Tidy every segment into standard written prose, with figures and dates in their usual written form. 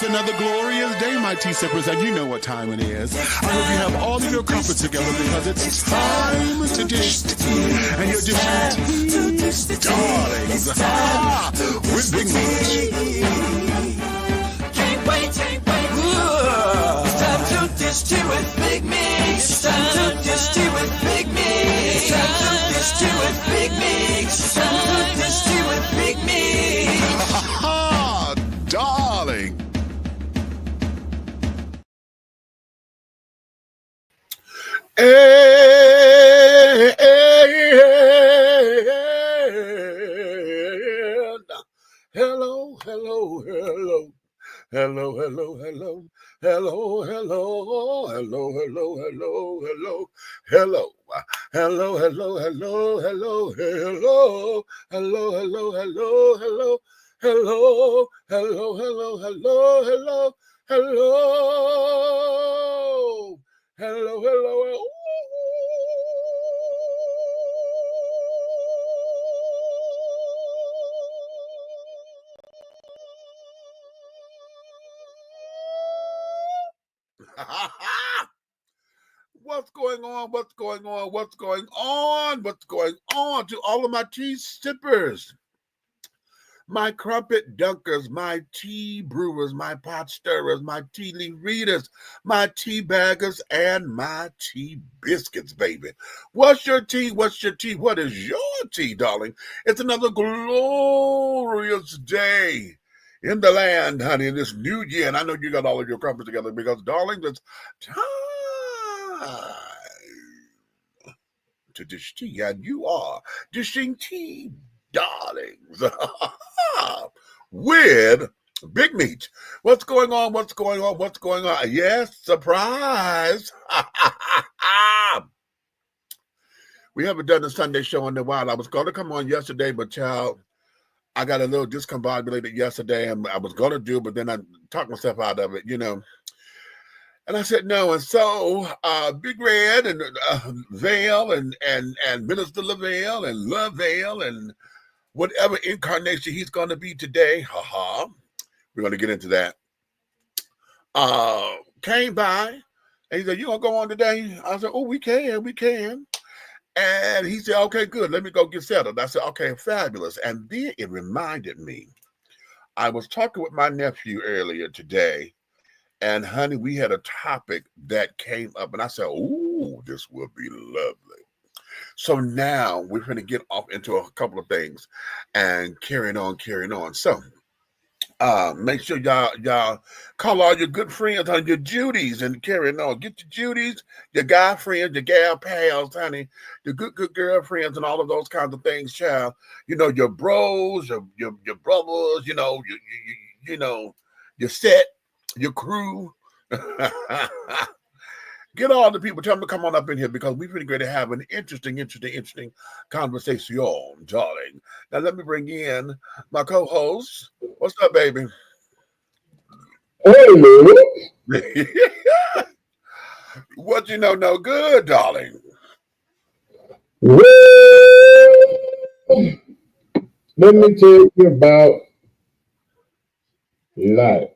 another glorious day, my tea sippers, and you know what time it is. I hope you have all of your crumpets together because it's time to dish tea. And you're dishing tea, darlings, with Big Meat. Can't wait. It's time to dish tea with Big Meat. It's time to dish tea with Big Meat. It's time to dish tea with Big Meat. It's time to dish tea with Big Meat. Darling. Hello. What's going on to all of my tea sippers, my crumpet dunkers, my tea brewers, my pot stirrers, my tea leaf readers, my tea baggers, and my tea biscuits, baby. What's your tea? What is your tea, darling? It's another glorious day in the land, honey, in this new year. And I know you got all of your crumpets together because, darling, it's time to dish tea, and you are dishing tea, darlings, with Big Meat. What's going on? Yes, surprise. We haven't done a Sunday show in a while. I was going to come on yesterday, but child, I got a little discombobulated yesterday, and I was going to do, but then I talked myself out of it, you know. And I said no, and so Big Red and Vale and Minister LaVale and LaVale and whatever incarnation he's going to be today, we're going to get into that. Came by and he said, "You gonna go on today?" I said, "Oh, we can." And he said, "Okay, good. Let me go get settled." I said, "Okay, fabulous." And then it reminded me, I was talking with my nephew earlier today. And honey, we had a topic that came up, and I said, "Ooh, this will be lovely." So now we're going to get off into a couple of things and carrying on. So make sure y'all call all your good friends, honey, your Judies, and carrying on. Get your Judies, your guy friends, your gal pals, honey, your good girlfriends, and all of those kinds of things, child. You know, your bros, your brothers, you know, your set, your crew. Get all the people, tell them to come on up in here because we're pretty great to have an interesting conversation, darling. Now let me bring in my co-host. What's up, baby? Hey, What you know no good, darling? Well, let me tell you about life.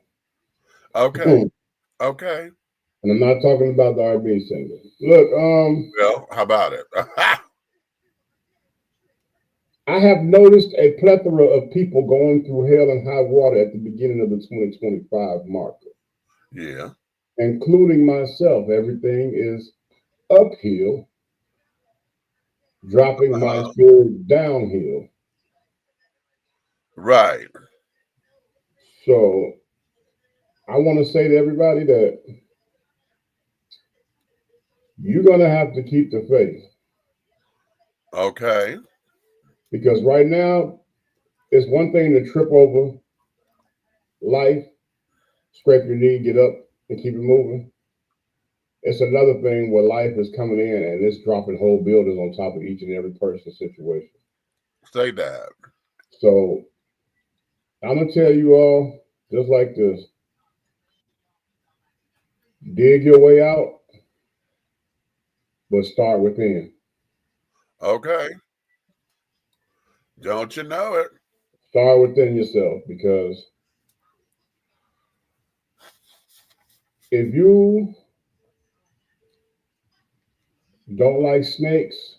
Okay. And I'm not talking about the R&B singer. Look, well, how about it? I have noticed a plethora of people going through hell and high water at the beginning of the 2025 marker. Yeah. Including myself. Everything is uphill, dropping my spirit downhill. Right. So I want to say to everybody that you're going to have to keep the faith. Okay. Because right now, it's one thing to trip over life, scrape your knee, get up, and keep it moving. It's another thing where life is coming in and it's dropping whole buildings on top of each and every person's situation. Say that. So I'm going to tell you all, just like this, dig your way out, but start within. Okay. Don't you know it? Start within yourself, because if you don't like snakes,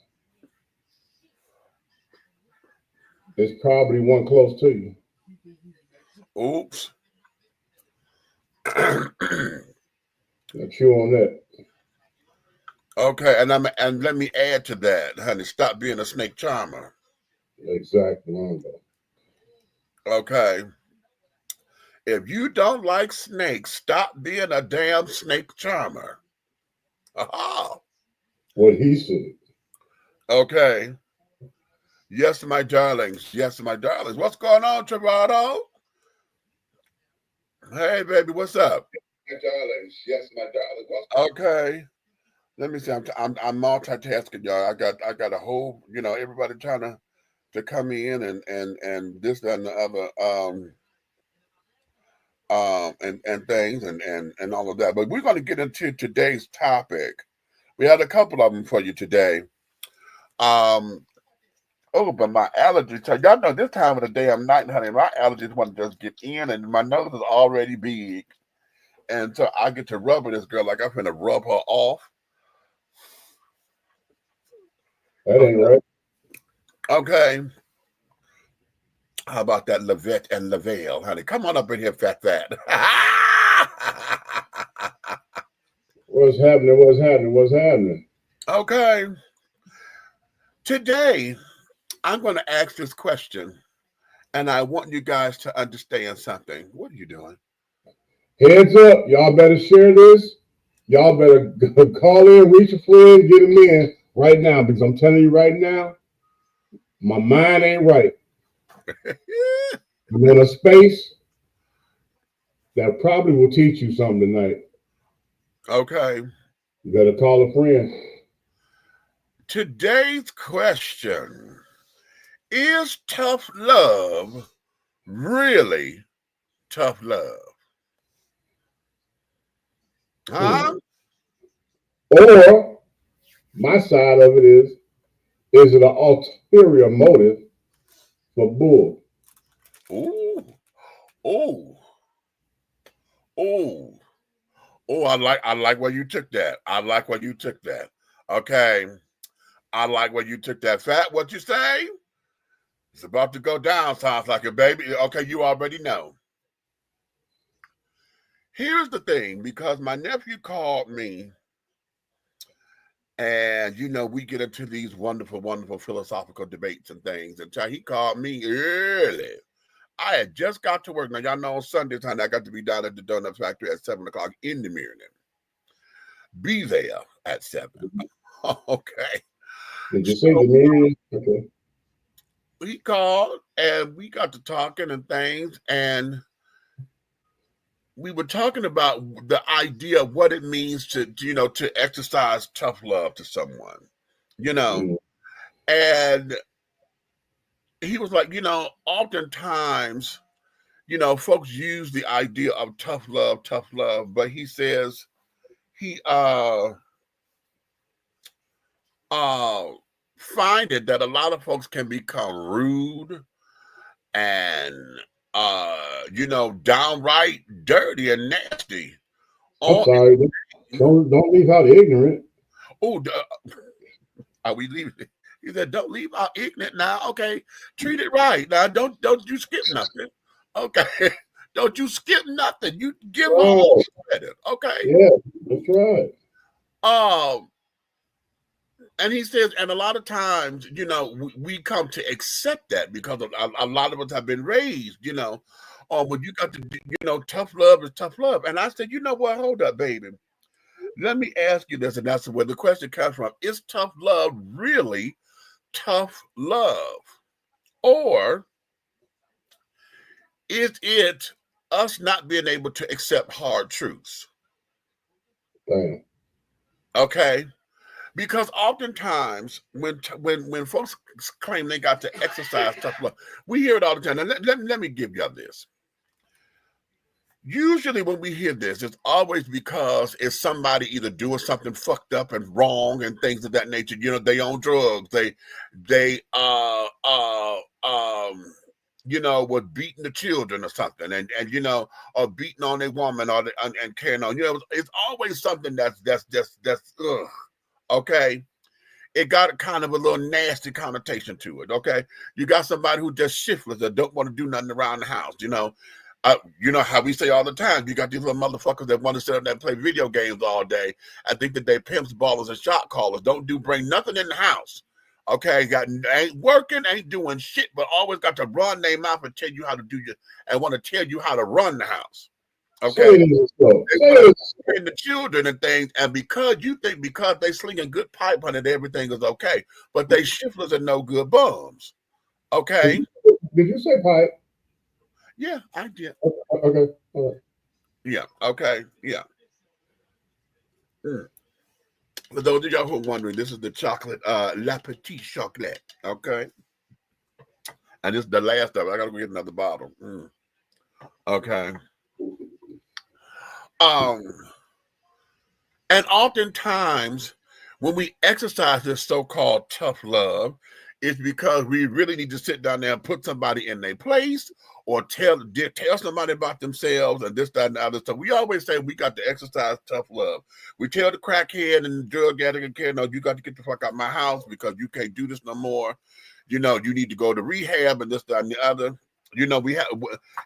there's probably one close to you. Oops. Now chew on that. Okay, and let me add to that, honey. Stop being a snake charmer. Exactly. Okay. If you don't like snakes, stop being a damn snake charmer. Aha. What he said. Okay. Yes, my darlings. Yes, my darlings. What's going on, Travado? Hey, baby, what's up? My darlings. Yes, my darling. Okay. Let me see. I'm multitasking, y'all. I got a whole, everybody trying to come in and this, that, and the other, and things and all of that. But we're going to get into today's topic. We had a couple of them for you today. But my allergies, so y'all know this time of the day I'm night, honey, my allergies want to just get in, and my nose is already big. And so I get to rub this girl like I'm finna rub her off. That ain't right. Okay. How about that Levette and Lavelle, honey? Come on up in here, fat. What's happening? What's happening? What's happening? Okay. Today, I'm going to ask this question, and I want you guys to understand something. What are you doing? Heads up. Y'all better share this. Y'all better call in, reach a friend, get them in right now, because I'm telling you right now, my mind ain't right. I'm in a space that probably will teach you something tonight. Okay. You better call a friend. Today's question: is tough love really tough love? Huh? Or my side of it is it an ulterior motive for bull? Ooh. Oh. Oh. Oh, I like where you took that. I like where you took that. Okay. I like where you took that. Fat, what you say? It's about to go down, sounds like it, baby. Okay, you already know. Here's the thing, because my nephew called me, and we get into these wonderful, wonderful philosophical debates and things. And he called me early. I had just got to work. Now, y'all know on Sundays, honey, I got to be down at the donut factory at 7 o'clock in the morning. Be there at 7. Okay. Did you say the meaning? Okay. He called, and we got to talking and things, and we were talking about the idea of what it means to exercise tough love to someone, and he was like, oftentimes, folks use the idea of tough love, but he says he find it that a lot of folks can become rude and downright dirty and nasty. I'm sorry. Don't leave out ignorant. Oh, are we leaving? He said, "Don't leave out ignorant now. Okay, treat it right now. Don't you skip nothing. Okay, don't you skip nothing. You give all credit. Okay." Yeah, that's right. And he says, and a lot of times, we come to accept that because a lot of us have been raised, when you got to, tough love is tough love. And I said, you know what? Hold up, baby. Let me ask you this, and that's where the question comes from. Is tough love really tough love? Or is it us not being able to accept hard truths? Damn. Okay. Because oftentimes when folks claim they got to exercise tough love, we hear it all the time. Now, let me give y'all this. Usually when we hear this, it's always because it's somebody either doing something fucked up and wrong and things of that nature. They on drugs. They was beating the children or something, and or beating on a woman and carrying on. It's always something that's ugh, okay. It got a kind of a little nasty connotation to it. Okay, you got somebody who just shiftless that don't want to do nothing around the house. You know how we say all the time, you got these little motherfuckers that want to sit up there and play video games all day. I think that they pimps, ballers, and shot callers. Don't bring nothing in the house. Okay, ain't working, ain't doing shit, but always got to run their mouth and tell you how to do and want to tell you how to run the house. Okay, and the children and things, and because they slinging good pipe on it, everything is okay. But they shiftless and no good bums. Okay. Did you say pipe? Yeah, I did. Okay. All right. Yeah. Okay. Yeah. For those of y'all who are wondering, this is the chocolate, La Petite Chocolate. Okay. And this is the last of it. I gotta go get another bottle. Okay. And oftentimes when we exercise this so-called tough love, it's because we really need to sit down there and put somebody in their place, or tell somebody about themselves and this, that, and the other stuff. We always say we got to exercise tough love. We tell the crackhead and the drug addict, no, you got to get the fuck out of my house because you can't do this no more. You need to go to rehab and this, that, and the other. We have,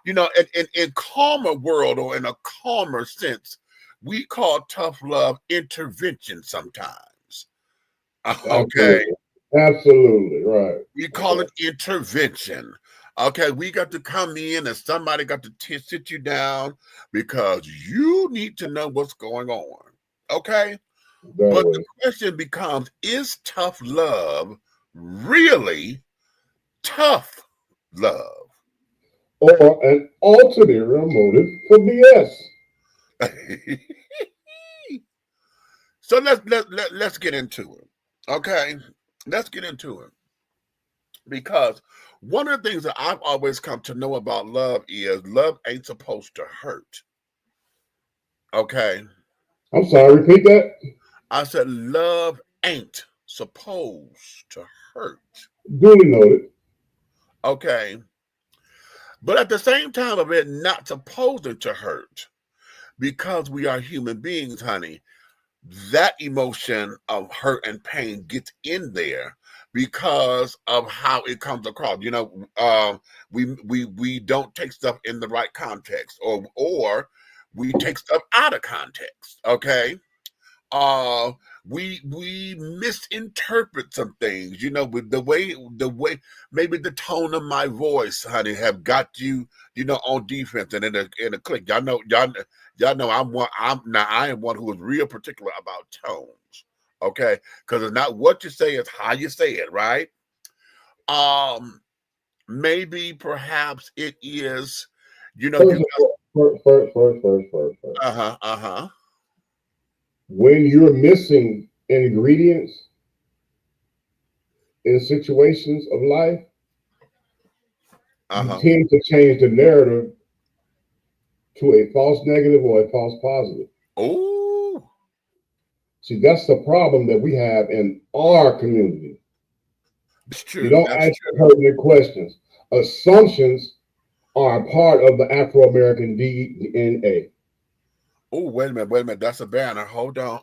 in calmer world, or in a calmer sense, we call tough love intervention sometimes. Okay. Absolutely right. We call it intervention. Okay, we got to come in and somebody got to sit you down because you need to know what's going on. Okay? But the question becomes, is tough love really tough love? Or an ulterior motive for BS? So let's get into it. Okay? Let's get into it. Because one of the things that I've always come to know about love is love ain't supposed to hurt. Okay? I'm sorry, repeat that. I said love ain't supposed to hurt. Duly noted. Okay? But at the same time of it not supposed to hurt, because we are human beings, honey, that emotion of hurt and pain gets in there because of how it comes across. We don't take stuff in the right context, or we take stuff out of context. Okay. We misinterpret some things, with the way maybe the tone of my voice, honey, have got you, on defense and in a click. Y'all know I am one who is real particular about tones. Okay, because it's not what you say, it's how you say it, right? Maybe perhaps it is, First. When you're missing ingredients in situations of life, you tend to change the narrative to a false negative or a false positive. Oh, see, that's the problem that we have in our community. It's true. You don't ask pertinent questions. Assumptions are a part of the Afro-American DNA. Oh, wait a minute. That's a banner. Hold on.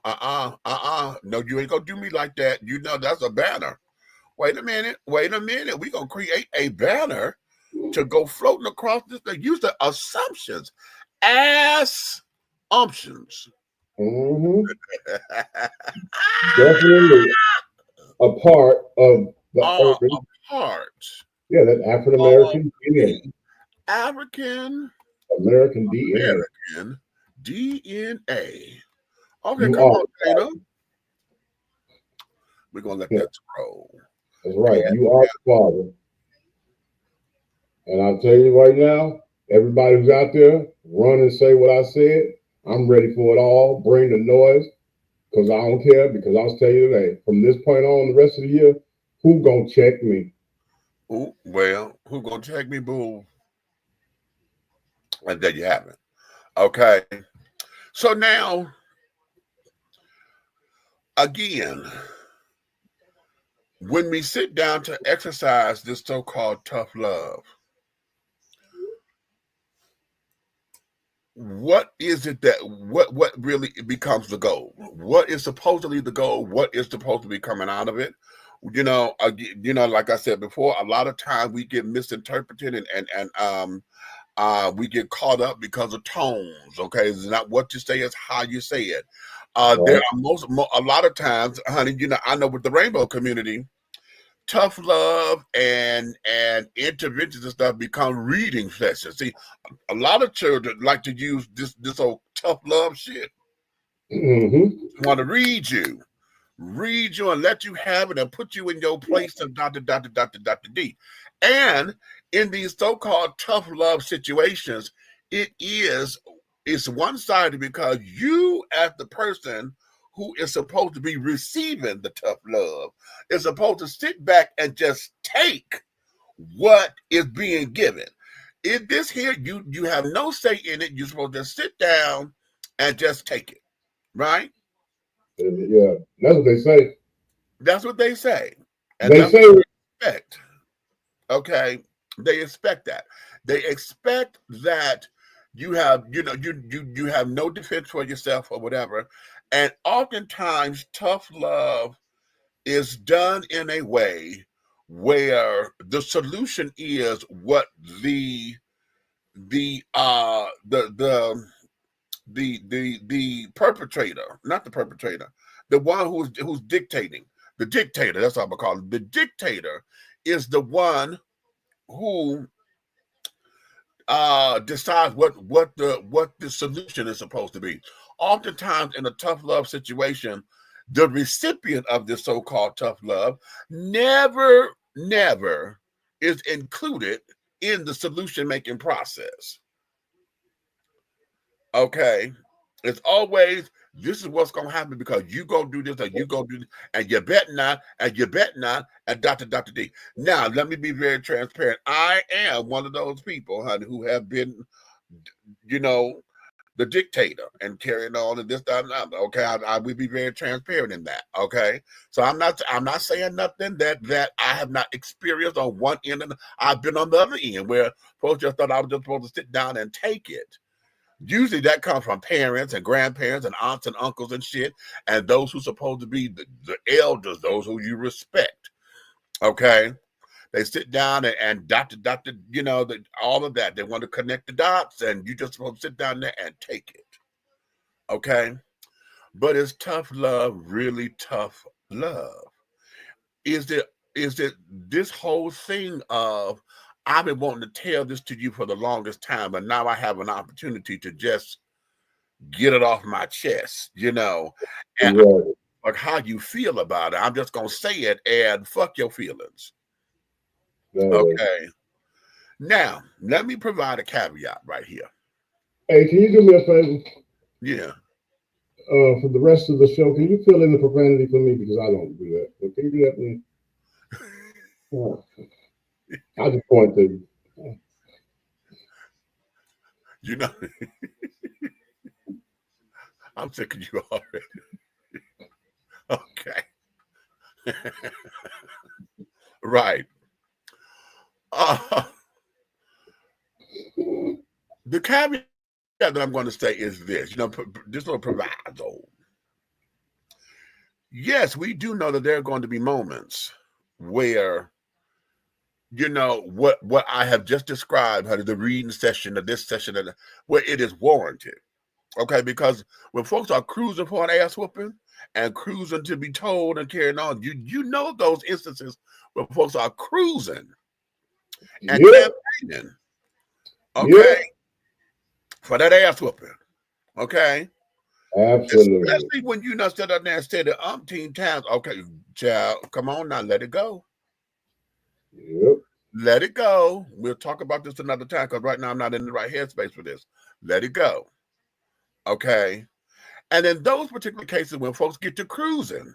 No, you ain't gonna do me like that. That's a banner. Wait a minute. We're gonna create a banner to go floating across this thing. Use the assumptions. Assumptions. Definitely a part of the urban. A part. Yeah, that African American DNA. African American DNA. American DNA. Okay, come on, Dana. We're gonna let that roll. That's right. You are the father. And I'll tell you right now, everybody who's out there, run and say what I said. I'm ready for it all. Bring the noise, because I don't care. Because I'll tell you today, from this point on, the rest of the year, who gonna check me? Ooh, well, who gonna check me, boo? And there you have it. Okay. So now, again, when we sit down to exercise this so-called tough love, what is it that what really becomes the goal? What is supposedly the goal? What is supposed to be coming out of it? Like I said before, a lot of times we get misinterpreted and we get caught up because of tones. Okay, it's not what you say; it's how you say it. There are a lot of times, honey. I know with the rainbow community, tough love and interventions and stuff become reading sessions. See, a lot of children like to use this old tough love shit. Want to read you and let you have it and put you in your place of D. And in these so-called tough love situations, it's one-sided because you, as the person who is supposed to be receiving the tough love, is supposed to sit back and just take what is being given. In this here, you have no say in it. You're supposed to sit down and just take it, right? Yeah, that's what they say. That's what they say. And They that's say what they expect. Okay. They expect that. They expect that you have, you have no defense for yourself or whatever. And oftentimes tough love is done in a way where the solution is what the perpetrator, not the perpetrator, the one who's dictating, the dictator, that's what I'm gonna call it. The dictator is the one who decides what the solution is supposed to be. Oftentimes in a tough love situation, the recipient of this so-called tough love never is included in the solution making process. Okay, it's always, this is what's gonna happen because you gonna do this or you gonna do this, and you bet not, and you bet not, and Dr. D. Now, let me be very transparent. I am one of those people, honey, who have been, the dictator and carrying on and this, that, and that. Okay, I will be very transparent in that. Okay, so I'm not saying nothing that I have not experienced on one end, and I've been on the other end where folks just thought I was just supposed to sit down and take it. Usually that comes from parents and grandparents and aunts and uncles and shit, and those who supposed to be the elders, those who you respect. Okay, they sit down and doctor, all of that. They want to connect the dots, and you just supposed to sit down there and take it. Okay, but is tough love really tough love? Is it this whole thing of, I've been wanting to tell this to you for the longest time, but now I have an opportunity to just get it off my chest, and like how you feel about it. I'm just gonna say it and fuck your feelings. Okay. Now, let me provide a caveat right here. Hey, can you do me a favor? Yeah. For the rest of the show, can you fill in the profanity for me? Because I don't do that. But can you do that for me? I'll just point to you. I'm sick of you already. Okay. Right. The caveat that I'm going to say is this, this little proviso. Yes, we do know that there are going to be moments where, what I have just described, the reading session or this session, where it is warranted. Okay, because when folks are cruising for an ass whooping and cruising to be told and carrying on, you know those instances where folks are cruising and campaigning, okay, for that ass whooping, okay? Absolutely. Especially when you not sit up there and said it umpteen times, okay, child, come on now, let it go. Yep. Let it go. We'll talk about this another time because right now I'm not in the right headspace for this. Let it go. Okay. And in those particular cases when folks get to cruising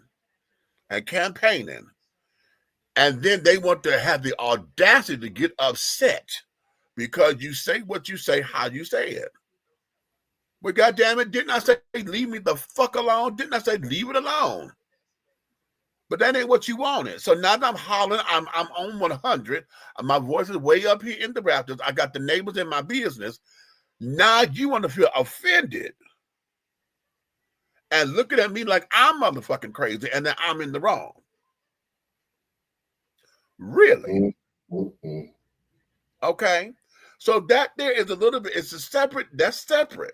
and campaigning, and then they want to have the audacity to get upset because you say what you say, how you say it. Well, goddamn it, didn't I say leave me the fuck alone? Didn't I say leave it alone? But that ain't what you wanted. So now that I'm hollering, I'm on 100. My voice is way up here in the rafters. I got the neighbors in my business. Now you want to feel offended and looking at me like I'm motherfucking crazy and that I'm in the wrong. Really? Okay. So that there is a little bit, it's a separate, that's separate.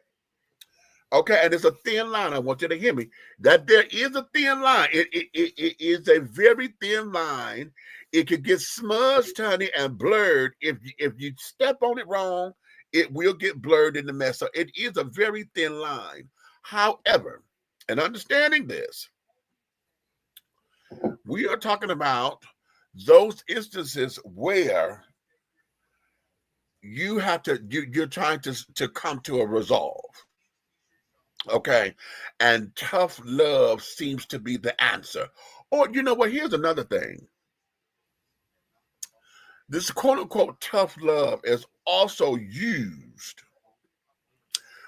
Okay, and it's a thin line. I want you to hear me. That there is a thin line. It is a very thin line. It could get smudged, honey, and blurred. If you step on it wrong, it will get blurred in the mess. So it is a very thin line. However, and understanding this, we are talking about those instances where you have to, you're trying to come to a resolve. Okay. And tough love seems to be the answer. Or, you know what? Here's another thing. This quote unquote tough love is also used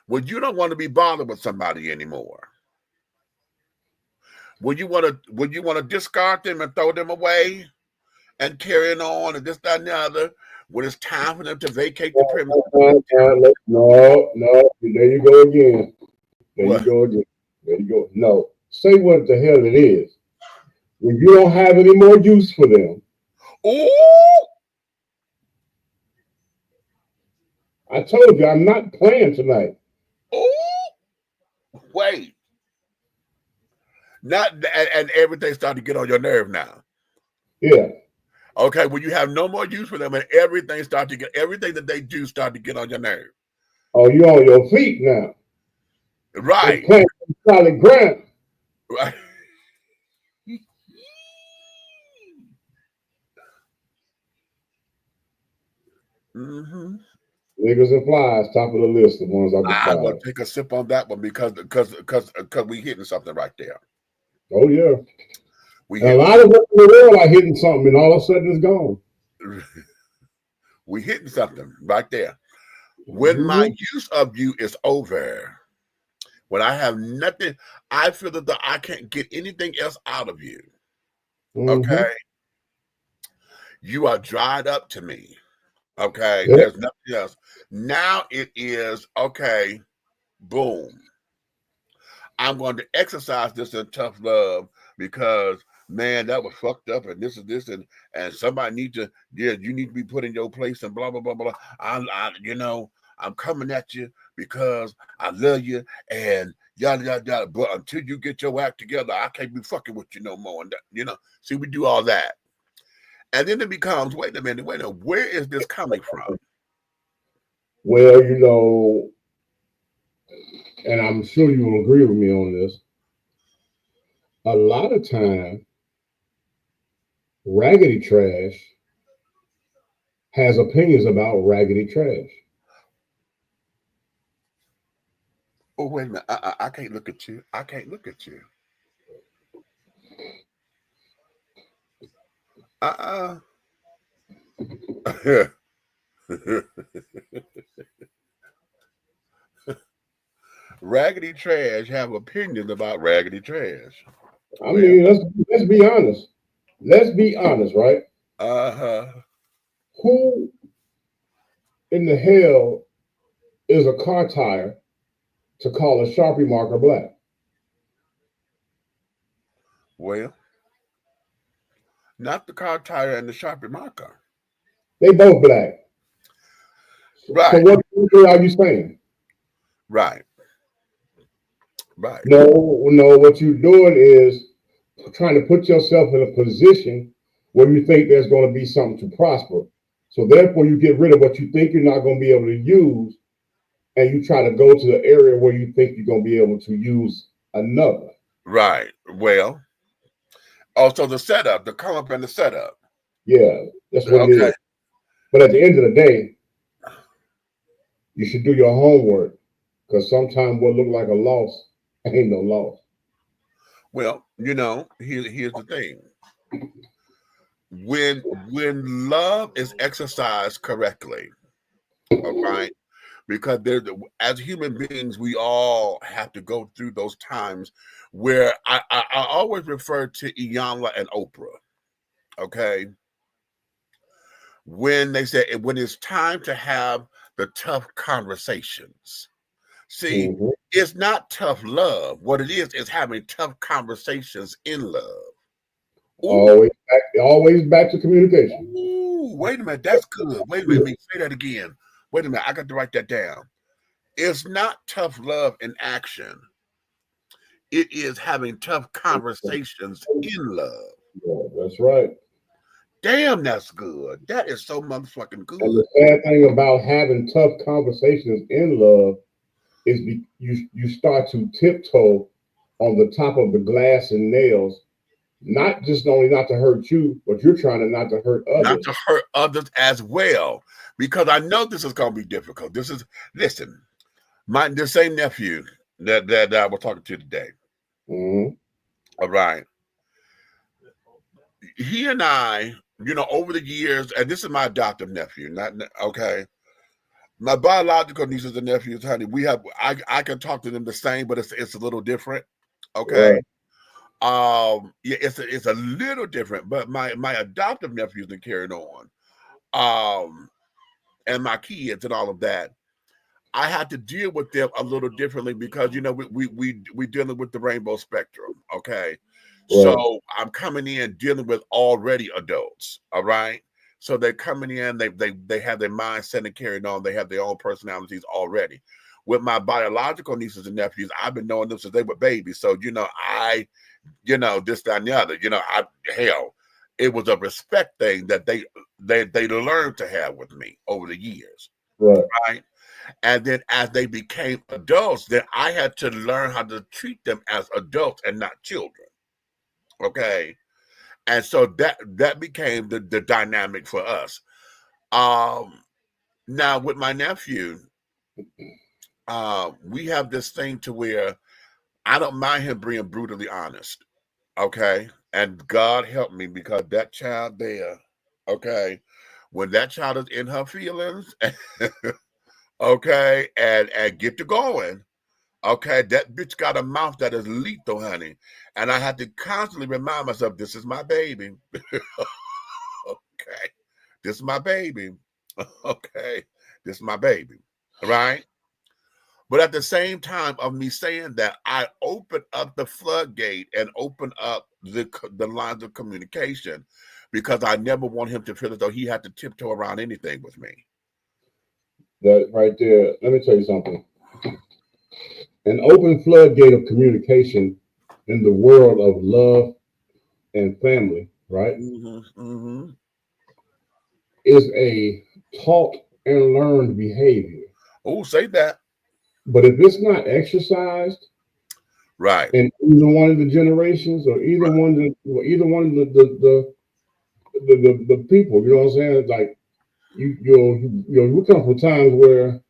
when you don't want to be bothered with somebody anymore. When you want to discard them and throw them away and carrying on and this, that, and the other, when it's time for them to vacate the premises. No, there you go again. There What? you go again. There you go. No, say what the hell it is. When you don't have any more use for them. Ooh! I told you I'm not playing tonight. Ooh! Wait. Not and everything started to get on your nerve now. Yeah. Okay, when you have no more use for them and everything that they do start to get on your nerve. Oh, you're on your feet now. Right. You're playing solid ground. Right. Mm-hmm. Niggas and flies, top of the list, the ones I can I'm gonna take a sip on that one because we hitting something right there. Oh yeah. A lot of us in the world are hitting something, and all of a sudden it's gone. We hitting something right there. When my use of you is over, when I have nothing, I feel that I can't get anything else out of you. Okay, you are dried up to me. Okay, there's nothing else. Now it is okay. Boom. I'm going to exercise this in tough love because man, that was fucked up, and this is this, and somebody needs to, you need to be put in your place, and blah blah blah blah. I'm coming at you because I love you, and yada yada yada. But until you get your act together, I can't be fucking with you no more. And see, we do all that, and then it becomes, wait a minute, where is this coming from? Well, and I'm sure you will agree with me on this. A lot of time, Raggedy Trash has opinions about Raggedy Trash. Oh, wait a minute. I can't look at you. I can't look at you. Raggedy Trash have opinions about Raggedy Trash. I mean, let's be honest. Let's be honest, right? Who in the hell is a car tire to call a Sharpie marker black? Well, not the car tire and the Sharpie marker. They both black. Right. So what are you saying? Right. Right. No, what you're doing is trying to put yourself in a position where you think there's going to be something to prosper. So therefore you get rid of what you think you're not going to be able to use, and you try to go to the area where you think you're going to be able to use another. Right. Well, also the setup, the come up and the setup. Yeah, that's what it is. But at the end of the day, you should do your homework, because sometimes what look like a loss ain't no loss. Well, here's the thing. When love is exercised correctly, okay, because as human beings, we all have to go through those times where I always refer to Iyanla and Oprah, okay? When they say when it's time to have the tough conversations. See, it's not tough love. What it is having tough conversations in love. Ooh. Always back to communication. Ooh, wait a minute. That's good. Wait a minute. Say that again. Wait a minute. I got to write that down. It's not tough love in action. It is having tough conversations in love. Yeah, that's right. Damn, that's good. That is so motherfucking good. And the sad thing about having tough conversations in love is you start to tiptoe on the top of the glass and nails, not just only not to hurt you, but you're trying to not to hurt others. Not to hurt others as well. Because I know this is going to be difficult. Listen, the same nephew that I was talking to today. All right. He and I, over the years, and this is my adoptive nephew, okay. My biological nieces and nephews, honey, I can talk to them the same, but it's a little different. Okay. Right. Yeah, it's a little different, but my adoptive nephews are carrying on. And my kids and all of that. I had to deal with them a little differently because we dealing with the rainbow spectrum, okay? Right. So I'm coming in dealing with already adults, all right? So they're coming in, they have their mindset and carrying on, they have their own personalities already. With my biological nieces and nephews, I've been knowing them since they were babies. So this, that, and the other, hell, it was a respect thing that they learned to have with me over the years, right? And then as they became adults, then I had to learn how to treat them as adults and not children. Okay. And so that became the dynamic for us. Now with my nephew, we have this thing to where I don't mind him being brutally honest. Okay. And God help me because that child there, okay, when that child is in her feelings, okay, and get to going. Okay, that bitch got a mouth that is lethal, honey. And I had to constantly remind myself, this is my baby. Okay, this is my baby. Okay, this is my baby, right? But at the same time of me saying that, I open up the floodgate and open up the lines of communication because I never want him to feel as though he had to tiptoe around anything with me. That right there, let me tell you something. An open floodgate of communication in the world of love and family, right, is a taught and learned behavior. Oh, say that. But if it's not exercised, right, in either one of the generations or either one of the people, you know what I'm saying? Like we come from times where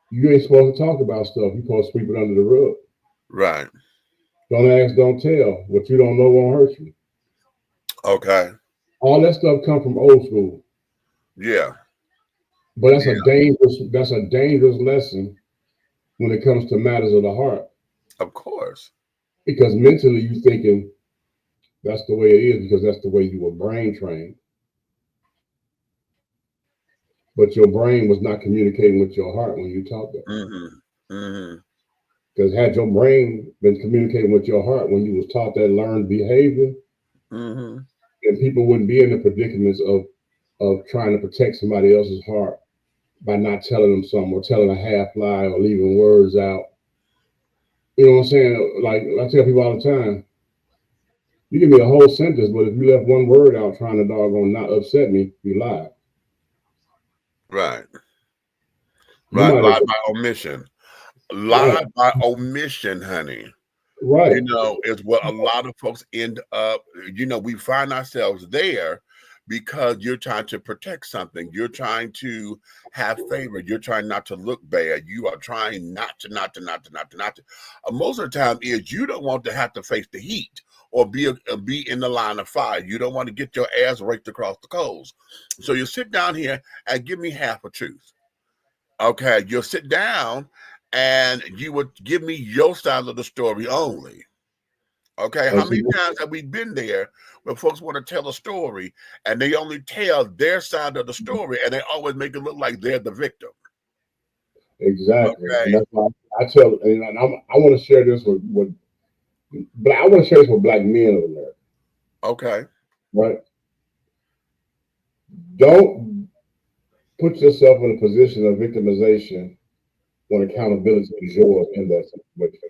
you ain't supposed to talk about stuff. You're supposed to sweep it under the rug. Right. Don't ask, don't tell. What you don't know won't hurt you. Okay. All that stuff come from old school. Yeah. But that's a dangerous lesson when it comes to matters of the heart. Of course. Because mentally you thinking that's the way it is because that's the way you were brain trained. But your brain was not communicating with your heart when you talked that. Because had your brain been communicating with your heart when you was taught that learned behavior, then people wouldn't be in the predicaments of trying to protect somebody else's heart by not telling them something or telling a half lie or leaving words out. You know what I'm saying? Like I tell people all the time, you give me a whole sentence, but if you left one word out trying to doggone not upset me, you lied. Right. Lie by omission. Lie by omission, honey. Right. Is what a lot of folks end up, we find ourselves there because you're trying to protect something. You're trying to have favor. You're trying not to look bad. You are trying not to. Most of the time is you don't want to have to face the heat or be in the line of fire. You don't want to get your ass raked across the coals. So you sit down here and give me half a truth. Okay, you'll sit down and you would give me your side of the story only. Okay, And how many times have we been there where folks want to tell a story and they only tell their side of the story and they always make it look like they're the victim? exactly, and Okay, that's why I tell, and I want to share this with black. I want to share this with black men of America, okay, right? Don't put yourself in a position of victimization when accountability is yours in that situation.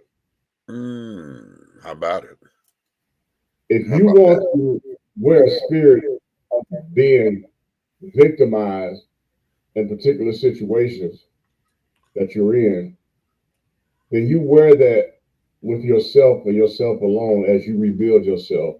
how about it? If How you about want that? to wear a spirit of being victimized in particular situations that you're in, then you wear that with yourself and yourself alone as you rebuild yourself,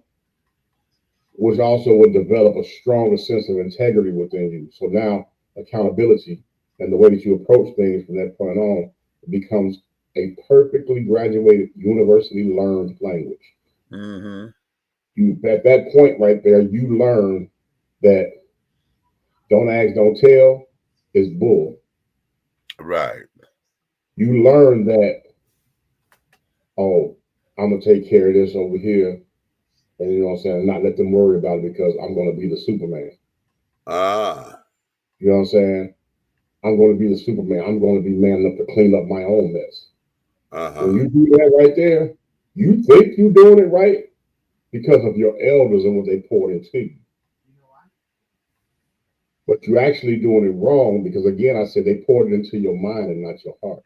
which also would develop a stronger sense of integrity within you. So now accountability and the way that you approach things from that point on becomes a perfectly graduated, university learned language. Mm-hmm. You at that point right there, you learn that don't ask, don't tell is bull. Right. You learn that, oh, I'm gonna take care of this over here, and you know what I'm saying, not let them worry about it because I'm gonna be the Superman. Ah. You know what I'm saying? I'm gonna be the Superman. I'm gonna be man enough to clean up my own mess. When Uh-huh. you do that right there, you think you're doing it right because of your elders and what they poured into you. But you're actually doing it wrong because again, I said they poured it into your mind and not your heart.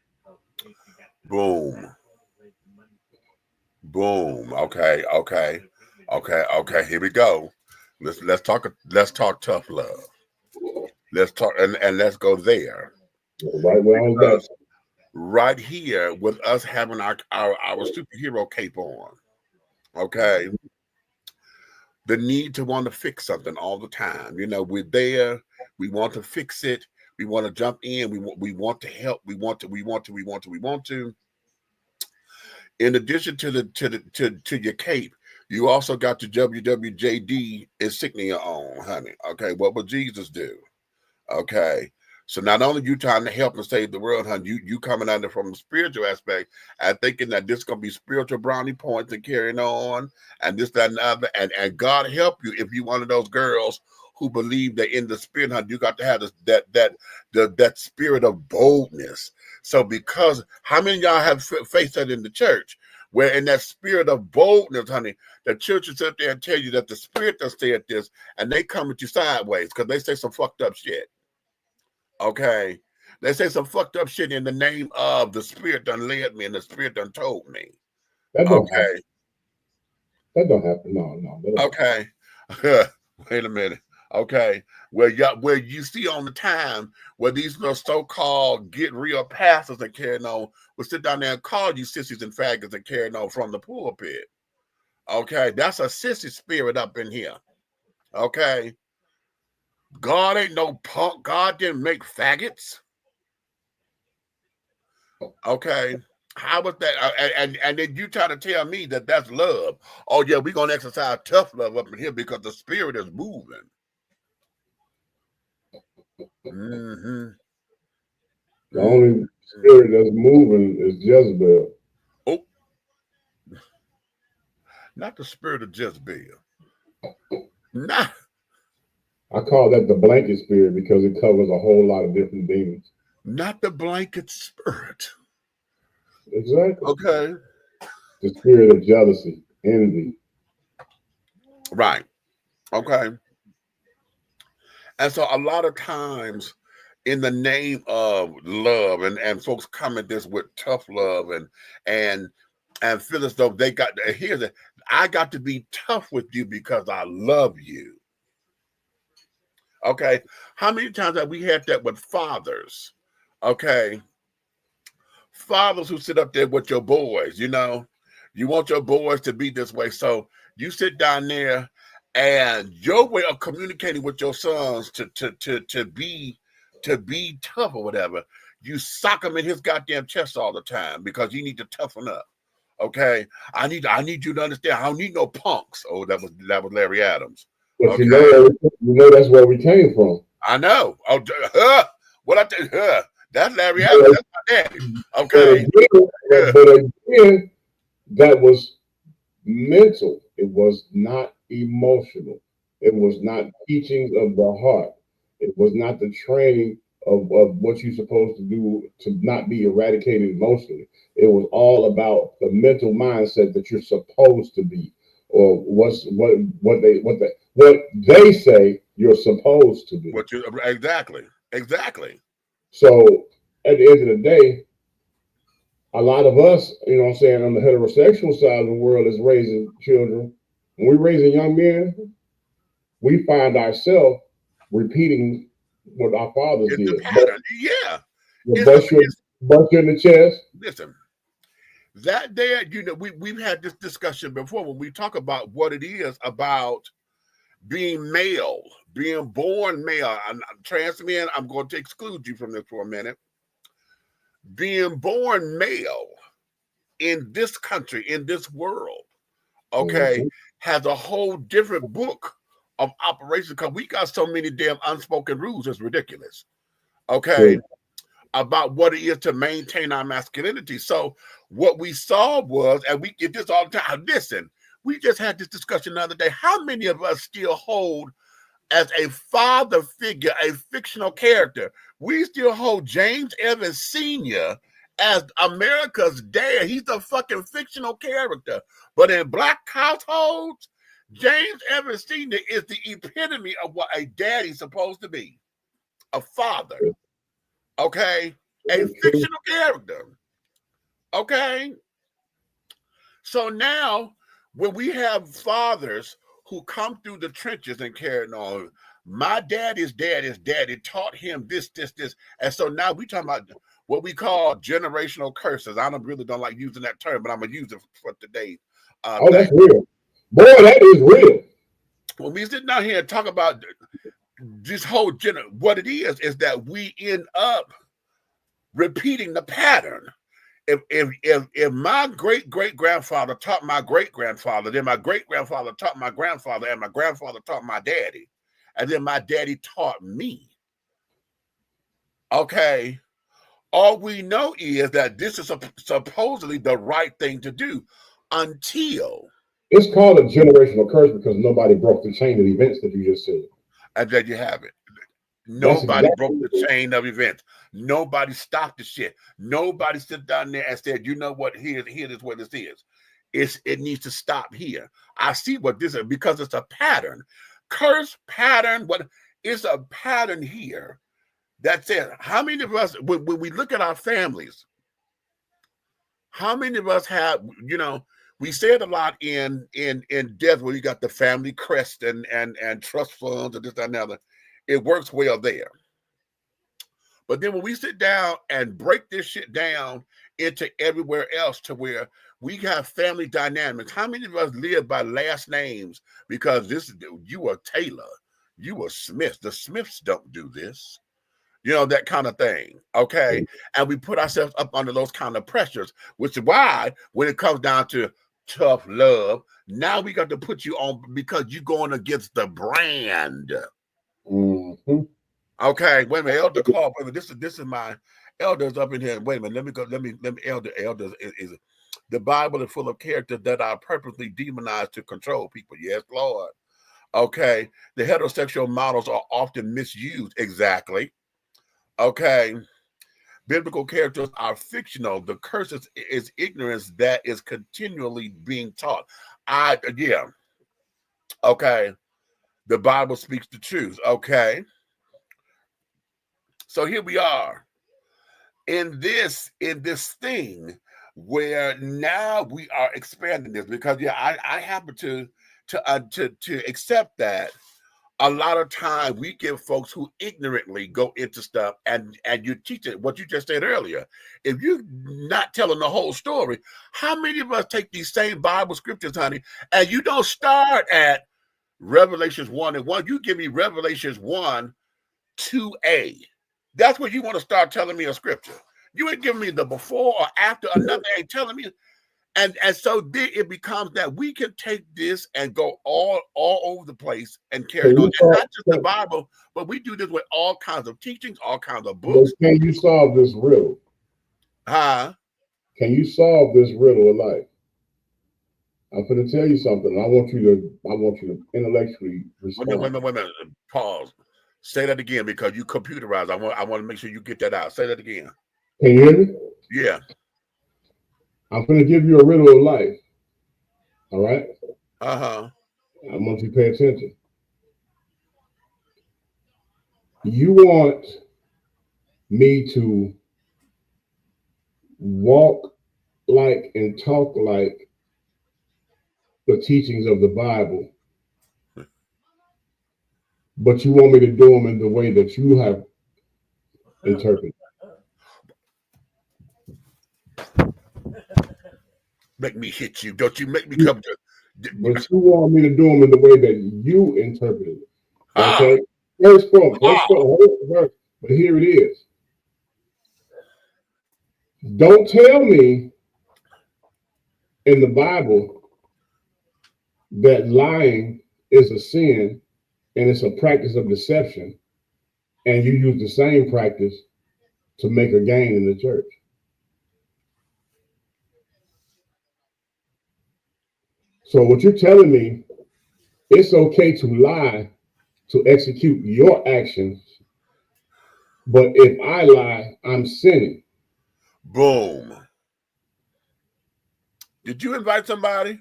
Boom. Boom. Okay. Okay. Okay. Okay. Here we go. Let's talk tough love. Let's talk and let's go there. Right where I was Because about. right here with us having our superhero cape on, okay, the need to want to fix something all the time. You know, we're there, we want to fix it, we want to jump in, we want to help, we want to. In addition to to your cape, you also got the WWJD insignia on, honey. Okay, what would Jesus do? Okay. So not only you trying to help and save the world, honey, you coming at it from a spiritual aspect and thinking that this is gonna be spiritual brownie points and carrying on and this, that, and the other. And God help you if you one of those girls who believe that in the spirit, honey, you got to have this, that spirit of boldness. So because how many of y'all have faced that in the church? Where in that spirit of boldness, honey, the church will sit there and tell you that the spirit does stay at this, and they come at you sideways because they say some fucked up shit. Okay. They say some fucked up shit in the name of the spirit done led me and the spirit done told me. That don't happen. Okay. That don't happen. No, that don't happen. Okay. Wait a minute. Okay. Where you see on the time where these little so-called get real pastors and carrying on will sit down there and call you sissies and faggots and carrying on from the pulpit. Okay. That's a sissy spirit up in here. Okay. God ain't no punk. God didn't make faggots. Okay. How was that? And then you try to tell me that that's love. Oh, yeah, we're going to exercise tough love up in here because the spirit is moving. Mm-hmm. The only spirit that's moving is Jezebel. Oh, not the spirit of Jezebel. Not, I call that the blanket spirit because it covers a whole lot of different demons. not the blanket spirit. Exactly. Okay. The spirit of jealousy, envy. Right. Okay. And so a lot of times in the name of love and folks come at this with tough love and feel as though they got here's it. I got to be tough with you because I love you. Okay. How many times have we had that with fathers? Okay. Fathers who sit up there with your boys, you know, you want your boys to be this way. So you sit down there and your way of communicating with your sons to be tough or whatever, you sock him in his goddamn chest all the time because you need to toughen up. Okay. I need you to understand. I don't need no punks. Oh, that was Larry Adams. But Okay. you know that's where we came from. I know. Oh, what I tell you, that's Larry Adams. That's my daddy. But Okay. again, but again, that was mental. It was not emotional. It was not teachings of the heart. It was not the training of what you're supposed to do to not be eradicated emotionally. It was all about the mental mindset that you're supposed to be, or what they say you're supposed to be. What you exactly. So at the end of the day, a lot of us, you know what I'm saying, on the heterosexual side of the world is raising children. When we're raising young men, we find ourselves repeating what our fathers It's the did. pattern. Yeah. You It's bust you in the chest. listen. That day, we've had this discussion before when we talk about what it is about being male, being born male. Trans men, I'm going to exclude you from this for a minute. Being born male in this country, in this world, okay, has a whole different book of operations because we got so many damn unspoken rules. It's ridiculous. Okay. About what it is to maintain our masculinity. So what we saw was, and we get this all the time. Listen, we just had this discussion the other day. How many of us still hold as a father figure, a fictional character? We still hold James Evans Sr. as America's dad. He's a fucking fictional character. But in black households, James Evans Sr. is the epitome of what a daddy's supposed to be. A father. Okay, a fictional character. Okay, so now when we have fathers who come through the trenches and carrying on, my daddy's daddy taught him this, and so now we talking about what we call generational curses. I really don't like using that term, but I'm gonna use it for today. That's real, boy. That is real. When we sit down here and talk about this whole what it is that we end up repeating the pattern. If my great grandfather taught my great grandfather, then my great grandfather taught my grandfather, and my grandfather taught my daddy, and then my daddy taught me. Okay, all we know is that this is supposedly the right thing to do until it's called a generational curse because nobody broke the chain of events that you just said. And there you have it. Nobody broke the chain of events. Nobody stopped the shit. Nobody sit down there and said, you know what, here is what this is. It needs to stop here. I see what this is because it's a pattern. Curse pattern, what is a pattern here that says, how many of us, when we look at our families, how many of us have, we say it a lot in death where you got the family crest and trust funds and this, that, and the other. It works well there. But then when we sit down and break this shit down into everywhere else to where we have family dynamics, how many of us live by last names because you are Taylor, you are Smith. The Smiths don't do this. That kind of thing. Okay. And we put ourselves up under those kind of pressures, which is why when it comes down to tough love, now we got to put you on because you're going against the brand. Mm-hmm. Okay, wait a minute, Elder Clark. Wait a minute, this is my elders up in here. Wait a minute, let me go. Let me. Elders is the Bible is full of characters that are purposely demonized to control people. Yes, Lord. Okay, the heterosexual models are often misused. Exactly. Okay, biblical characters are fictional. The curse is ignorance that is continually being taught. Okay. The Bible speaks the truth. Okay. So here we are in this thing where now we are expanding this because I happen to accept that a lot of time we give folks who ignorantly go into stuff and you teach it what you just said earlier. If you're not telling the whole story, how many of us take these same Bible scriptures, honey, and you don't start at Revelations 1:1. You give me Revelations 1:2a. That's what you want to start telling me a scripture. You ain't giving me the before or after or nothing. Ain't telling me. And so then it becomes that we can take this and go all over the place and carry on. And not just the Bible, but we do this with all kinds of teachings, all kinds of books. Can you solve this riddle? Huh? Can you solve this riddle of life? I'm going to tell you something. I want you to intellectually respond. Wait a minute. Pause. Say that again because you computerized. I want to make sure you get that out. Say that again. Can you hear me? Yeah. I'm going to give you a riddle of life. All right? Uh-huh. I want you to pay attention. You want me to walk like and talk like the teachings of the Bible, but you want me to do them in the way that you have interpreted. Make me hit you. Don't you make me come to... But you want me to do them in the way that you interpreted it. Okay? First point. But here it is. Don't tell me in the Bible that lying is a sin and it's a practice of deception, and you use the same practice to make a gain in the church. So what you're telling me, it's okay to lie to execute your actions, but if I lie, I'm sinning. Boom. Did you invite somebody?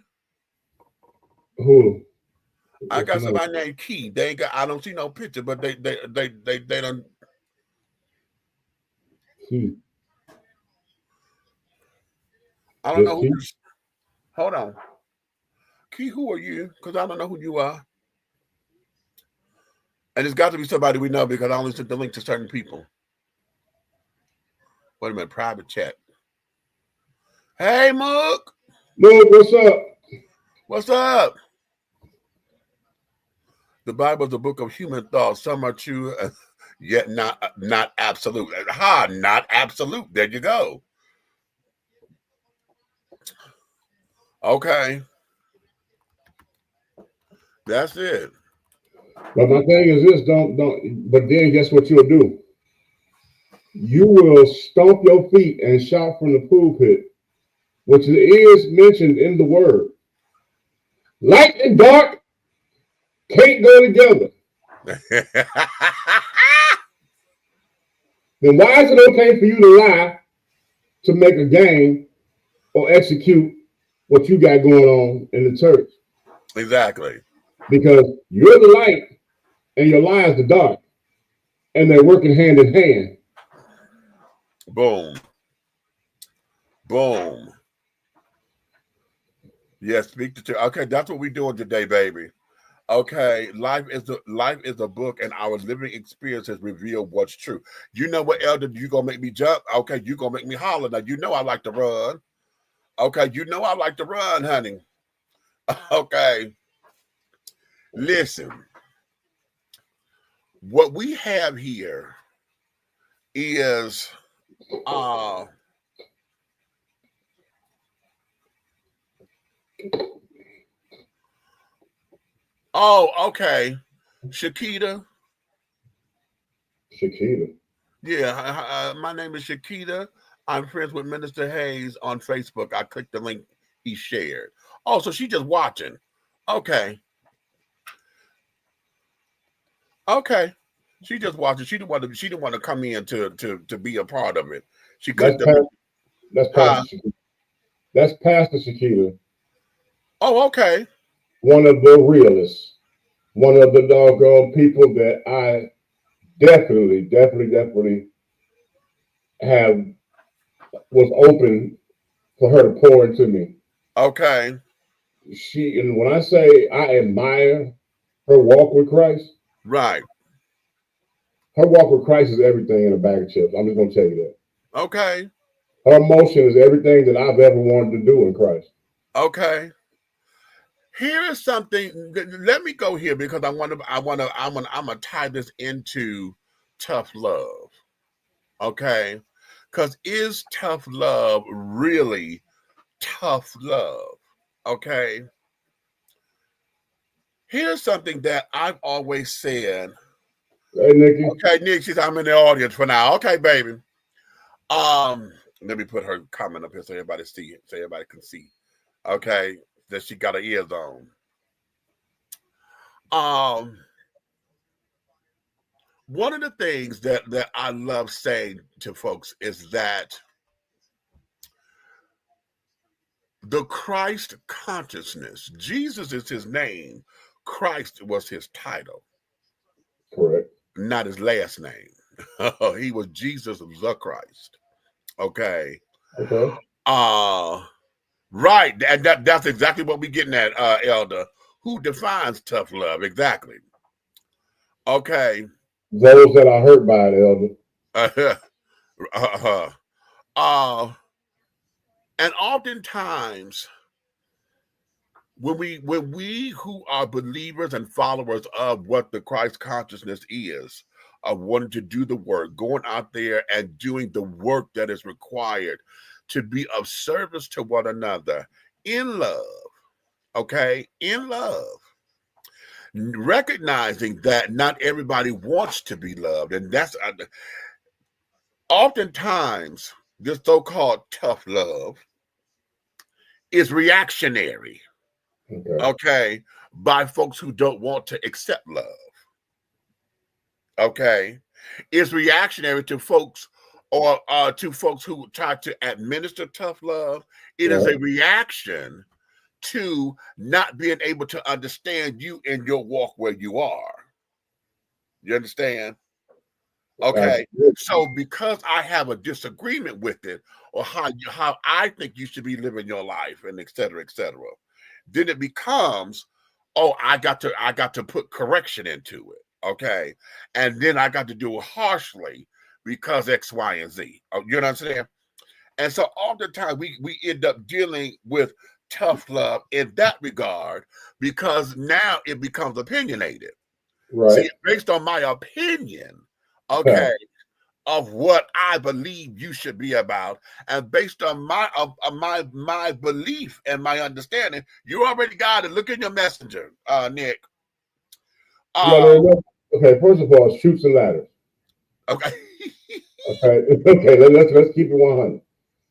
Who? I got somebody named Key. They ain't got. I don't see no picture, but they done. I don't know who. Hold on. Key, who are you? Because I don't know who you are. And it's got to be somebody we know because I only sent the link to certain people. Wait a minute, private chat. Hey, Mook. Mook, what's up? What's up? The Bible is a book of human thought. Some are true, yet not absolute. Not absolute. There you go. Okay. That's it. But my thing is this, but then guess what you'll do? You will stomp your feet and shout from the pulpit, which is mentioned in the word. Light and dark can't go together. Then why is it okay for you to lie to make a gain or execute what you got going on in the church? Exactly. Because you're the light and your lie is the dark, and they're working hand in hand. Boom. Boom. Yes, speak the truth. Okay, that's what we're doing today, baby. Okay, life is a book, and our living experiences reveal what's true. You know what, Elder? You gonna make me jump? Okay, you gonna make me holler. Now you know I like to run. Okay, you know I like to run, honey. Okay. Listen. What we have here is oh, okay. Shakita. Yeah, my name is Shakita. I'm friends with Minister Hayes on Facebook. I clicked the link he shared. Oh, so she just watching. Okay. Okay. She just watching. She didn't want to come in to be a part of it. She clicked that's Pastor Shakita. Oh, okay. One of the realists. One of the doggone people that I definitely was open for her to pour into me. Okay. And when I say I admire her walk with Christ, right. Her walk with Christ is everything in a bag of chips. I'm just gonna tell you that. Okay. Her emotion is everything that I've ever wanted to do in Christ. Okay. Here is something. Let me go here because I'm gonna tie this into tough love. Okay. Because is tough love really tough love? Okay. Here's something that I've always said. Hey, Nikki. Okay, Nick, she's I'm in the audience for now. Okay, baby. Let me put her comment up here so everybody see it, so everybody can see. Okay, that she got her ears on. One of the things that I love saying to folks is that the Christ consciousness, Jesus is his name, Christ was his title. Correct. Not his last name. He was Jesus the Christ. Okay. Okay. Right. And that's exactly what we're getting at, Elder. Who defines tough love? Exactly. Okay. Those that are hurt by it, Elder. And oftentimes when we who are believers and followers of what the Christ consciousness is, of wanting to do the work, going out there and doing the work that is required to be of service to one another in love, okay, in love, recognizing that not everybody wants to be loved, and that's oftentimes this so-called tough love is reactionary, okay, by folks who don't want to accept love. Okay, it's reactionary to folks or to folks who try to administer tough love. It is a reaction to not being able to understand you in your walk where you are. You understand? Okay, so because I have a disagreement with it, or how I think you should be living your life, and et cetera, then it becomes, oh, I got to put correction into it. Okay, and then I got to do it harshly because X, Y, and Z. You know what I'm saying? And so oftentimes we end up dealing with tough love in that regard because now it becomes opinionated. Right. See, based on my opinion, okay, of what I believe you should be about, and based on my belief and my understanding, you already got it. Look in your messenger, Nick. Okay, first of all, shoots and ladders. Okay. Okay, let's keep it 100.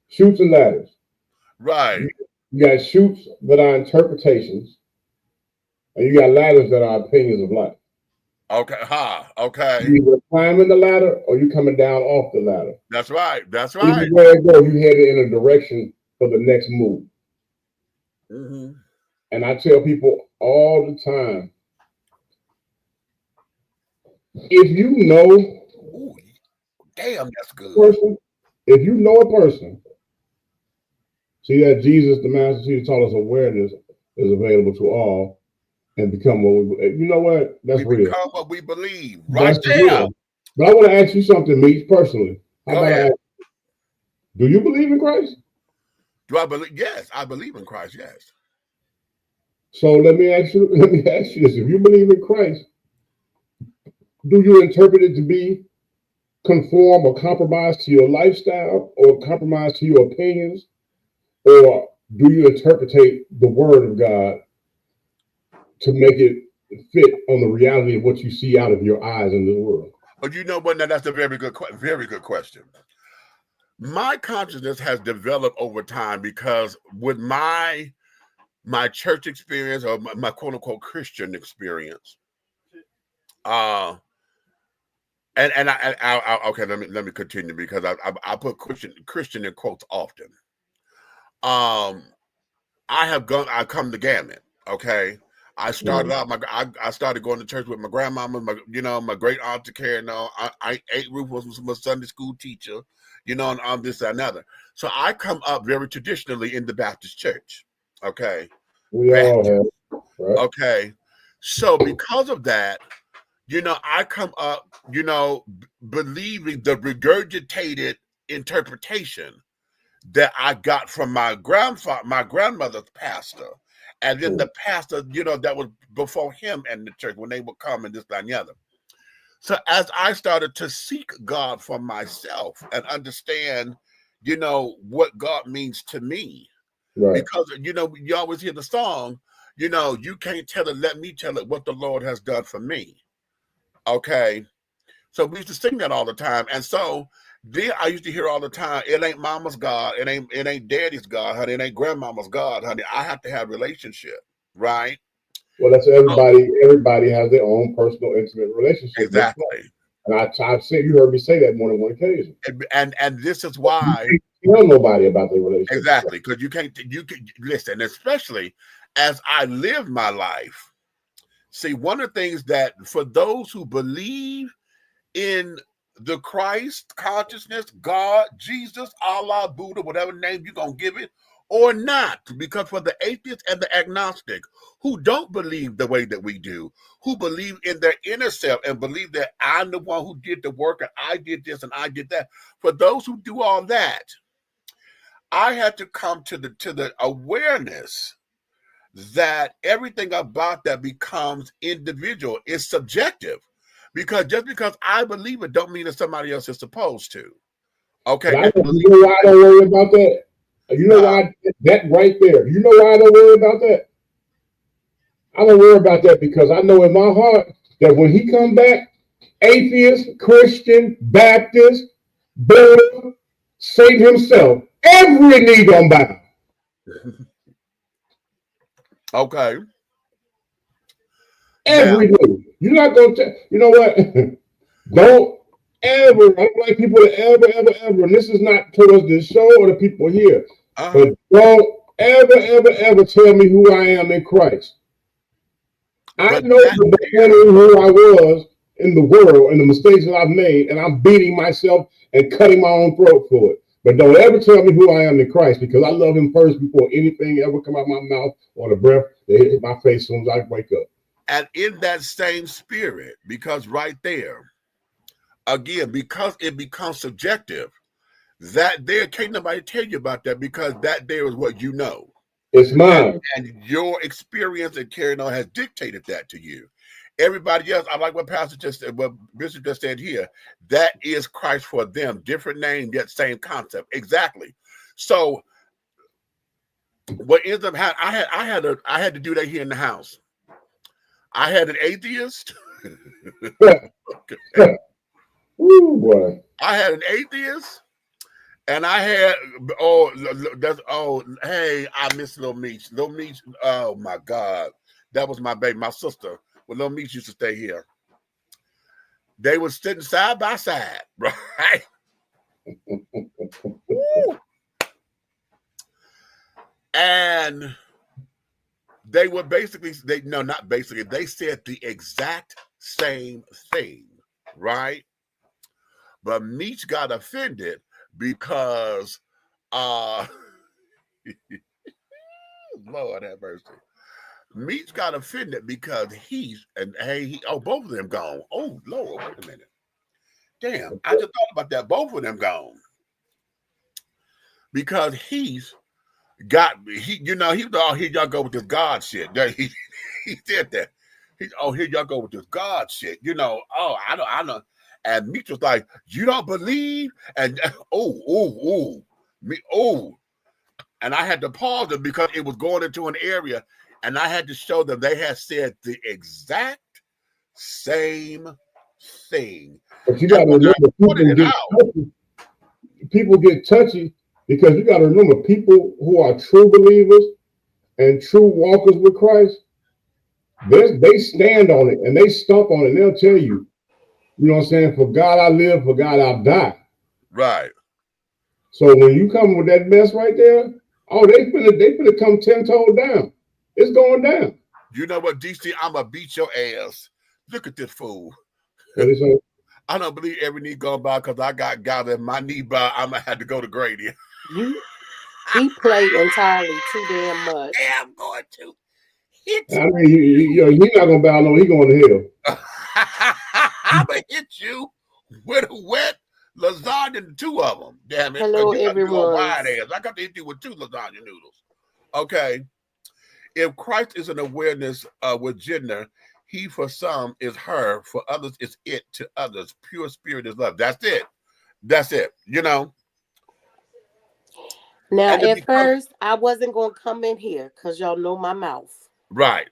Shoots and ladders. Right. You got shoots that are interpretations, and you got ladders that are opinions of life. Okay. Okay. You either climbing the ladder or you coming down off the ladder. That's right. That's right. Either way it goes, you headed in a direction for the next move. Mm-hmm. And I tell people all the time, if you know, ooh, damn, that's good. Person, if you know a person, see that Jesus, the Master Teacher, taught us awareness is available to all, and become what we. You know what? That's we real. Become what we believe. Right That's there. Real. But I want to ask you something, Meeks, personally. How Go about ahead. Do you believe in Christ? Do I believe? Yes, I believe in Christ. Yes. So let me ask you this: if you believe in Christ, do you interpret it to be conform or compromise to your lifestyle, or compromise to your opinions, or do you interpret the Word of God to make it fit on the reality of what you see out of your eyes in this world? But you know what? Now that's a very good question. My consciousness has developed over time because with my church experience, or my quote unquote Christian experience, and I okay, let me continue because I put Christian in quotes often. I come to gamut. Okay. I started out I started going to church with my grandmama, my great aunt to carry. Aunt Ruth was my Sunday school teacher, and on this and another. So I come up very traditionally in the Baptist church. Okay. We all have. Right? Okay. So because of that, I come up, believing the regurgitated interpretation that I got from my grandmother's pastor, and then the pastor, that was before him in the church when they would come and this, that, and the other. So as I started to seek God for myself and understand, what God means to me, because you always hear the song, you can't tell it, let me tell it what the Lord has done for me. Okay, so we used to sing that all the time, and so Then I used to hear all the time, it ain't mama's God, it ain't daddy's God, honey, it ain't grandmama's God, honey. I have to have relationship, right? Well, that's everybody. Everybody has their own personal, intimate relationship with Christ. Exactly. And I've said, you heard me say that more than one occasion. And this is why you can't tell nobody about their relationship. Exactly, because you can listen, especially as I live my life. See, one of the things that for those who believe in the Christ consciousness, God, Jesus, Allah, Buddha, whatever name you're going to give it, or not, because for the atheist and the agnostic who don't believe the way that we do, who believe in their inner self and believe that I'm the one who did the work and I did this and I did that, for those who do all that, I had to come to the awareness that everything about that becomes individual. It's subjective. Because just because I believe it don't mean that somebody else is supposed to. Okay. You know why I don't worry about that? You know why that right there? You know why I don't worry about that? I don't worry about that because I know in my heart that when he come back, atheist, Christian, Baptist, Buddha, Satan himself, every knee gonna bow. Okay. Every knee. You're not gonna you know what? Don't ever, I don't like people to ever, and this is not towards this show or the people here, but don't ever tell me who I am in Christ. I know the beginning who I was in the world and the mistakes that I've made, and I'm beating myself and cutting my own throat for it. But don't ever tell me who I am in Christ, because I love him first before anything ever come out of my mouth or the breath that hit my face as soon as I wake up. And in that same spirit, because right there, again, because it becomes subjective, that there can't nobody tell you about that, because that there is what you know. It's mine. And your experience and carrying on has dictated that to you. Everybody else, I like what Pastor just said, what Bishop just said here, that is Christ for them. Different name, yet same concept. Exactly. So what ends up happening, I had to do that here in the house. I had an atheist. Ooh, boy. I had an atheist, and I had hey, I miss Little Meech. Little Meech, oh my God, that was my baby, my sister. When Little Meech used to stay here, they were sitting side by side, right? And they were they said the exact same thing, right? But Meech got offended because Lord have mercy. Meech got offended because both of them gone. Oh Lord, wait a minute. Damn, I just thought about that. Both of them gone. Because he thought, here y'all go with this God shit. He said that. Here y'all go with this God shit. I know. And Meech was like, you don't believe? And and I had to pause it because it was going into an area, and I had to show them they had said the exact same thing. But you got to remember, people get touchy because you got to remember, people who are true believers and true walkers with Christ, they stand on it and they stomp on it. And they'll tell you, you know what I'm saying? For God I live, for God I'll die. Right. So when you come with that mess right there, they finna come 10 toes down. It's going down. You know what, DC? I'm gonna beat your ass. Look at this fool. I don't believe every knee going by because I got in my knee by. I'm gonna have to go to Grady. He played entirely too damn much. Yeah, I'm going to hit you. I mean, he's not gonna bow no. He going to hell. I'm gonna hit you with a wet lasagna, and 2 of them. Damn it! Hello, everyone. I got to hit you with 2 lasagna noodles. Okay. If Christ is an awareness with gender, he for some is her, for others is it, to others. Pure spirit is love. That's it. That's it. Now, at first, I wasn't going to come in here because y'all know my mouth. Right.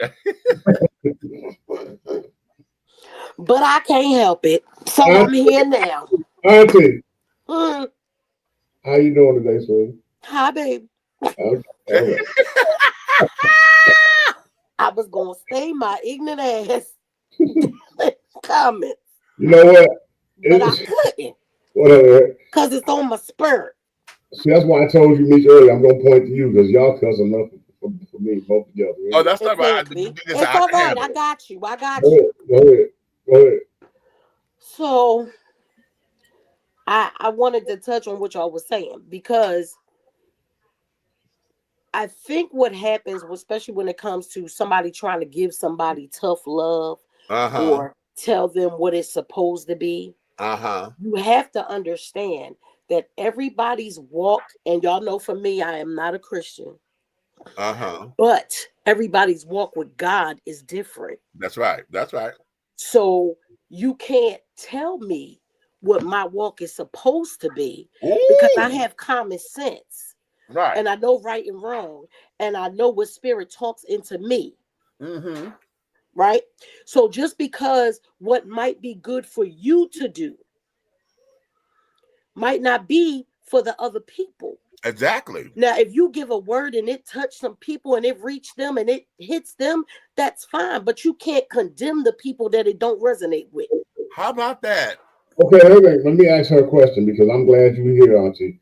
But I can't help it. So I'm here now. Auntie, Mm. How you doing today, sweetie? Hi, baby. Okay. All right. I was gonna stay my ignorant ass comments, You know what? but I It's couldn't whatever. because it's on my spirit. See, that's why I told you, Meech, earlier. I'm gonna point to you because y'all cousin enough for me, both together. Oh, Right? that's not right. Exactly. Listen, It's I all can right. handle I it. got you. I got Go ahead. you. Go ahead. Go ahead. So I wanted to touch on what y'all was saying because I think what happens, especially when it comes to somebody trying to give somebody tough love Uh-huh. or tell them what it's supposed to be, Uh-huh. you have to understand that everybody's walk, and y'all know for me, I am not a Christian, Uh-huh. but everybody's walk with God is different. That's right. That's right. So you can't tell me what my walk is supposed to be because I Ooh. have common sense Right. and I know right and wrong and I know what spirit talks into me, Mm-hmm. right? So just because what might be good for you to do might not be for the other people. Exactly. Now, if you give a word and it touched some people and it reached them and it hits them, that's fine. But you can't condemn the people that it don't resonate with. How about that? Okay, wait. Let me ask her a question because I'm glad you're here, Auntie.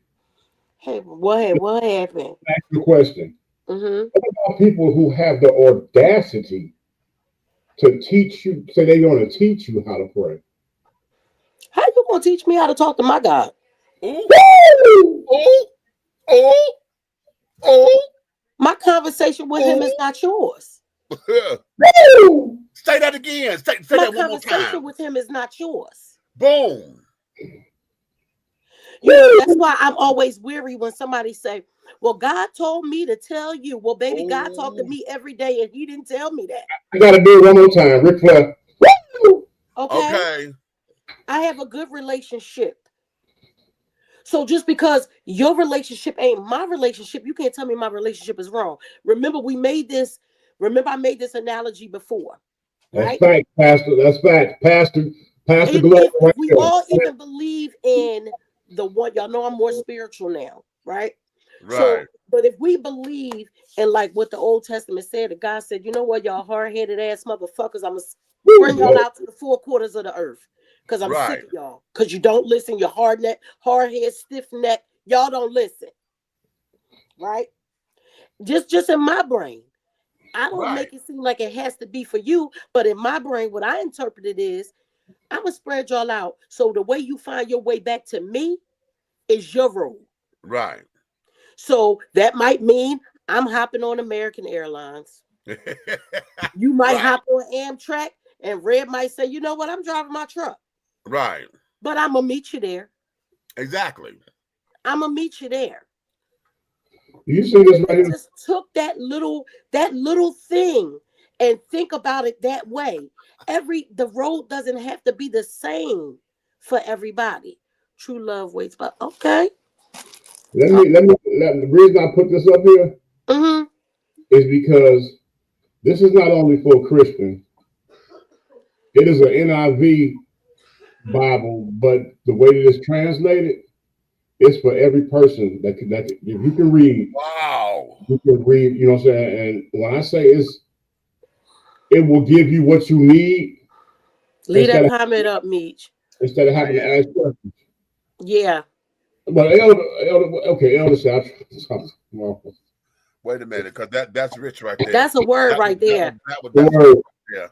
Hey, what happened? Ask you a question. Mm-hmm. What about people who have the audacity to teach you, say they're going to teach you how to pray? How you gonna teach me how to talk to my God? Ooh. Woo! Ooh. Ooh. Ooh. My conversation with him is not yours. Ooh. Woo! Say that again. Say My that one more conversation time. with him is not yours. Boom. You know, that's why I'm always weary when somebody say, well, God told me to tell you. Well, baby, God talked to Ooh. me every day and he didn't tell me that. I got to do it one more time. Ric Flair. Woo! Okay? Okay. I have a good relationship. So just because your relationship ain't my relationship, you can't tell me my relationship is wrong. Remember, I made this analogy before, That's right? fact, Pastor. That's fact. Pastor if, Glory if right if we there. all even believe in the one, y'all know I'm more spiritual now, right? So, Right. but if we believe in like what the Old Testament said, that God said, you know what, y'all hard-headed ass motherfuckers, I'm gonna bring y'all Woo! out to the four quarters of the earth because I'm sick Right. of y'all because you don't listen. You're hard head, stiff neck. Y'all don't listen, right? Just in my brain. I don't Right. make it seem like it has to be for you, but in my brain, what I interpret it is I'm gonna spread y'all out. So the way you find your way back to me is your road. Right. So that might mean I'm hopping on American Airlines. You might Right. hop on Amtrak, and Red might say, you know what, I'm driving my truck. Right. But I'm gonna meet you there. Exactly. I'm gonna meet you there. You see And this if right they here? just took that little thing and think about it that way, the road doesn't have to be the same for everybody. True love waits, but okay. The reason I put this up here Mm-hmm. is because this is not only for Christians, it is an NIV Bible, but the way that it's translated, it's for every person if you can read, Wow. you can read, you know what I'm saying? And when I say it will give you what you need Leave instead that of comment up, Meech. having to ask questions. Yeah. But Elder said, well, Wait a minute, because that's rich right there. That's a word That was right that was there. that was the that's rich word. right there.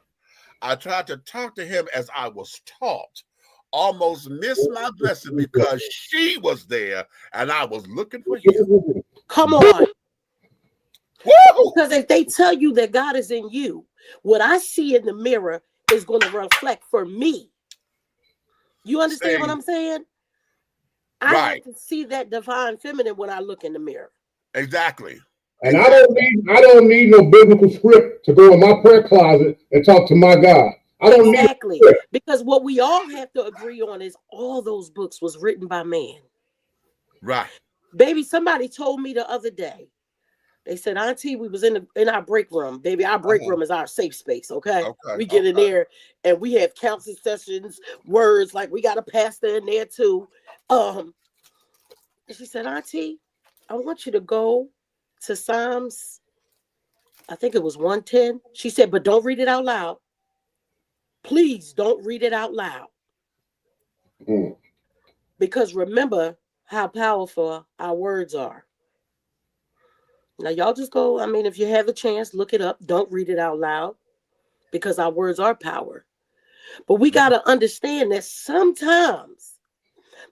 I tried to talk to him as I was taught. Almost missed my blessing because she was there and I was looking for him. Come on. Woo! Because if they tell you that God is in you, what I see in the mirror is going to reflect for me. You understand what See, I'm saying? I have right. to see that divine feminine when I look in the mirror. Exactly. And Exactly. I don't need no biblical script to go in my prayer closet and talk to my God. I don't need Exactly. a script. Because what we all have to agree on is all those books was written by man. Right. Baby, somebody told me the other day. They said, Auntie, we was in our break room. Baby, our break Uh-huh. room is our safe space, okay? Okay. We get in Okay. there and we have counseling sessions, words, like we got a pastor in there too. And she said, Auntie, I want you to go to Psalms, I think it was 110. She said, but don't read it out loud. Please don't read it out loud. Mm. Because remember how powerful our words are. Now, y'all just go, I mean, if you have a chance, look it up. Don't read it out loud because our words are power. But we got to understand that sometimes,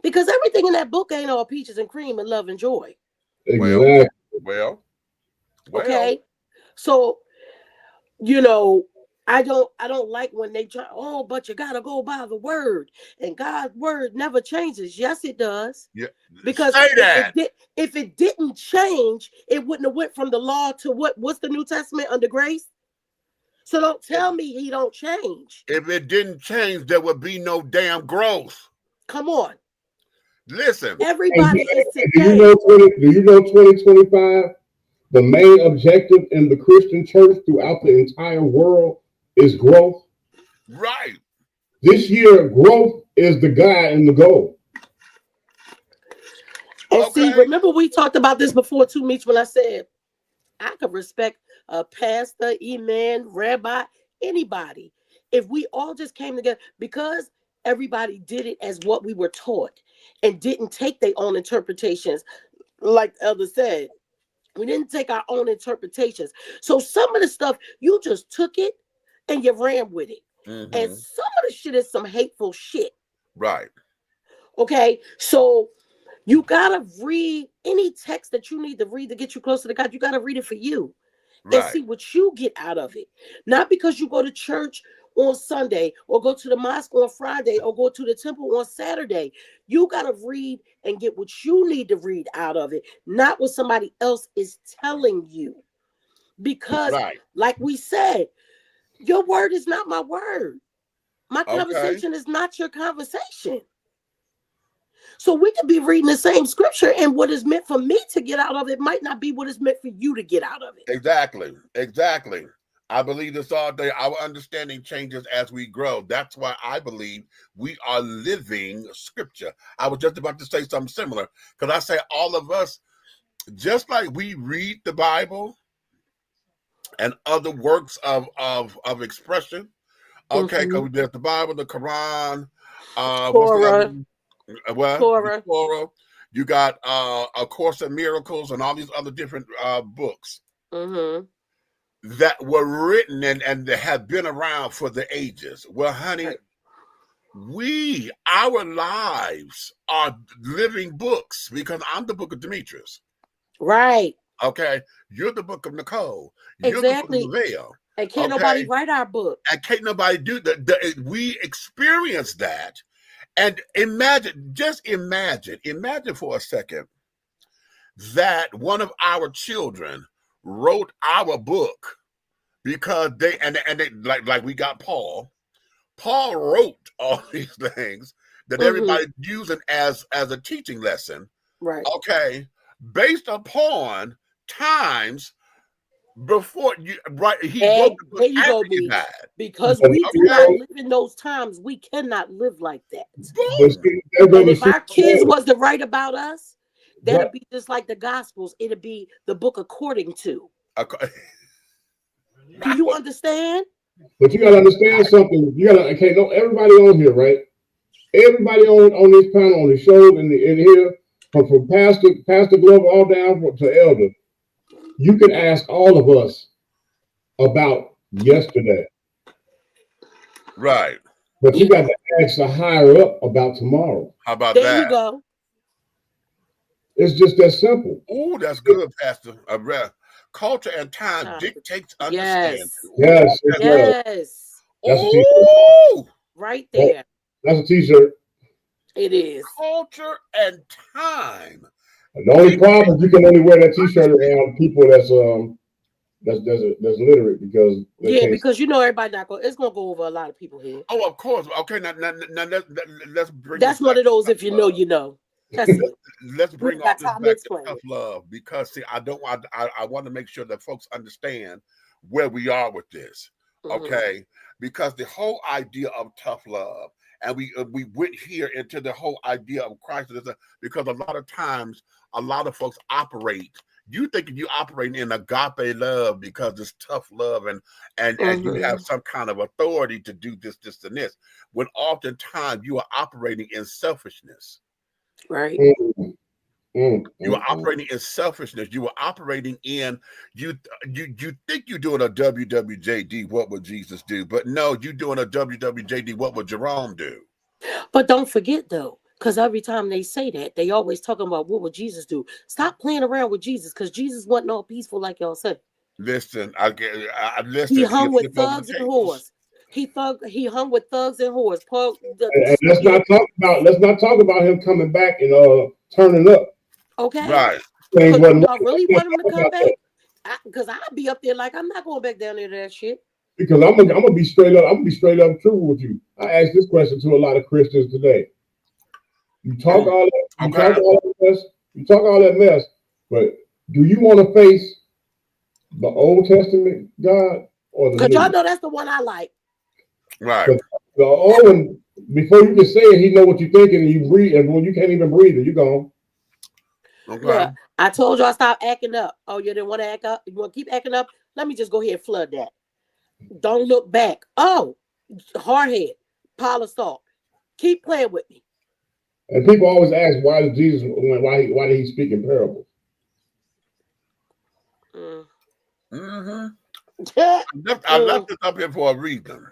because everything in that book ain't all peaches and cream and love and joy. Exactly. Well. Okay. So, you know, I don't like when they try, oh, but you gotta go by the word. And God's word never changes. Yes, it does. Yeah. Because Say that. if it didn't change, it wouldn't have went from the law to what's the New Testament under grace? So don't tell me he don't change. If it didn't change, there would be no damn growth. Come on. Listen. Everybody is Do today. you know 2025? The main objective in the Christian church throughout the entire world is growth. Right. This year, growth is the guide and the goal. And see, remember we talked about this before too, Meech, when I said I could respect a pastor, imam, rabbi, anybody. If we all just came together, because everybody did it as what we were taught and didn't take their own interpretations, like the Elder said. We didn't take our own interpretations. So some of the stuff, you just took it and you ran with it. Mm-hmm. And some of the shit is some hateful shit. Right. Okay. So you got to read any text that you need to read to get you closer to God. You got to read it for you and see what you get out of it. Not because you go to church on Sunday or go to the mosque on Friday or go to the temple on Saturday. You got to read and get what you need to read out of it, not what somebody else is telling you. Because like we said, your word is not my word. My conversation is not your conversation. So we could be reading the same scripture, and what is meant for me to get out of it might not be what is meant for you to get out of it. Exactly. Exactly. I believe this all day. Our understanding changes as we grow. That's why I believe we are living scripture. I was just about to say something similar, because I say all of us, just like we read the Bible and other works of expression. Okay, because there's the Bible, the Quran, Torah. Torah. You got A Course in Miracles and all these other different books that were written and have been around for the ages. Well, honey, our lives are living books, because I'm the book of Demetrius. Right. Okay. You're the book of Nicole. You're the book of Lavelle. And can't nobody write our book. And can't nobody do that. We experience that. And imagine for a second that one of our children wrote our book, because they like we got Paul. Paul wrote all these things that everybody's using as a teaching lesson. Right. Okay. Based upon times before you, right? He wrote the book there you go, after he died. Because we do not live in those times, we cannot live like that. And if our kids was to write about us, that'd be just like the Gospels. It'd be the book according to. Do you understand? But you gotta understand something. You gotta everybody on here, right? Everybody on this panel, on the show, in here, from Pastor Glover all down to Elder. You can ask all of us about yesterday. Right. But you got to ask the higher up about tomorrow. How about that? There you go. It's just that simple. Oh, that's good, Pastor. Culture and time dictates understanding. Yes. Oh, right there. That's a t-shirt. It is. Culture and time. The only problem is you can only wear that t-shirt around people that's literate, because because everybody not going. It's gonna go over a lot of people here. Oh, of course. Okay, now let's bring. That's one of those. If you know, you know. Let's bring all this back to tough love, because see, I want to make sure that folks understand where we are with this. Okay, because the whole idea of tough love and we went here into the whole idea of Christ, because a lot of times, a lot of folks operate. You thinking you operating in agape love because it's tough love, and you have some kind of authority to do this, and this. When oftentimes you are operating in selfishness. Right. You are operating in selfishness. You are operating in you think you're doing a WWJD, what would Jesus do? But no, you're doing a WWJD, what would Jerome do? But don't forget though, because every time they say that, they always talking about what would Jesus do. Stop playing around with Jesus, because Jesus wasn't all peaceful like y'all said. Listen, I listen. He hung with thugs and whores. He hung with thugs and whores. And let's not talk about him coming back and turning up. Okay. Right. Because y'all really want him to come back? Because I'll be up there like, I'm not going back down there to that shit. Because I'm gonna be straight up. I'm gonna be straight up true with you. I asked this question to a lot of Christians today. You talk all that, you talk all that mess, but do you want to face the Old Testament God or the New? Because y'all know that's the one I like. Right. The old one, before you can say it, he know what you're thinking, and you breathe, and when you can't even breathe it, you're gone. Okay. Look, I told y'all stop acting up. Oh, you didn't want to act up? You want to keep acting up? Let me just go ahead and flood that. Don't look back. Oh, hardhead, pile of salt. Keep playing with me. And people always ask, why did he speak in parables? I left it up here for a reason.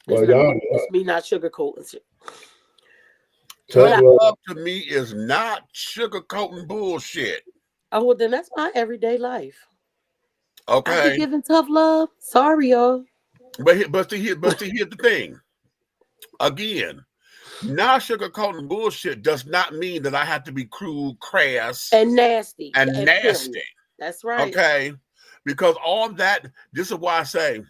It's me not sugarcoating shit. Tough love to me is not sugarcoating bullshit. Oh, well, then that's my everyday life. Okay. I be giving tough love. Sorry, y'all. But here's the thing. Again, not sugarcoating bullshit does not mean that I have to be cruel, crass, and nasty. Nasty. That's right. Okay. Because all that, this is why I say,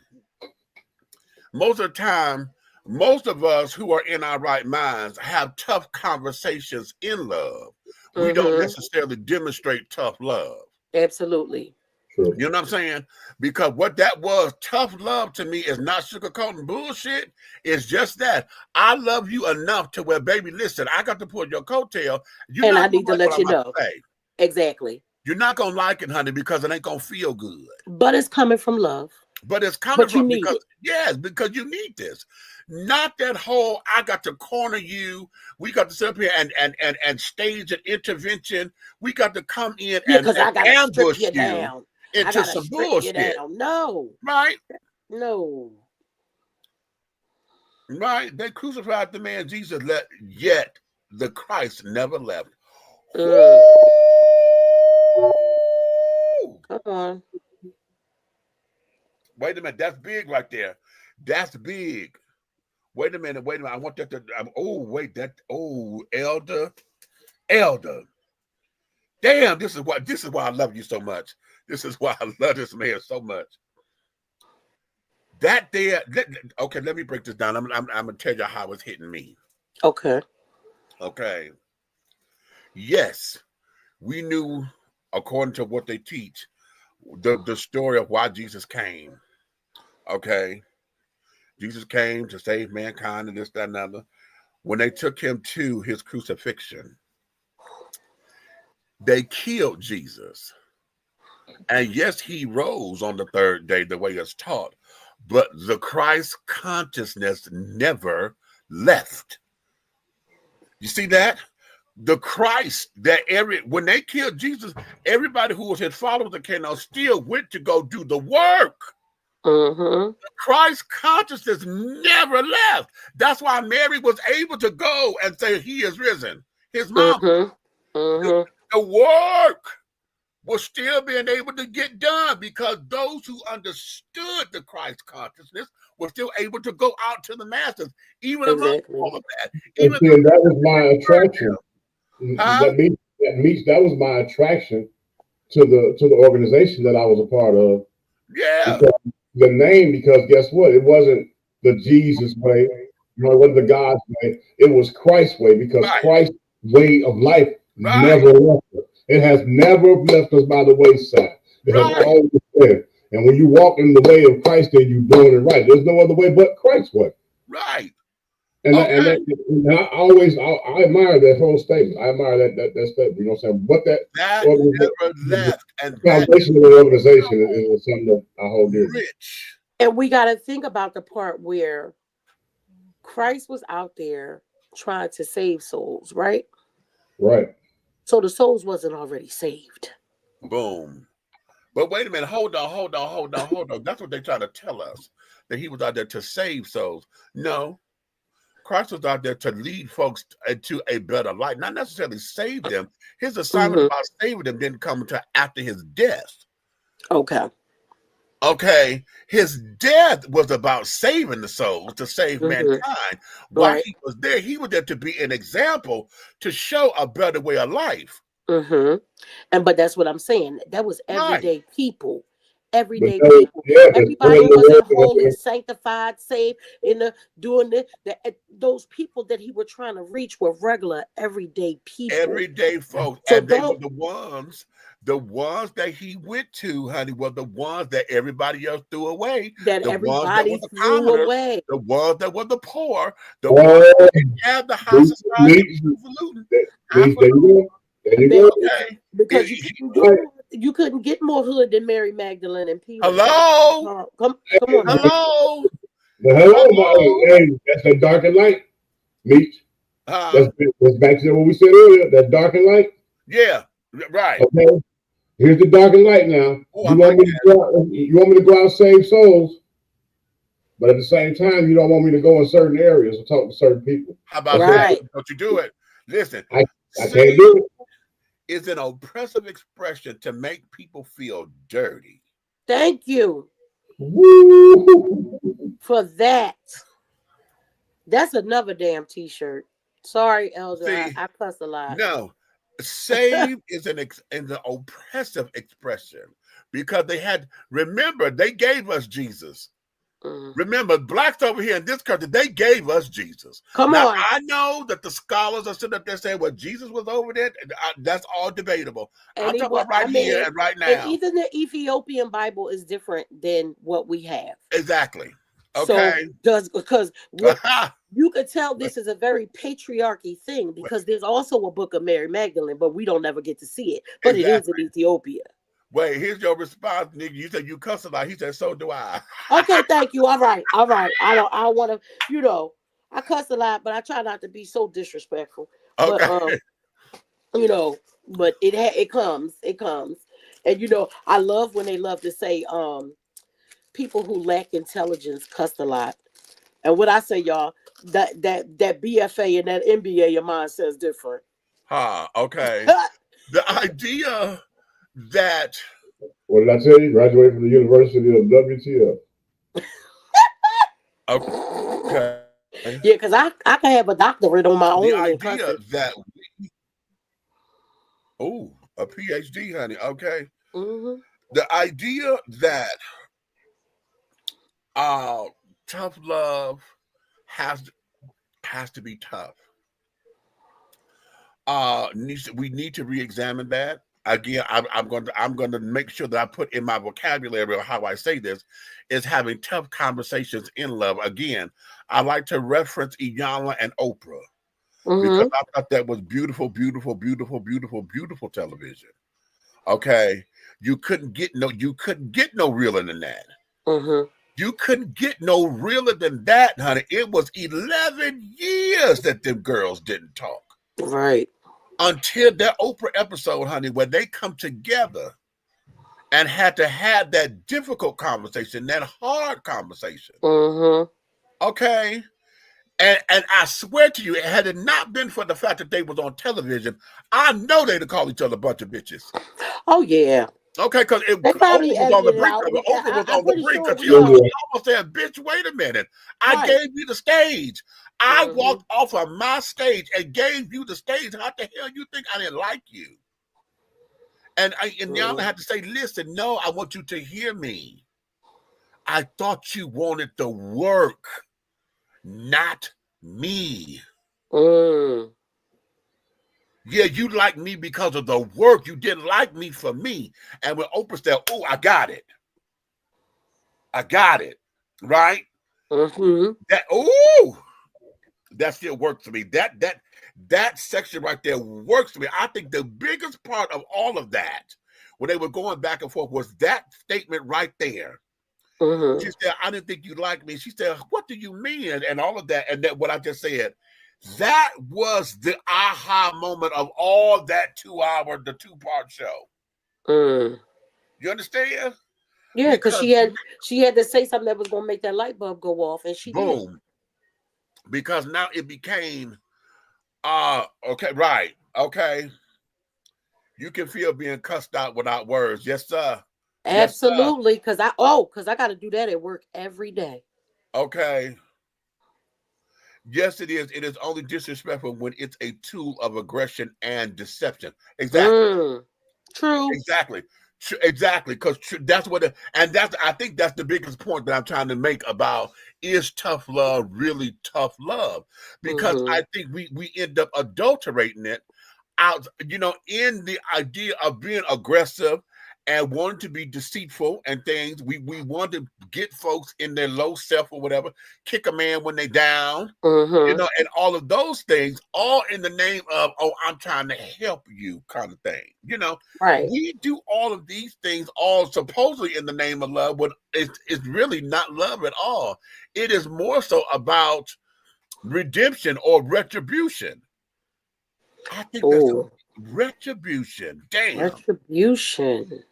most of the time, most of us who are in our right minds have tough conversations in love. We don't necessarily demonstrate tough love. Absolutely. True. You know what I'm saying? Because what that was, tough love to me is not sugarcoating bullshit. It's just that I love you enough to where, baby, listen, I got to pull your coattail. And I need to let you know. Exactly. You're not going to like it, honey, because it ain't going to feel good. But it's coming from love. But it's coming from because you need this. Not that whole I got to corner you. We got to sit up here and stage an intervention. We got to come in and I got to strip you down into some bullshit. No. Right? No. Right? They crucified the man Jesus, yet the Christ never left. Come on. Wait a minute. That's big right there. That's big. Wait a minute. I want that to. Elder. Damn. This is why I love you so much. This is why I love this man so much. That there. Okay. Let me break this down. I'm gonna tell you how it's hitting me. Okay. Okay. Yes, we knew, according to what they teach, the story of why Jesus came. Okay. Jesus came to save mankind and this, that, and other. When they took him to his crucifixion, they killed Jesus. And yes, he rose on the third day, the way it's taught. But the Christ consciousness never left. You see that? The Christ when they killed Jesus, everybody who was his followers that came out still went to go do the work. Christ consciousness never left. That's why Mary was able to go and say he is risen. His mom, the work was still being able to get done because those who understood the Christ consciousness were still able to go out to the masses, even among all of that. Even that was my attraction. That was my attraction to the organization that I was a part of. Yeah. The name, because guess what? It wasn't the Jesus way, it wasn't the God's way. It was Christ's way, because Christ's way of life never left us. It has never left us by the wayside. It has always been. And when you walk in the way of Christ, then you're doing it right. There's no other way but Christ's way. Right. And, Okay. and I admire that whole statement. I admire that statement. You know what I'm saying? But That never left. And the that foundation of the organization is something that I hold dear. rich. And we got to think about the part where Christ was out there trying to save souls, right? Right. So the souls wasn't already saved. Boom. But wait a minute. Hold on. That's what they try to tell us, that he was out there to save souls. No. Christ was out there to lead folks into a better life, not necessarily save them. His assignment about saving them didn't come until after his death. Okay. Okay, his death was about saving the souls, to save mankind. While he was there to be an example, to show a better way of life. But that's what I'm saying. That was everyday people. Everyday But, people. yeah, Everybody wasn't holy, sanctified, saved doing those people that he were trying to reach were regular, everyday people. Everyday folks. So and they were the ones that he went to, honey, were the ones that everybody else threw away. That the everybody ones that were the threw commoners, away. The ones that were the poor, the ones that didn't have the high society. There you go. Okay. Because you couldn't get more hood than Mary Magdalene and Peter. Hello? Come on. Hello? Hey, that's the dark and light. Meet. That's back to what we said earlier. That dark and light. Yeah, right. Okay. Here's the dark and light now. You want me to go out and save souls, but at the same time, you don't want me to go in certain areas and talk to certain people. How about that? Don't you do it? Listen, I can't do it. It's an oppressive expression to make people feel dirty. Thank you. Woo. For that. That's another damn t-shirt. Sorry, Elder. I cuss a lot. No, save is an oppressive expression, because they gave us Jesus. Remember, blacks over here in this country, they gave us Jesus. Come on. I know that the scholars are sitting up there saying, well, Jesus was over there. That's all debatable. I'm talking about here and right now. And even the Ethiopian Bible is different than what we have. Exactly. Okay. So because you could tell this is a very patriarchy thing, because there's also a book of Mary Magdalene, but we don't never get to see it. But it is in Ethiopia. Wait, here's your response, nigga. You said you cuss a lot. He said, so do I. Okay, thank you. All right. I don't want to, I cuss a lot, but I try not to be so disrespectful. Okay. But but it comes. And I love when they love to say people who lack intelligence cuss a lot. And what I say, y'all, that BFA and that MBA of mine says different. Okay. The idea that... What did I tell you? Graduated from the University of WTF. Okay. Yeah, because I can have a doctorate on my own. The idea that a PhD, honey. Okay. The idea that tough love has to be tough. We need to re-examine that. Again, I'm going to make sure that I put in my vocabulary how I say this is having tough conversations in love. Again, I like to reference Iyanla and Oprah because I thought that was beautiful, beautiful, beautiful, beautiful, beautiful television. Okay, you couldn't get no realer than that. You couldn't get no realer than that, honey. It was 11 years that them girls didn't talk. Right. Until that Oprah episode, honey, where they come together and had to have that difficult conversation, that hard conversation. Okay. And I swear to you, had it not been for the fact that they was on television, I know they'd have called each other a bunch of bitches. Oh, yeah. Okay, because Oprah was on the brink of it. Oprah was on the brink because she almost said, bitch, wait a minute. I gave you the stage. I walked off of my stage and gave you the stage. How the hell you think I didn't like you? And y'all had to say, listen, no, I want you to hear me. I thought you wanted the work, not me. Yeah, you like me because of the work. You didn't like me for me. And when Oprah said, oh, I got it. Right? Mm-hmm. That still works for me. That section right there works for me. I think the biggest part of all of that, when they were going back and forth, was that statement right there. Mm-hmm. She said, "I didn't think you liked me." She said, "What do you mean?" And all of that, and that what I just said. That was the aha moment of all that 2 hour, the 2-part show. Mm. You understand? Yeah, because Because she had to say something that was gonna make that light bulb go off, and she did. boom, because now it became okay, right, okay. You can feel being cussed out without words. Yes, sir. Yes, sir. Absolutely, because I got to do that at work every day. Okay. Yes, it is. It is only disrespectful when it's a tool of aggression and deception. Exactly. Mm. True. Exactly. Exactly. Because that's what, and that's, I think that's the biggest point that I'm trying to make about, is tough love really tough love? Because Mm-hmm. I think we end up adulterating it out, in the idea of being aggressive and wanting to be deceitful and things. We want to get folks in their low self or whatever, kick a man when they down, Mm-hmm. and all of those things, all in the name of, oh, I'm trying to help you kind of thing. Right. We do all of these things all supposedly in the name of love, but it's really not love at all. It is more so about redemption or retribution. I think that's Oh, retribution. Damn, retribution.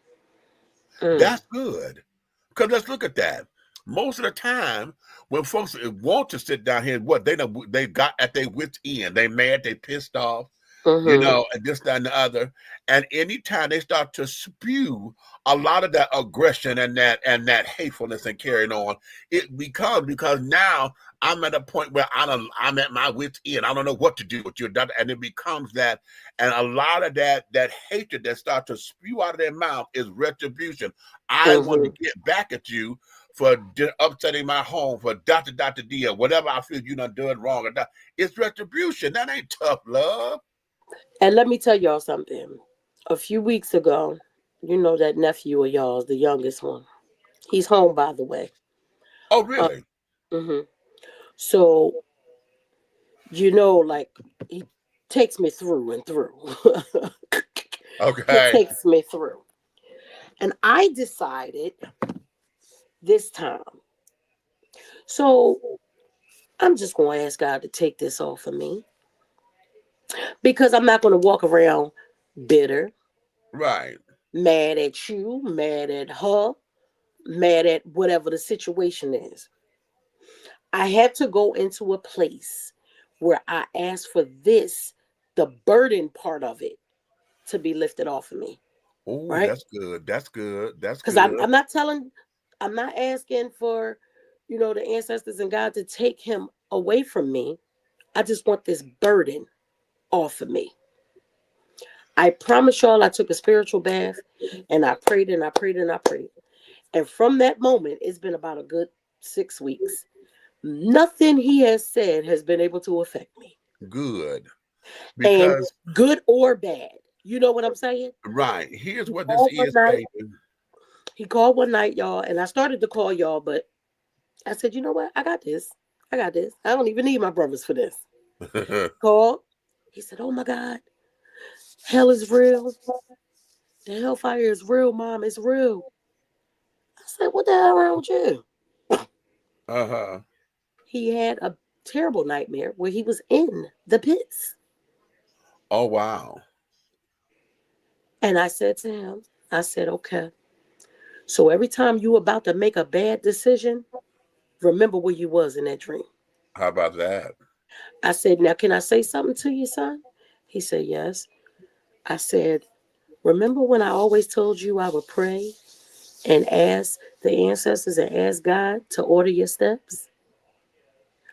Mm. that's good. Because let's look at that. Most of the time, when folks want to sit down here, what they got at their wits' end. They mad, they pissed off, Mm-hmm. and this, that, and the other. And anytime they start to spew a lot of that aggression and that hatefulness and carrying on, it becomes, because now I'm at a point where I'm at my wits' end. I don't know what to do with you, and it becomes that. And a lot of that hatred that starts to spew out of their mouth is retribution. I want to Mm-hmm. get back at you for upsetting my home, for dot to D, or whatever I feel you done done wrong. It's retribution. That ain't tough love. And let me tell y'all something. A few weeks ago, you know that nephew of y'all's, the youngest one. He's home, by the way. Oh, Uh, really? hmm So, like, he takes me through and through. He Okay. takes me through. And I decided this time. So, I'm just going to ask God to take this off of me, because I'm not going to walk around bitter, Right. mad at you, mad at her, mad at whatever the situation is. I had to go into a place where I asked for the burden part of it, to be lifted off of me, Oh, right? that's good. That's good. That's Because good. I'm not asking for, the ancestors and God to take him away from me. I just want this burden off of me. I promise y'all, I took a spiritual bath, and I prayed and I prayed and I prayed. And from that moment, it's been about a good 6 weeks. Nothing he has said has been able to affect me, Good. and Because, good or bad. You know what I'm saying? right, here's He what this called one is, night. baby. He called one night, y'all, and I started to call y'all, but I said, you know what? I got this. I got this. I don't even need my brothers for this. Called. He said, oh my God, hell is real. The hellfire is real, Mom. It's real. I said, what the hell wrong with you? Uh-huh. He had a terrible nightmare where he was in the pits. Oh, wow. And I said to him, I said, okay. So every time you about to make a bad decision, remember where you was in that dream. How about that? I said, now can I say something to you, son? He said, yes. I said, remember when I always told you I would pray and ask the ancestors and ask God to order your steps?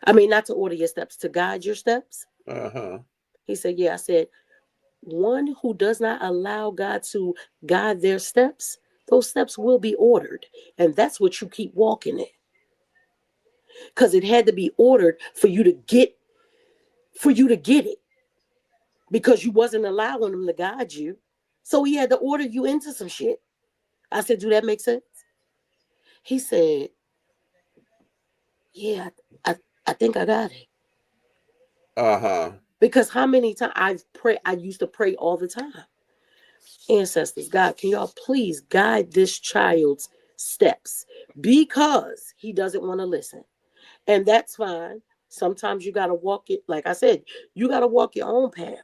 I mean, not to order your steps, to guide your steps. Uh-huh. He said, yeah. I said, one who does not allow God to guide their steps, those steps will be ordered. And that's what you keep walking in. Because it had to be ordered for you to get it. Because you wasn't allowing him to guide you. So he had to order you into some shit. I said, do that make sense? He said, Yeah, I think I got it. Uh-huh. Because how many times I used to pray all the time. Ancestors, God, can y'all please guide this child's steps? Because he doesn't want to listen. And that's fine. Sometimes you got to walk it, like I said, you got to walk your own path.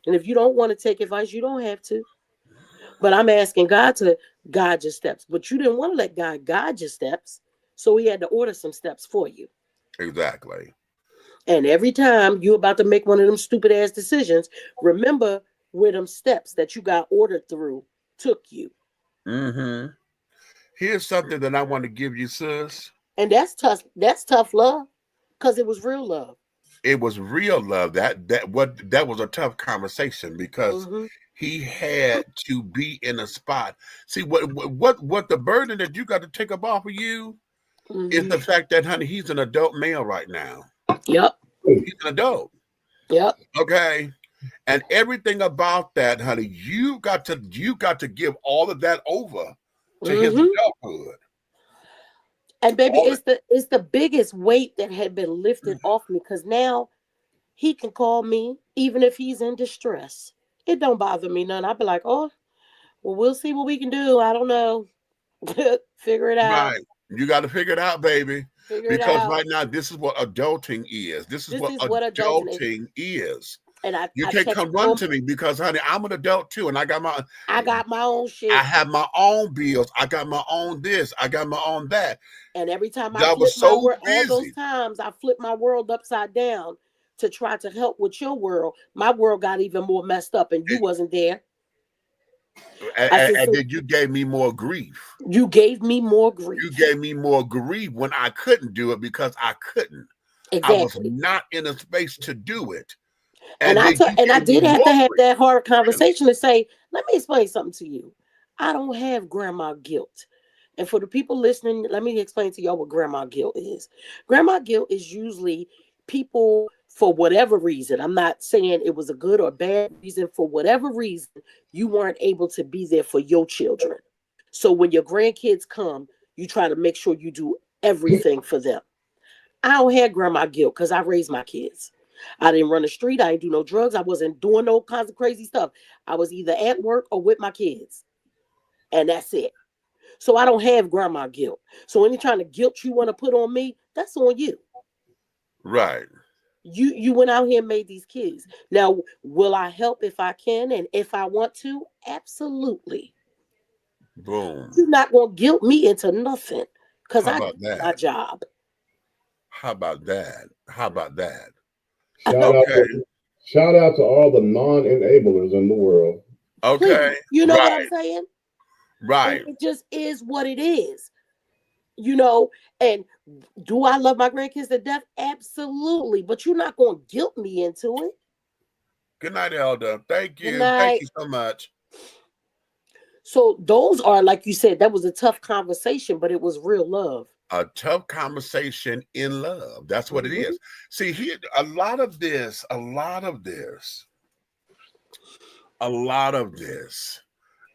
And if you don't want to take advice, you don't have to. But I'm asking God to guide your steps. But you didn't want to let God guide your steps. So he had to order some steps for you. Exactly. And every time you're about to make one of them stupid ass decisions, remember where them steps that you got ordered through took you. Mm-hmm. Here's something that I want to give you, sis. And that's tough. That's tough love. Because it was real love. It was real love. That was a tough conversation because Mm-hmm. he had to be in a spot. See what the burden that you got to take up off of you is Mm-hmm. the fact that, honey, he's an adult male right now. Yep. He's an adult. Yep. Okay. And everything about that, honey, you got to give all of that over to his Mm-hmm. adulthood. And baby, All it's the biggest weight that had been lifted off me because now he can call me even if he's in distress. It don't bother me none. I'll be like, oh, well, we'll see what we can do. I don't know. Figure it out. right. You got to figure it out, baby. Figure it Because out. right now, this is what adulting is. This is This what is what adulting is. adulting is. And I You can't text come run him. to me because, honey, I'm an adult too, and I got my own shit. I have my own bills. I got my own this. I got my own that. And every time I I flip was my so world, all busy. those times I flip my world upside down to try to help with your world, my world got even more messed up, and you wasn't there. And then you gave me more grief. You gave me more grief. You gave me more grief when I couldn't do it because I couldn't. Exactly. I was not in a space to do it. And I did have to have that hard conversation to say, let me explain something to you. I don't have grandma guilt. And for the people listening, let me explain to y'all what grandma guilt is. Grandma guilt is usually people, for whatever reason, I'm not saying it was a good or bad reason, for whatever reason, you weren't able to be there for your children. So when your grandkids come, you try to make sure you do everything for them. I don't have grandma guilt because I raised my kids. I didn't run the street. I didn't do no drugs. I wasn't doing no kinds of crazy stuff. I was either at work or with my kids. And that's it. So I don't have grandma guilt. So any kind of guilt you want to put on me, that's on you. Right. You went out here and made these kids. Now, will I help if I can and if I want to? Absolutely. Boom. You're not going to guilt me into nothing because I did my job. How about that? How about that? Shout out to all the non-enablers in the world. Okay. Please, you know what I'm saying? Right. And it just is what it is. You know, and do I love my grandkids to death? Absolutely. But you're not going to guilt me into it. Good night, Elder. Thank you. Good night. Thank you so much. So those are, like you said, that was a tough conversation, but it was real love. A tough conversation in love. That's what it is. See, here, a lot of this,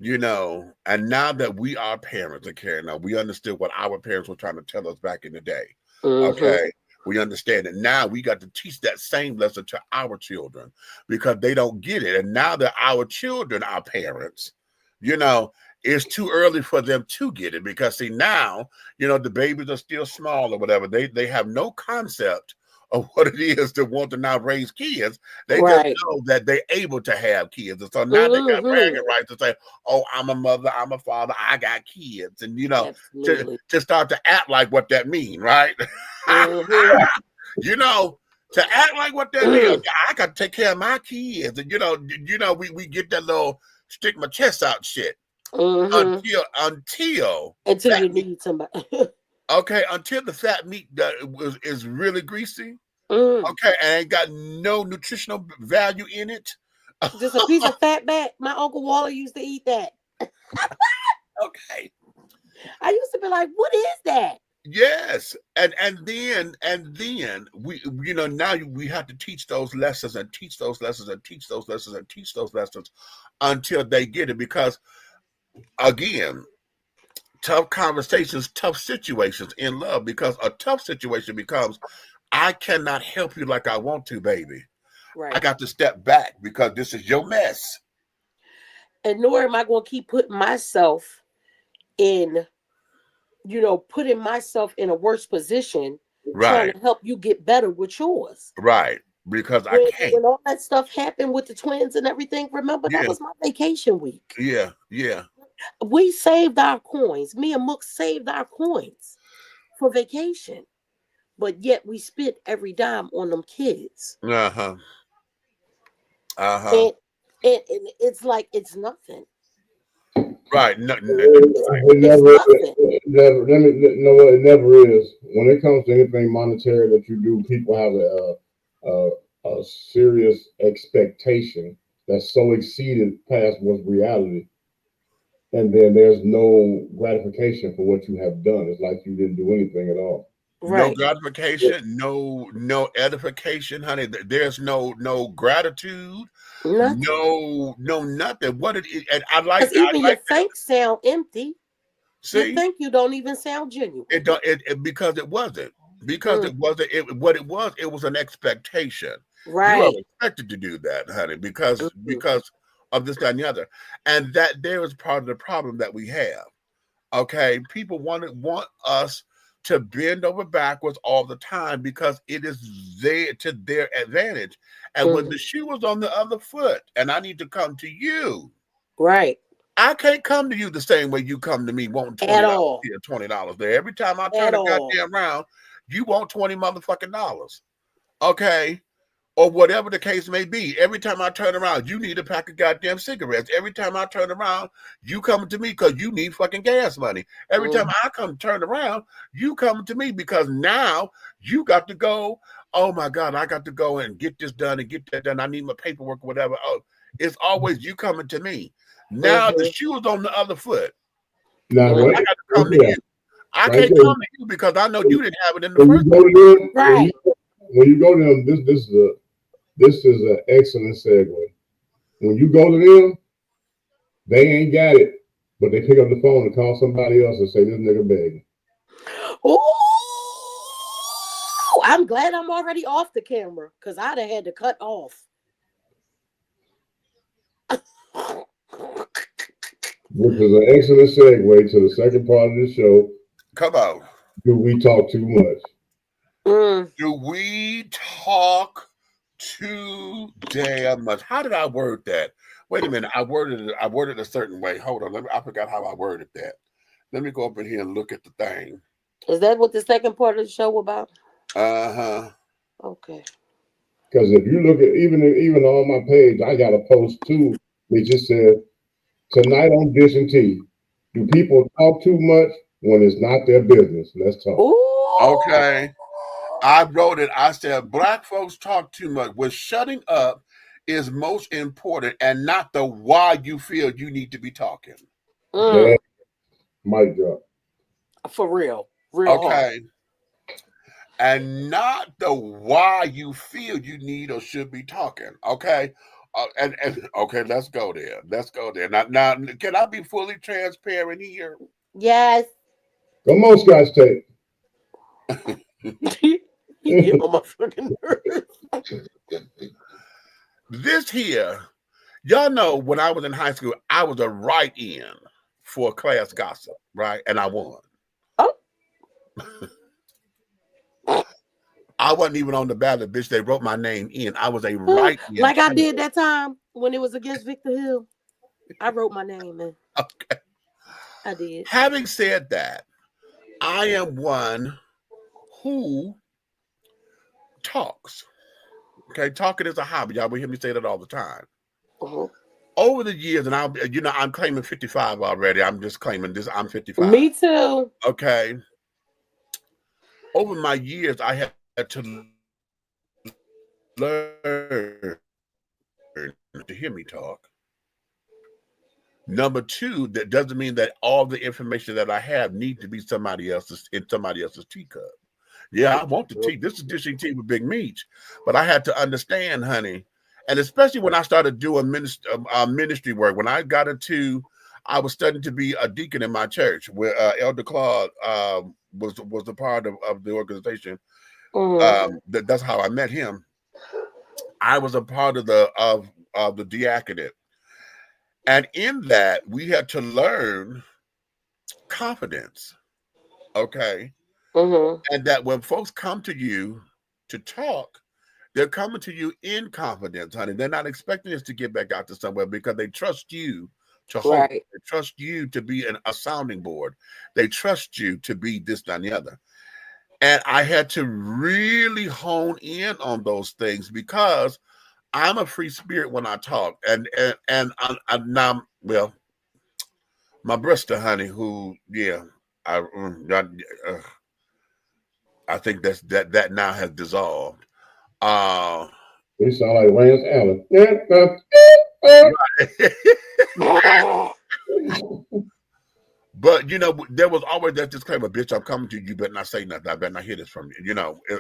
you know, and now that we are parents, okay, now we understood what our parents were trying to tell us back in the day. Okay. We understand it. Now we got to teach that same lesson to our children because they don't get it. And now that our children are parents, you know, it's too early for them to get it because see now, you know, the babies are still small or whatever. They have no concept of what it is to want to now raise kids. They just know that they're able to have kids. And so now they got bragging rights to say, oh, I'm a mother, I'm a father, I got kids. And, you know, to start to act like what that means, right? You know, to act like what that means. I got to take care of my kids. And, you know, we get that little stick my chest out shit. Until you need somebody. Okay, until the fat meat is really greasy. Okay, and ain't got no nutritional value in it. Just a piece of fat back. My Uncle Waller used to eat that. Okay. I used to be like, what is that? Yes. And then we, you know, now we have to teach those lessons and teach those lessons and teach those lessons and teach those lessons until they get it. Because again, tough conversations, tough situations in love, because a tough situation becomes, I cannot help you like I want to, baby. Right. I got to step back because this is your mess. And nor am I going to keep putting myself in, putting myself in a worse position, trying Right, to help you get better with yours. right. Because I When, can't. when all that stuff happened with the twins and everything, remember that Yeah, was my vacation week. yeah, yeah. We saved our coins. Me and Mook saved our coins for vacation. But yet we spent every dime on them kids. Uh-huh. Uh-huh. And, and it's like it's nothing. Right. No, It It's never, nothing. let me know what it never is. When it comes to anything monetary that you do, people have a serious expectation that's so exceeded past what's reality, and then there's no gratification for what you have done. It's like you didn't do anything at all. no Right. gratification, no edification, honey. There's no gratitude, Nothing. no nothing. What it is, and Because I even your like that. thanks sound empty. Your See, thank you don't even sound genuine. it don't because it wasn't. Because Mm, it wasn't what it was an expectation. You are right. expected to do that, honey, Mhm. because of this, that, and the other. And that there is part of the problem that we have. Okay. People want us to bend over backwards all the time because it is there to their advantage. And when Mhm. the shoe was on the other foot, and I need to come to you, Right. I can't come to you the same way you come to me wanting At $20 all. here, $20 there. Every time I turn At a all. goddamn round, you want 20 motherfucking dollars. Okay. Or whatever the case may be. Every time I turn around, you need a pack of goddamn cigarettes. Every time I turn around, you coming to me because you need fucking gas money. Every time Mhm. I turn around, you coming to me because now you got to go. Oh my God, I got to go and get this done and get that done. I need my paperwork or whatever. Oh, it's always you coming to me. Now the Mhm. shoe is on the other foot. Now, And right, I Mhm. got to right come to there, you. I right can't there. come to you because I know you didn't have it in the When you first go place. to them, Right. when you go to them, this is an excellent segue. When you go to them, they ain't got it, but they pick up the phone and call somebody else and say this nigga begging. Ooh, I'm glad I'm already off the camera because I'd have had to cut off. Which is an excellent segue to the second part of the show. Come on. Do we talk too much? Mm. Do we talk too damn much? How did I word that? Wait a minute. I worded it a certain way. Hold on. I forgot how I worded that. Let me go up in here and look at the thing. Is that what the second part of the show about? Uh-huh. Okay. Because if you look at even on my page, I got a post too. It just said tonight on Dish and Tea. Do people talk too much when it's not their business? Let's talk. Ooh. Okay. I wrote it. I said, Black folks talk too much. Well, shutting up is most important and not the why you feel you need to be talking. That Mm. mic drop. For real. Real hard. Okay. And not the why you feel you need or should be talking. Okay. And okay, let's go there. Let's go there. Now, can I be fully transparent here? Yes. Come on, Scotch tape. You get on my fucking nerves. This here, y'all know when I was in high school, I was a write-in for class gossip, right? And I won. Oh. I wasn't even on the ballot, bitch. They wrote my name in. I was a write-in Like I did candidate. that time when it was against Victor Hill. I wrote my name in. Okay. I did. Having said that, I am one who talks. Okay, talking is a hobby. Y'all will hear me say that all the time. Mhm. Over the years, and I'm claiming 55 already. I'm just claiming this. I'm 55. Me too. Okay. Over my years, I had to learn to hear me talk. Number two, that doesn't mean that all the information that I have need to be somebody else's teacup. Yeah, I want the tea. This is dishing tea with Big Meats, but I had to understand, honey, and especially when I started doing ministry work. When I got into I was studying to be a deacon in my church, where Elder Claude was a part of the organization. That's how I met him. I was a part of the diaconate, and in that we had to learn confidence. Okay, and that when folks come to you to talk, they're coming to you in confidence, honey. They're not expecting us to get back out to somewhere because they trust you to hold. Right. They trust you to be a sounding board. They trust you to be this, that, and the other. And I had to really hone in on those things because I'm a free spirit when I talk. And I'm now, well, my brother, honey, who, yeah, I, I think that now has dissolved. You sound like Lance Allen. But there was always that disclaimer, bitch, I'm coming to you, better not say nothing. I better not hear this from you.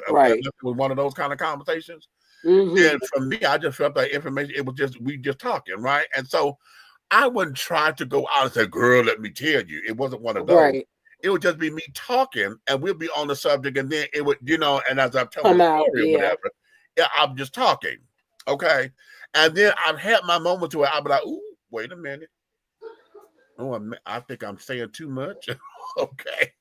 Right. It was one of those kind of conversations. Mm-hmm. And for me, I just felt that information, it was just, we just talking, right? And so I wouldn't try to go out and say, girl, let me tell you. It wasn't one of those. Right. It would just be me talking, and we'll be on the subject, and then it would, and as I'm telling the story or whatever, I'm just talking, okay? And then I've had my moments where I'll be like, ooh, wait a minute. Oh, I think I'm saying too much. Okay.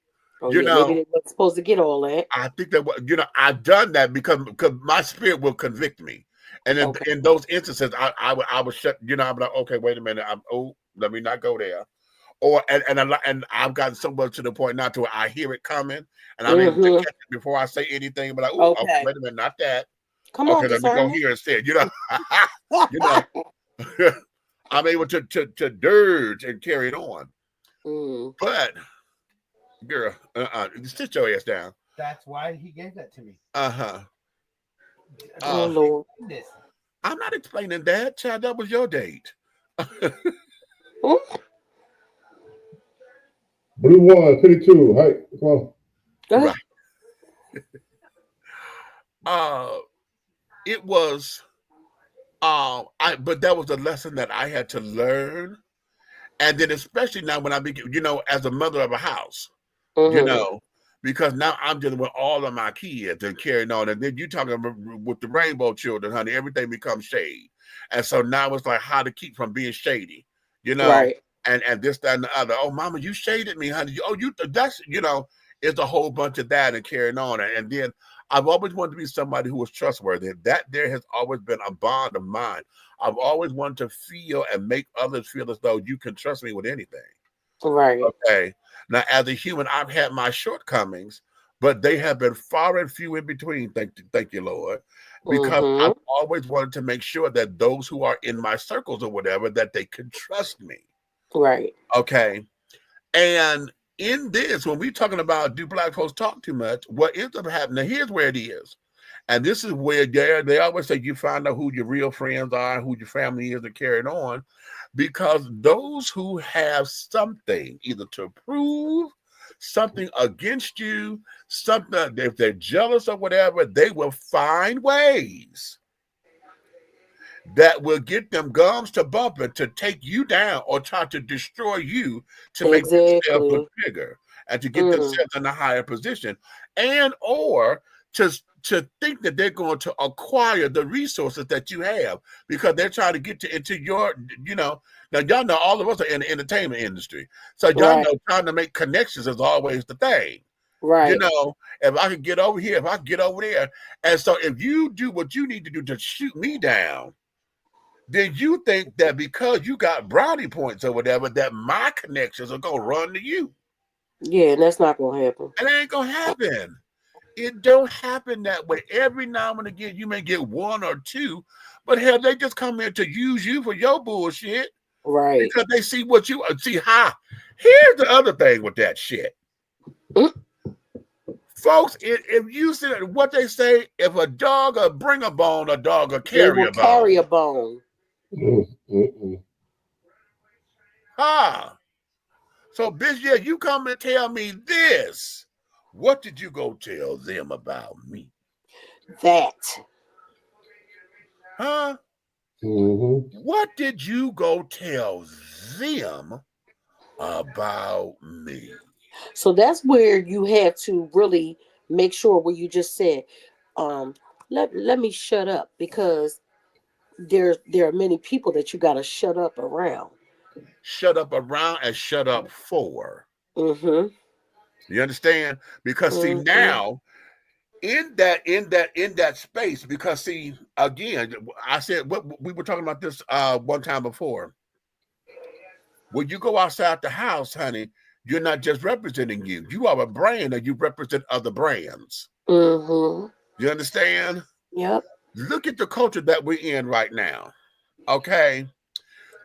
Oh, maybe they weren't supposed to get all that. I think that, I've done that because my spirit will convict me. And in those instances, I would shut, I'd be like, okay, wait a minute. Let me not go there. Or and I've gotten so much to the point now to where I hear it coming, and I'm able to catch it before I say anything. But like, okay, wait a minute, not that. Come on, let me go here instead. I'm able to dirge and carry it on. But girl, sit your ass down. That's why he gave that to me. Oh Lord. I'm not explaining that, child. That was your date. Blue 1, 52. Hey, come on. Right. It was but that was a lesson that I had to learn. And then especially now when I begin, as a mother of a house, because now I'm dealing with all of my kids and carrying on. And then you talking about with the rainbow children, honey, everything becomes shade. And so now it's like how to keep from being shady, Right. And this, that, and the other. Oh, mama, you shaded me, honey. That's, it's a whole bunch of that and carrying on. And then I've always wanted to be somebody who was trustworthy. That there has always been a bond of mine. I've always wanted to feel and make others feel as though you can trust me with anything. Right. Okay. Now, as a human, I've had my shortcomings, but they have been far and few in between. Thank you, Lord. Because I've always wanted to make sure that those who are in my circles or whatever, that they can trust me. Right. Okay. And in this, when we're talking about do black folks talk too much, what ends up happening, here's where it is. And this is where they always say you find out who your real friends are, who your family is, and carry it on. Because those who have something either to prove, something against you, something, if they're jealous or whatever, they will find ways that will get them gums to bump it to take you down or try to destroy you to make themselves look bigger and to get themselves in a higher position, and or to think that they're going to acquire the resources that you have because they're trying to get into your, now y'all know all of us are in the entertainment industry. So y'all know trying to make connections is always the thing. Right. If I can get over here, if I can get over there. And so if you do what you need to do to shoot me down, then you think that because you got brownie points or whatever, that my connections are going to run to you. Yeah, and that's not going to happen. It ain't going to happen. It don't happen that way. Every now and again, you may get one or two, but hell, they just come in to use you for your bullshit. Right. Because they see what you see. Here's the other thing with that shit. Folks, if you see what they say, if a dog will bring a bone, a dog will carry a bone. Carry a bone. So, bitch, yeah, you come and tell me this. What did you go tell them about me? That. What did you go tell them about me. So that's where you have to really make sure where you just said, um, let me shut up, because there are many people that you gotta shut up around. Shut up around and shut up for. Mm-hmm. You understand? Because see Mm-hmm. now in that space, because see again, I said what we were talking about this one time before. When you go outside the house, honey, you're not just representing you. You are a brand and you represent other brands. Mm-hmm. You understand? Yep. Look at the culture that we're in right now. Okay.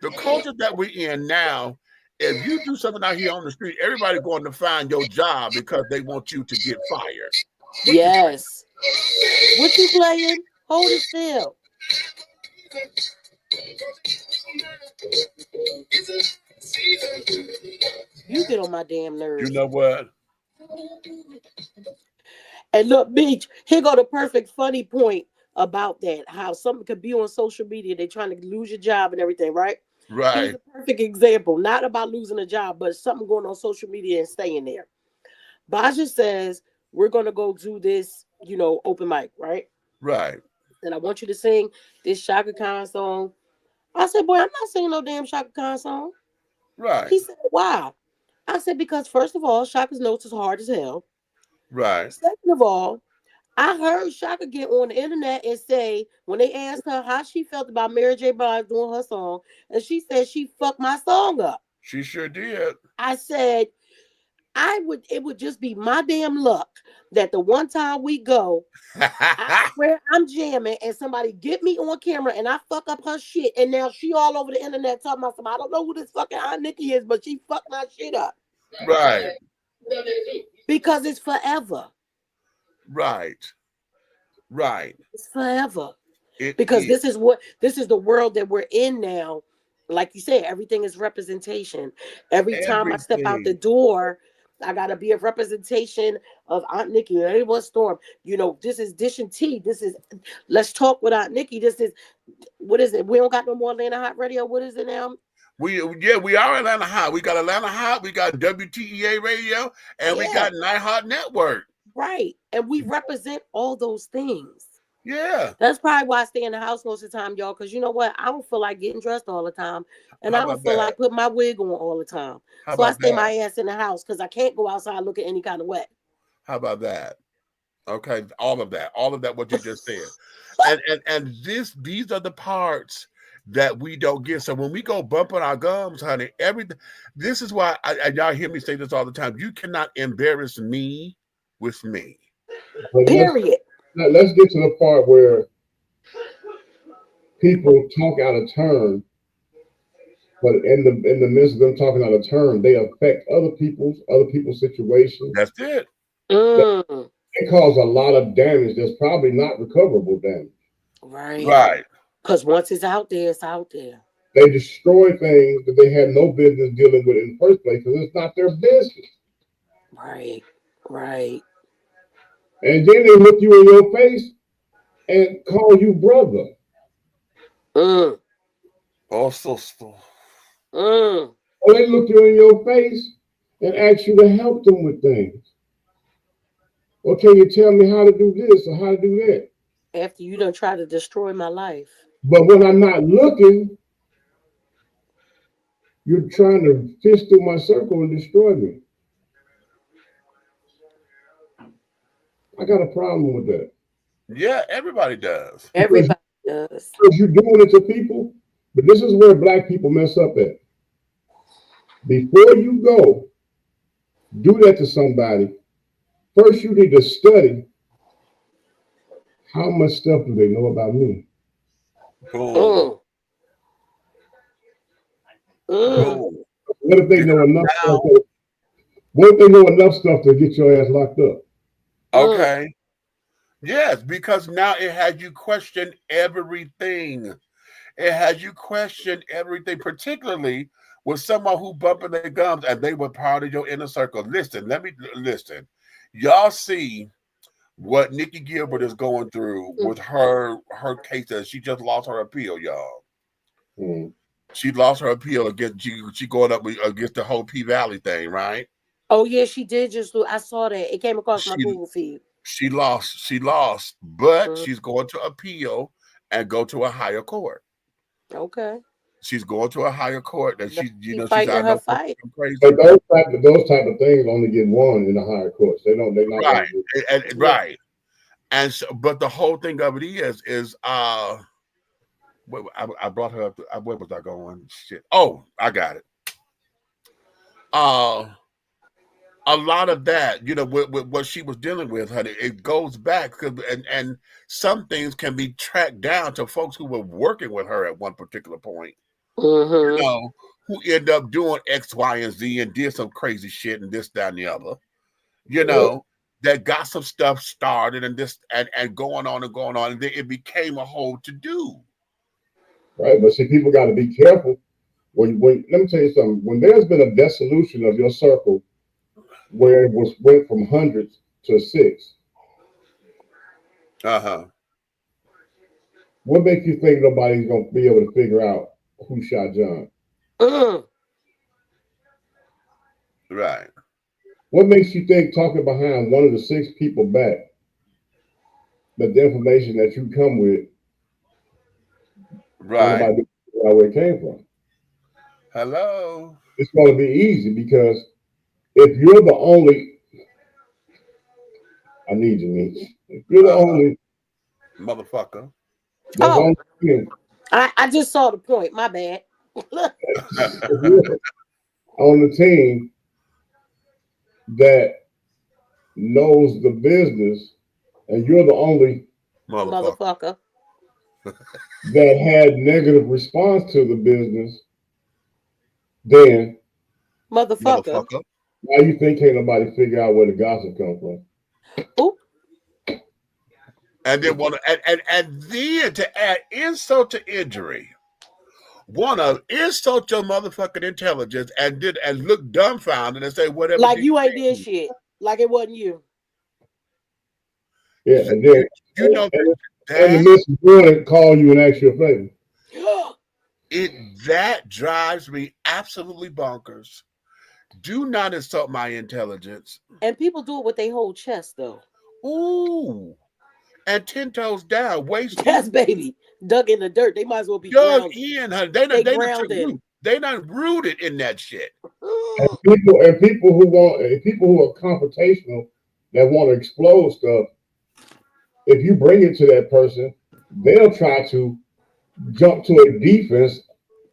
The culture that we're in now, if you do something out here on the street, everybody going to find your job because they want you to get fired. What you Yes. What you playing? Hold it still. You get on my damn you nerves. know what? And look, Beach, here go the perfect funny point about that. How something could be on social media, they trying to lose your job and everything, right? Here's Right, a perfect example, not about losing a job, but something going on social media and staying there. Baja says, we're gonna go do this, open mic, right? right, And I want you to sing this Shaka Khan song. I said, boy, I'm not singing no damn Shaka Khan song. right, He said, why? I said, because first of all, Shaka's notes is hard as hell. right. Second of all, I heard Shaka get on the internet and say, when they asked her how she felt about Mary J. Blige doing her song, and she said she fucked my song up. She sure did. I said, it would just be my damn luck that the one time we go, I swear I'm jamming and somebody get me on camera and I fuck up her shit, and now she all over the internet talking about something. I don't know who this fucking Aunt Nikki is, but she fucked my shit up. Right, Because it's forever. right, right. It's forever. It Because is. this is the world that we're in now. Like you said, everything is representation. Every time I step out the Everything. door, I gotta be a representation of Aunt Nikki or anyone storm. This is Dish and Tea. This is Let's Talk with Aunt Nikki. This is, what is it? We don't got no more Atlanta Hot Radio. What is it now? We are Atlanta Hot. We got Atlanta Hot, we got WTEA radio, and we Yeah, got Night Hot Network. right. And we represent all those things. Yeah. That's probably why I stay in the house most of the time, y'all. Because you know what? I don't feel like getting dressed all the time. And How I don't about feel that? like putting my wig on all the time. How So I about stay that? my ass in the house because I can't go outside looking any kind of way. How about that? Okay, all of that, what you just said, and these are the parts that we don't get. So when we go bumping our gums, honey, everything. This is why, and y'all hear me say this all the time. You cannot embarrass me with me. But Period. let's get to the part where people talk out of turn, but in the midst of them talking out of turn, they affect other people's situations. That's it. Mm, They cause a lot of damage that's probably not recoverable damage. right. Right. Because once it's out there, it's out there. They destroy things that they had no business dealing with in the first place because it's not their business. Right. Right. And then they look you in your face and call you brother. Mm, Also, mm. Or they look you in your face and ask you to help them with things. Or can you tell me how to do this or how to do that? After you done try to destroy my life. But when I'm not looking, you're trying to fish through my circle and destroy me. I got a problem with that. yeah, everybody does. Because, Everybody does. because you're doing it to people. But this is where black people mess up at. Before you go do that to somebody, first you need to study how much stuff do they know about me. Boom, Mm, mm. boom. What if they Because know enough stuff? now, What if they know enough stuff to get your ass locked up? Mm. okay, yes, because now it has you question everything. It has you question everything, particularly with someone who bumping their gums and they were part of your inner circle. Listen, let me listen. Y'all see what Nikki Gilbert is going through Mm. with her case that she just lost her appeal, y'all. Mm. She lost her appeal against she going up against the whole P Valley thing, right? Oh yeah, she did just I saw that. It came across my She Google feed. she lost, but Mhm. she's going to appeal and go to a higher court. Okay. She's going to a higher court that That she she she's fighting I her know fight. I'm crazy. But those type of things only get won in the higher courts. They're not Right. going to get. And Yeah. right. And so, but the whole thing of it is I brought her up. Where was I going? Shit. Oh, I got it. A lot of that, with what she was dealing with, honey, it goes back and some things can be tracked down to folks who were working with her at one particular point, Mm-hmm. who end up doing X, Y, and Z and did some crazy shit and this, that, and the other, Yeah, that got some stuff started and this and going on and going on, and then it became a whole to do. right. But see, people got to be careful. When let me tell you something. When there's been a dissolution of your circle, where it went from hundreds to 6, Uh-huh. what makes you think nobody's going to be able to figure out who shot John? Mm. Right. What makes you think talking behind one of the 6 people back that the information that you come with, Right. nobody figure out where it came from? Hello. It's going to be easy because if you're the only, I need you, Niche. If you're the only, Motherfucker. there's Oh, only I just saw the point. My bad. if you're on the team that knows the business, and you're the only Motherfucker. Motherfucker. that had negative response to the business, then Motherfucker. Motherfucker. why you think can't nobody figure out where the gossip come from? Oop. And then and then to add insult to injury, want to insult your motherfucking intelligence and look dumbfounded and say whatever. Like did you ain't you did shit. Like it wasn't you. Yeah, and then you know and the that Miss Jordan call you and ask you a favor. that drives me absolutely bonkers. Do not insult my intelligence. And people do it with their whole chest though. Ooh, and 10 toes down, waist Yes, deep, baby. Dug in the dirt. They might as well be dug grounded. in, honey. They They done took grounded. root. They done rooted in that shit. People who are confrontational that want to explode stuff, if you bring it to that person, they'll try to jump to a defense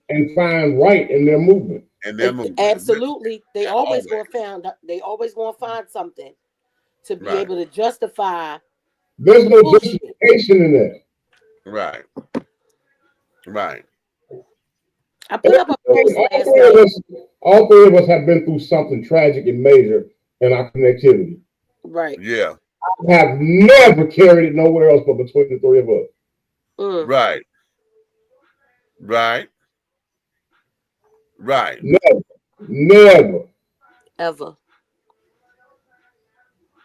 and find right in their movement. And their movement. Absolutely. They always Always. gonna find something to be Right. able to justify. There's no Bullshit. justification in that. Right. Right. I put up a post last All three of night. us, all three of us have been through something tragic and major in our connectivity. Right. Yeah. I have never carried it nowhere else but between the three of us. Mm. Right. Right. Right. Never. Ever.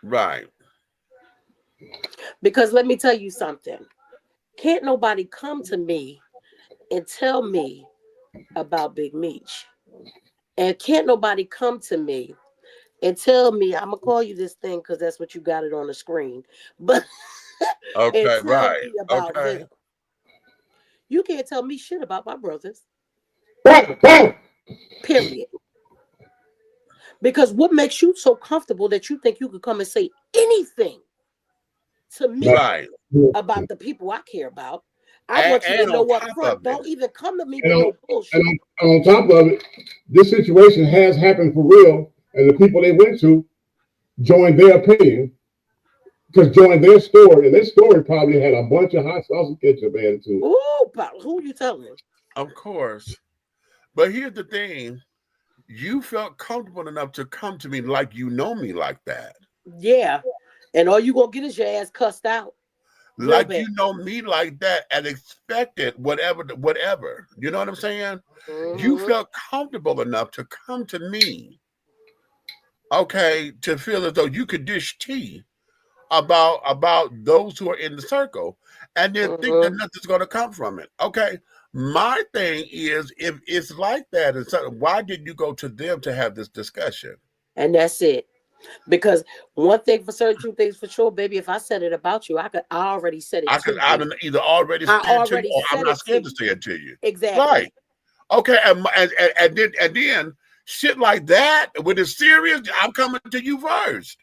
Right. Because let me tell you something. Can't nobody come to me and tell me about Big Meech. And can't nobody come to me and tell me, I'm gonna call you this thing because that's what you got it on the screen. But Okay. and tell Right. me about Okay. him. You can't tell me shit about my brothers. Period. Because what makes you so comfortable that you think you could come and say anything to me Right. about the people I care about? I want you to And know on up top front. of Don't it, even come to me And with on, no bullshit. and on top of it, this situation has happened for real, and the people they went to joined their opinion because joined their story, and their story probably had a bunch of hot sauce and ketchup added to it. Ooh, pal, who you telling? of course. But here's the thing. You felt comfortable enough to come to me like you know me like that. Yeah. And all you gonna get is your ass cussed out. Real Like bad. you know me like that and expected whatever. You know what I'm saying? You Mhm. felt comfortable enough to come to me, okay, to feel as though you could dish tea about those who are in the circle, and then think that Mhm. nothing's going to come from it. Okay, my thing is, if it's like that, and so, why did you go to them to have this discussion? And that's it. Because one thing for certain, two things for sure, baby. If I said it about you, I already said it to I you. done either already I said it to you, already or I'm said not it to scared to you. say it to you. Exactly. Right? Okay, and then shit like that when it's serious, I'm coming to you first.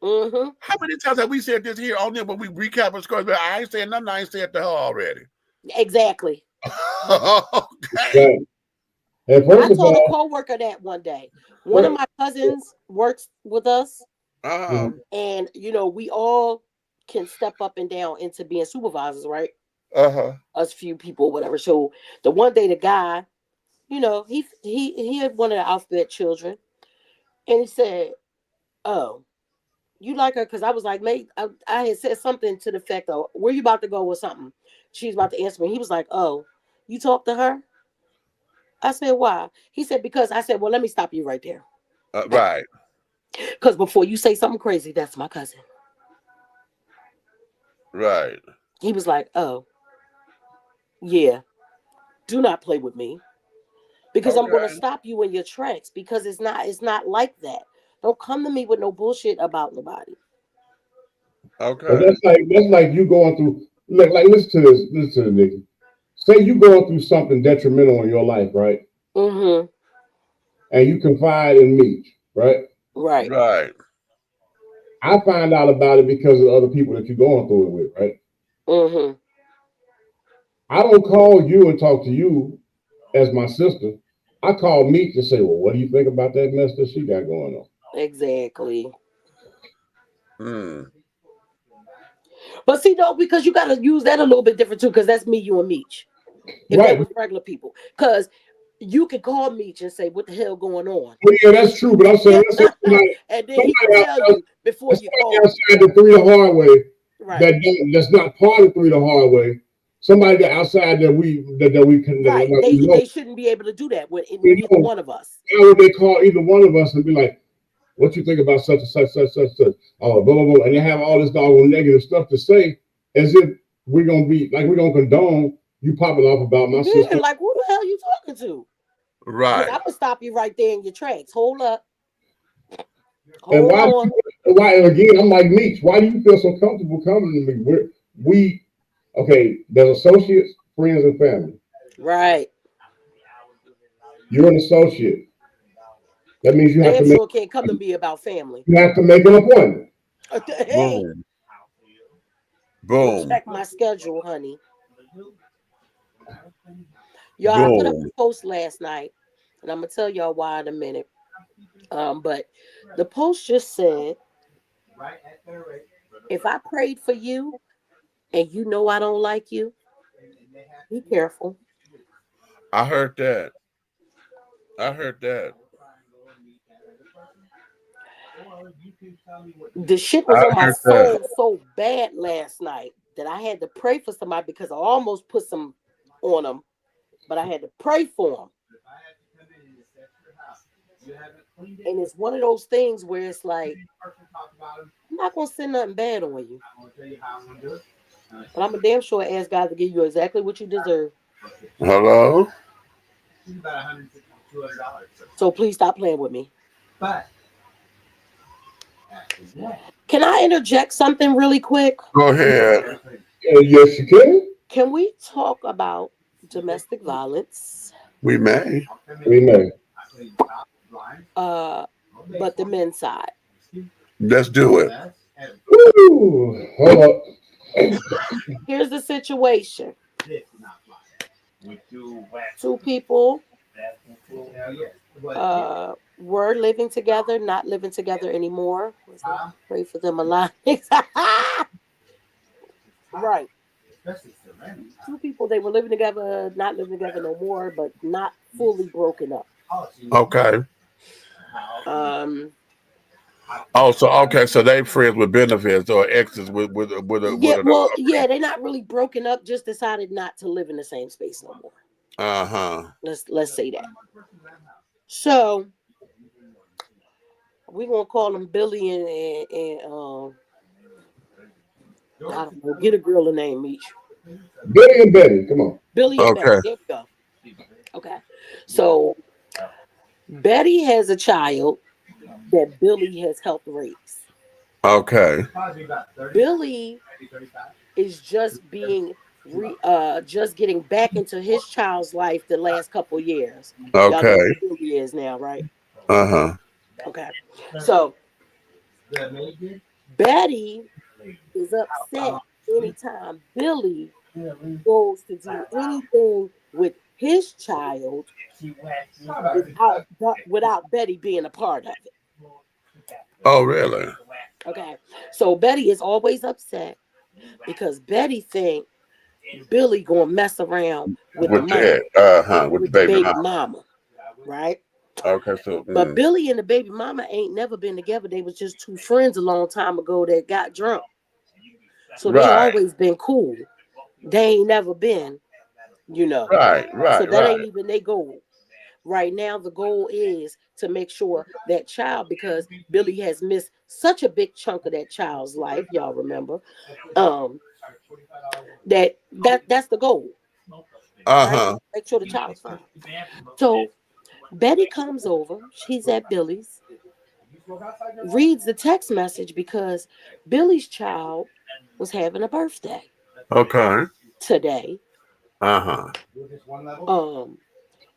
Mm-hmm. How many times have we said this here on there when we recap our scores? But I ain't saying nothing. I ain't said to her already. Exactly. Okay. Right. And I first of told a all, coworker that one day. One of first, my cousins works with us, Uh-huh. Mhm. and we all can step up and down into being supervisors, right? Uh-huh. Us few people, whatever. So the one day, the guy, he had one of the alphabet children, and he said, "Oh, you like her?" Because I was like, "Mate," I had said something to the effect of, "Where you about to go with something?" She's about to answer me. He was like, "Oh, you talked to her?" I said, "Why?" He said, "Because." I said, "Well, let me stop you right there. Right. Because before you say something crazy, that's my cousin." Right. He was like, "Oh, yeah, do not play with me because I'm going to Okay. stop you in your tracks because it's not like that. Don't come to me with no bullshit about nobody." but Okay. that's like you going through. Like listen to this. Listen to this, Nikki. Say you going through something detrimental in your life, right? Mm-hmm. And you confide in me, right? Right. Right. I find out about it because of other people that you're going through it with, right? Mm-hmm. I don't call you and talk to you as my sister. I call Meek to say, well, what do you think about that mess that she got going on? Exactly. Mm. But see, though, because you got to use that a little bit different too, because that's me, you, and Meech. If that Right. was regular people, because you can call Meech and say, "What the hell going on?" Well, yeah, that's true. But I'm saying, let's say And then he can somebody, tell you before you somebody call me. outside the three the hard way Right. that's not part of three the hard way. Somebody that outside that we can Right. that They we know, they shouldn't be able to do that with we neither know one of us. how would they call either one of us and be like, what you think about such and such, such, such, such, oh, blah, blah, blah, and they have all this doggone negative stuff to say as if we're gonna be like we're gonna condone you popping off about my Yeah, sister. like who the hell you talking to? Because Right. I'm gonna stop you right there in your tracks. Hold up. And Hold on. why again, I'm like Meech, why do you feel so comfortable coming to me? We okay, there's associates, friends, and family. Right. You're an associate. That means Damn sure can't come to me about family. you have to make an appointment. Hey, Boom. go Boom. check my schedule, honey. Y'all, I put up Boom. a post last night, and I'm gonna tell y'all why in a minute. But the post just said, "If I prayed for you and you know I don't like you, be careful." I heard that. I heard that. The shit was I on my heard that. soul so bad last night that I had to pray for somebody because I almost put some on them, but I had to pray for them. And it's one of those things where it's like, I'm not gonna send nothing bad on you, but I'm a damn sure ask God to give you exactly what you deserve. Hello? So please stop playing with me. Can I interject something really quick? Go ahead. Yes, you can. Can we talk about domestic violence? We may. We may. Uh, but the men's side. Let's do it. Woo! Hold up. Here's the situation. Two people were living together, not living together anymore. Pray for them a lot. Right. Two people, they were living together, not living together no more, but not fully broken up. Okay. Um, Oh, so okay, so they friends with benefits or exes with yeah, an well, yeah, they're not really broken up, just decided not to live in the same space no more. uh-huh. Let's say that. So we're gonna call them Billy and I don't know. Get a girl a name each. Billy and Betty, come on. Billy and Betty. Okay. There we go. Okay. So Betty has a child that Billy has helped raise. Okay. Billy is just getting back into his child's life the last couple years. Y'all know Okay. who Billy is now, right? Uh-huh. Okay. So Betty is upset anytime Billy goes to do anything with his child without Betty being a part of it. Oh, really? Okay. So Betty is always upset because Betty think Billy gonna mess around with the With mom, that, with the with the baby baby mom. mama, right? Okay, so But Billy and the baby mama ain't never been together. They was just two friends a long time ago that got drunk. So they right, always been cool. They ain't never been, you know. right, So right, that ain't right. even their goal. Right now, the goal is to make sure that child, because Billy has missed such a big chunk of that child's life, y'all remember, um, that's the goal, right? Uh-huh. Make sure the child is fine. So Betty comes over, she's at Billy's, reads the text message because Billy's child was having a birthday Okay. today. Uh-huh. Um,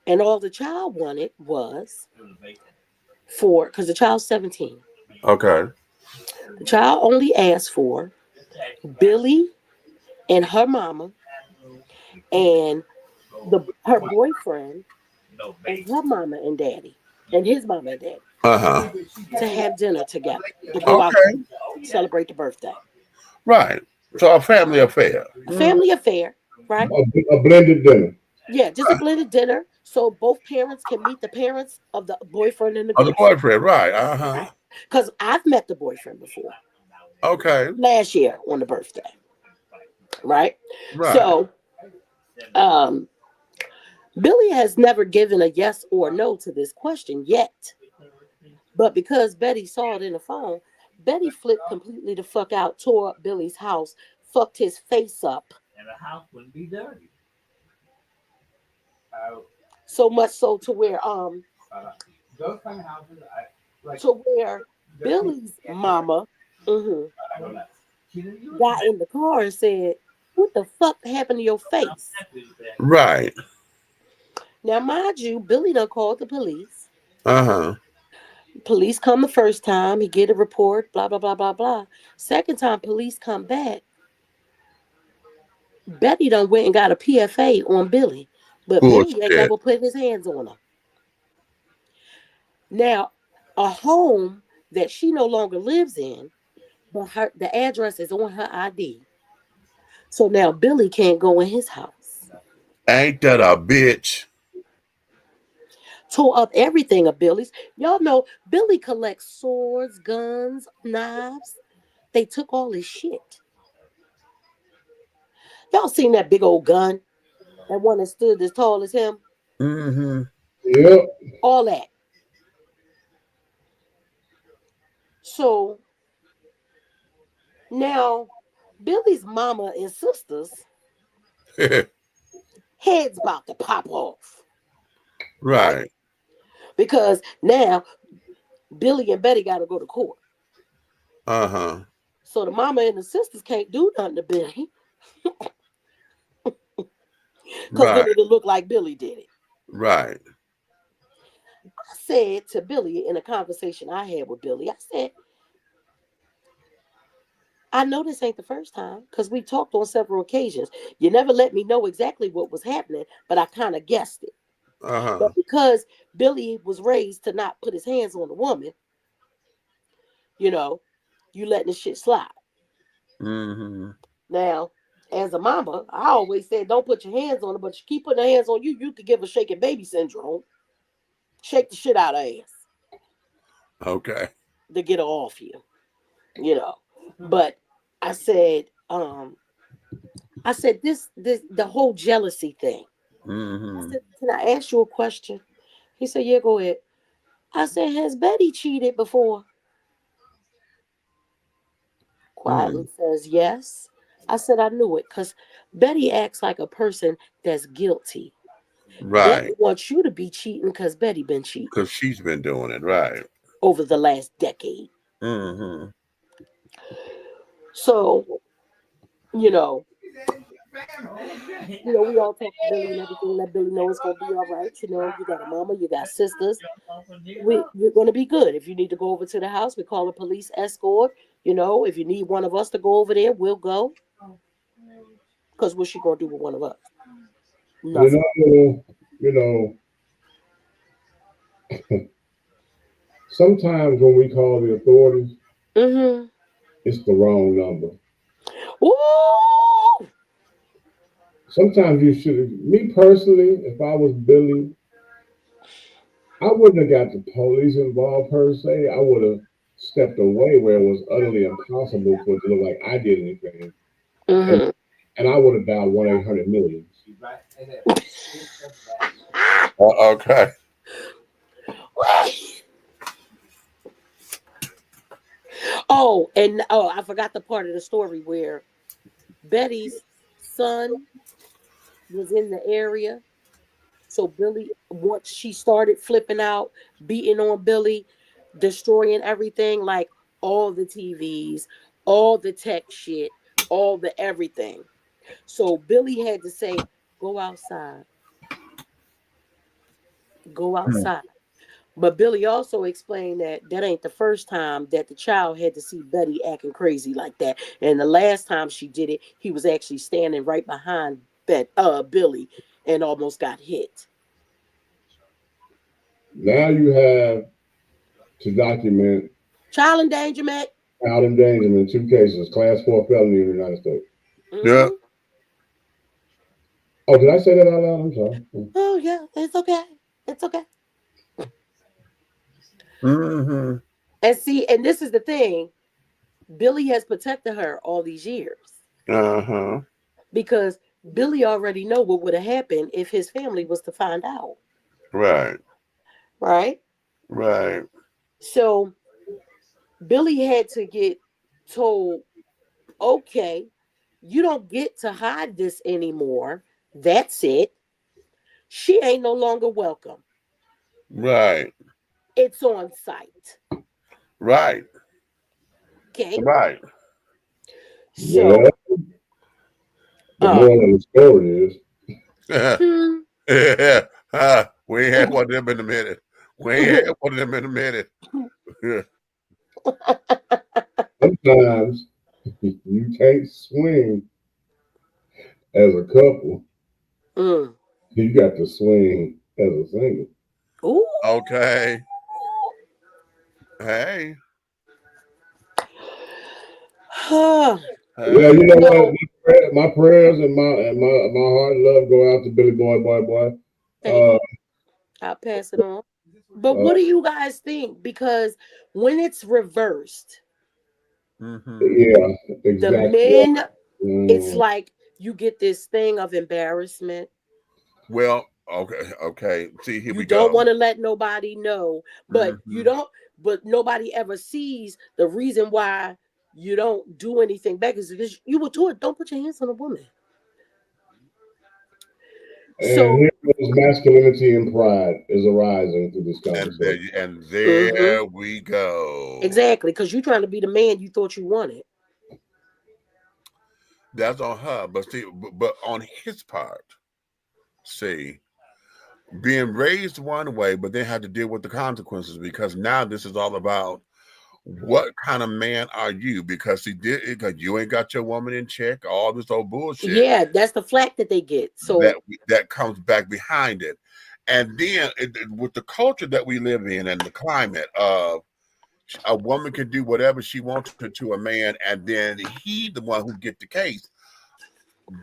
and all the child wanted was because the child's 17. Okay. The child only asked for Billy and her mama and her boyfriend and her mama and daddy and his mama and daddy Uh-huh. to have dinner together, to go out Okay. to celebrate the birthday. Right. So a family affair. A family affair, right? A blended dinner. Yeah, just a blended dinner so both parents can meet the parents of the boyfriend and the Oh, the girlfriend. boyfriend, right. Uh-huh. Right? Because I've met the boyfriend before Okay. last year on the birthday, right? Right. So um Billy has never given a yes or no to this question yet. But because Betty saw it in the phone, Betty flipped completely the fuck out, tore up Billy's house, fucked his face up. So much so to where Billy's mama got in the car and said, "What the fuck happened to your face?" Right. Now, mind you, Billy done called the police. Uh-huh. Police come the first time, he get a report, blah, blah, blah, blah, blah. Second time police come back, Betty done went and got a PFA on Billy, but Billy ain't Bullshit. never put his hands on her. Now, a home that she no longer lives in, but the address is on her ID. So now Billy can't go in his house. Ain't that a bitch? Tore up everything of Billy's. Y'all know Billy collects swords, guns, knives. They took all his shit. Y'all seen that big old gun? That one that stood as tall as him? Mm-hmm. Yep. All that. So now Billy's mama and sisters heads about to pop off, right? right. Because now Billy and Betty got to go to court. Uh-huh. So the mama and the sisters can't do nothing to Billy because then Right. it'll look like Billy did it. Right. I said to Billy in a conversation I had with Billy, I said, I know this ain't the first time because we talked on several occasions. You never let me know exactly what was happening, but I kind of guessed it. Uh-huh. But because Billy was raised to not put his hands on a woman, you know, you letting the shit slide. Mm-hmm. Now, as a mama, I always said don't put your hands on her, but you keep putting her hands on you, you could give a shaking baby syndrome. Shake the shit out of her ass Okay. to get her off you, you know. But I said, this the whole jealousy thing. I Mm-hmm. said, can I ask you a question? He said, yeah, go ahead. I said, has Betty cheated before? Quietly says yes. I said I knew it because Betty acts like a person that's guilty. Betty Right. wants you to be cheating because Betty been cheating Because she's been doing it. Right. over the last decade. Mm-hmm. So, you know, we all talk to Billy and everything. Let Billy know it's gonna be all right. You got a mama, you got sisters. We're gonna be good. If you need to go over to the house, we call a police escort. If you need one of us to go over there, we'll go. Because what's she gonna do with one of us? Nothing. You know, sometimes when we call the authorities, Mm-hmm. it's the wrong number. Ooh! Sometimes you should. Me personally, if I was Billy, I wouldn't have got the police involved per se. I would have stepped away where it was utterly impossible for it to look like I did anything, and Mm-hmm. and I would have dialed 1-800-million. Okay. I forgot the part of the story where Betty's son was in the area. So Billy, once she started flipping out, beating on Billy, destroying everything, like all the TVs, all the tech shit, all the everything. So Billy had to say, go outside, go outside. But Billy also explained that that ain't the first time that the child had to see Betty acting crazy like that. And the last time she did it, he was actually standing right behind Billy and almost got hit. Now you have to document Child endangerment. child endangerment in 2 cases, class 4 felony in the United States. Yeah. Mm-hmm. Oh, did I say that out loud? I'm sorry. Oh yeah, it's okay. It's okay. Mm-hmm. And this is the thing. Billy has protected her all these years Uh-huh. because Billy already know what would have happened if his family was to find out. Right. Right? Right. So Billy had to get told, okay, you don't get to hide this anymore. That's it. She ain't no longer welcome. Right. It's on site. Right. Okay. Right. Well, So the moral of the story is hmm, We ain't had one of them in a minute. We ain't had one of them in a minute. sometimes you can't swing as a couple. mm. You got to swing as a single. Ooh. Okay. Hey. Well, Hey. you know what? My prayers and my heart and love go out to Billy Boy. Thank Uh, you. I'll pass it on. But uh, what do you guys think? Because when it's reversed, Mm-hmm. yeah, the exactly. men, it's Mm, like you get this thing of embarrassment. Well, okay, okay. See, here You we don't go. want to let nobody know, but you Mm-hmm. don't, but nobody ever sees the reason why you don't do anything back is because you were taught don't put your hands on a woman. and So, here is masculinity and pride is arising through this conversation. And mhm, there we go. exactly, because you're trying to be the man you thought you wanted. That's on her, but see, but on his part, see, being raised one way, but then had to deal with the consequences because now this is all about what kind of man are you? Because he did it because you ain't got your woman in check, all this old bullshit Yeah, that's the flack that they get. that So, that comes back behind it. And then with the culture that we live in and the climate of a woman can do whatever she wants to a man, and then he the one who get the case.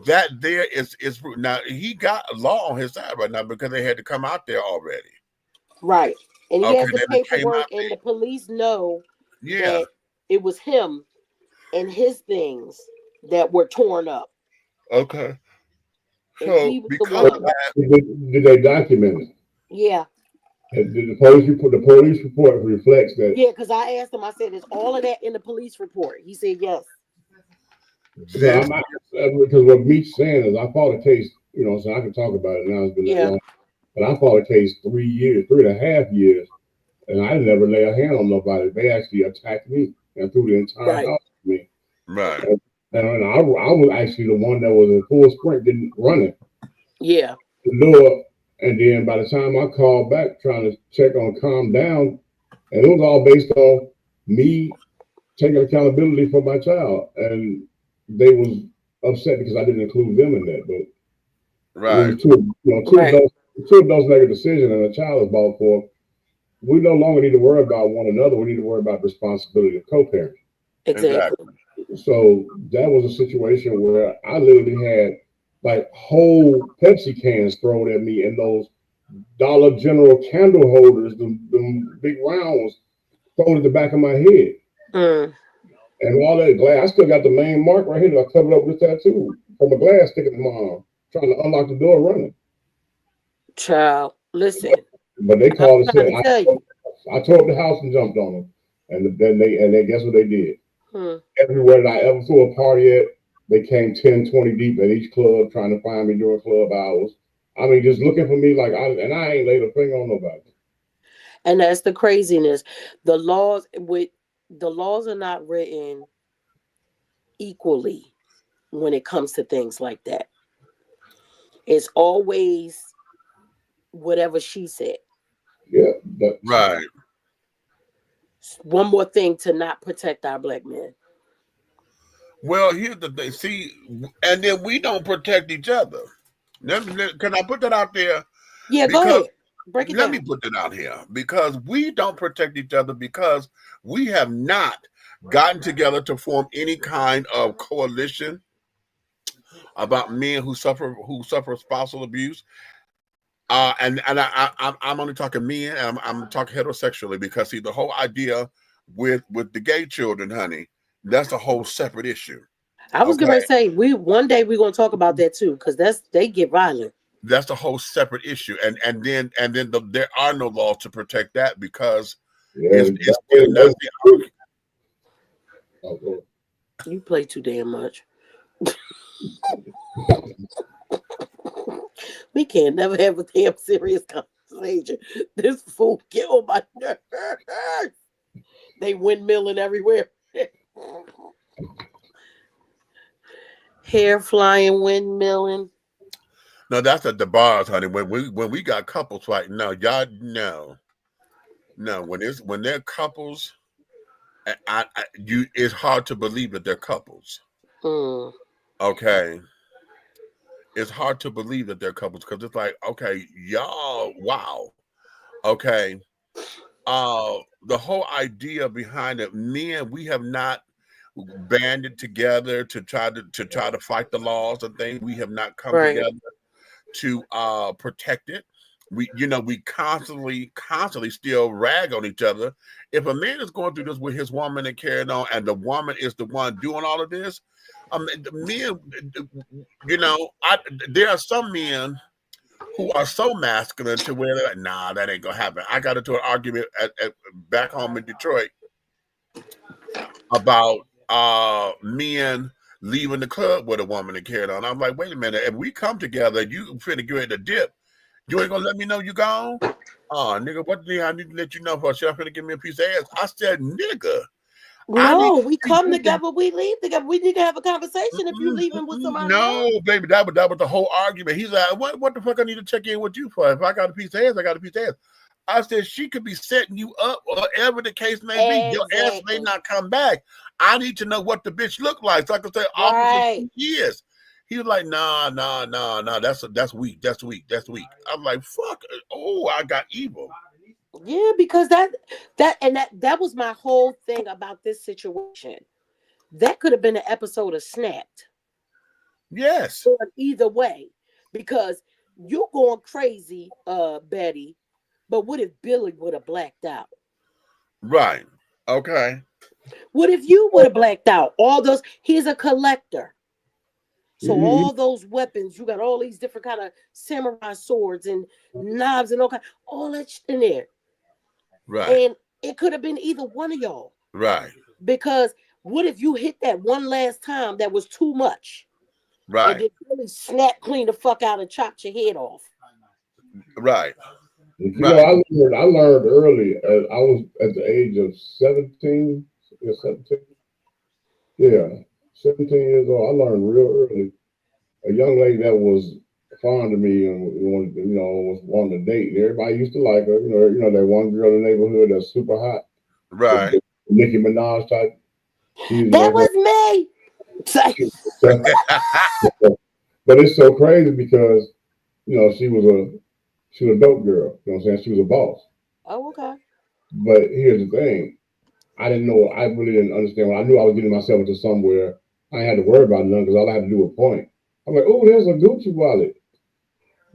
That there is now he got a law on his side right now because they had to come out there already. right. And he Okay, has the they came paperwork, out and the police know there. Yeah. that it was him and his things that were torn up. Okay. And So he was the because of one. that, Did they document it? Yeah. Did the police report reflects that? Yeah, because I asked him, I said, is all of that in the police report? He said yes. So This, I'm not, because what Meech's saying is I fought a case, so I can talk about it now. It's been that Yeah. long. But I fought a case 3.5 years, and I never lay a hand on nobody. They actually attacked me and threw the entire Right. house at me. right. And I was actually the one that was in full sprint, didn't run it. Yeah. The door, and then by the time I called back trying to check on calm down, and it was all based on me taking accountability for my child, and they was upset because I didn't include them in that. But it Right. was Right. two adults make a decision, and a child is bought for. We no longer need to worry about one another. We need to worry about the responsibility of co-parents. Exactly. Exactly. So that was a situation where I literally had like whole Pepsi cans thrown at me, and those Dollar General candle holders, the big round ones, thrown at the back of my head. Mm. And all that glass, I still got the main mark right here that I covered up with tattoo from a glass sticking in my arm, trying to unlock the door running. Child, listen. But they I'm called and trying said, to tell you. I tore up the house and jumped on them. And then they guess what they did? Hmm. Everywhere that I ever threw a party at, they came 10, 20 deep at each club trying to find me during club hours. I mean, just looking for me and I ain't laid a finger on nobody. And that's the craziness. The laws are not written equally when it comes to things like that. It's always whatever she said. Yeah, but Right. One more thing to not protect our black men. Well, here's the thing. See, and then we don't protect each other. Can I put that out there? Yeah, go Because ahead. Break it let me down. put that out here. Because we don't protect each other because we have not gotten together to form any kind of coalition about men who suffer spousal abuse. I'm only talking men. And I'm talking heterosexually because see the whole idea with the gay children, honey, that's a whole separate issue. I was Okay, gonna say one day we're gonna talk about that too, because they get violent. that's a whole separate issue, and then there are no laws to protect that because yeah, it's still not the You play too damn much. We can't never have a damn serious conversation. This fool get on my nerves. They windmilling everywhere. Hair flying, windmilling. No, that's at the bars, honey. When we got couples fighting, no, y'all no. When they're couples, it's hard to believe that they're couples. Mm. Okay, it's hard to believe that they're couples because it's like, okay, y'all, wow, okay. The whole idea behind it, men, we have not banded together to try to fight the laws and things. We have not come Right. together to protect it. We constantly still rag on each other. If a man is going through this with his woman and carrying on, and the woman is the one doing all of this, the men, there are some men who are so masculine to where they're like, nah, that ain't gonna happen. I got into an argument back home in Detroit about men leaving the club with a woman and carrying on. I'm like, wait a minute, if we come together, you finna get ready to dip. You ain't gonna let me know you gone? Oh, nigga, what do I need to let you know for? She finna give me a piece of ass. I said, nigga, I need No, to we see come you. together, we leave together. We need to have a conversation if you leaving with somebody else. No, baby, that was the whole argument. He's like, what the fuck I need to check in with you for? If I got a piece of ass, I got a piece of ass. I said, she could be setting you up, or whatever the case may be. Your ass may Exactly. not come back. I need to know what the bitch look like, so I can say, officer, Right. she is. He was like, nah, that's weak. I'm like, fuck. Oh, I got evil. Yeah, because that was my whole thing about this situation. That could have been an episode of Snapped. Yes. Or either way, because you going crazy, Betty. But what if Billy would have blacked out? Right. Okay. What if you would have blacked out? All those, he's a collector. So all those weapons, you got all these different kind of samurai swords and knives and all that shit in there. Right. And it could have been either one of y'all. Right. Because What if you hit that one last time that was too much? And Right. then really snap clean the fuck out and chop your head off. Right. You know, Right. I learned early. I was at the age of 17. Yeah, 17. Yeah, 17 years old. I learned real early. A young lady that was fond of me and wanted, was wanting to date. And everybody used to like her. That one girl in the neighborhood that's super hot, Right. the Nicki Minaj type. She's That was me. but it's so crazy because she was a dope girl. You know what I'm saying? She was a boss. Oh, okay. But here's the thing. I didn't know. I really didn't understand. I knew I was getting myself into somewhere. I ain't had to worry about nothing because all I had to do was point. I'm like, oh, there's a Gucci wallet.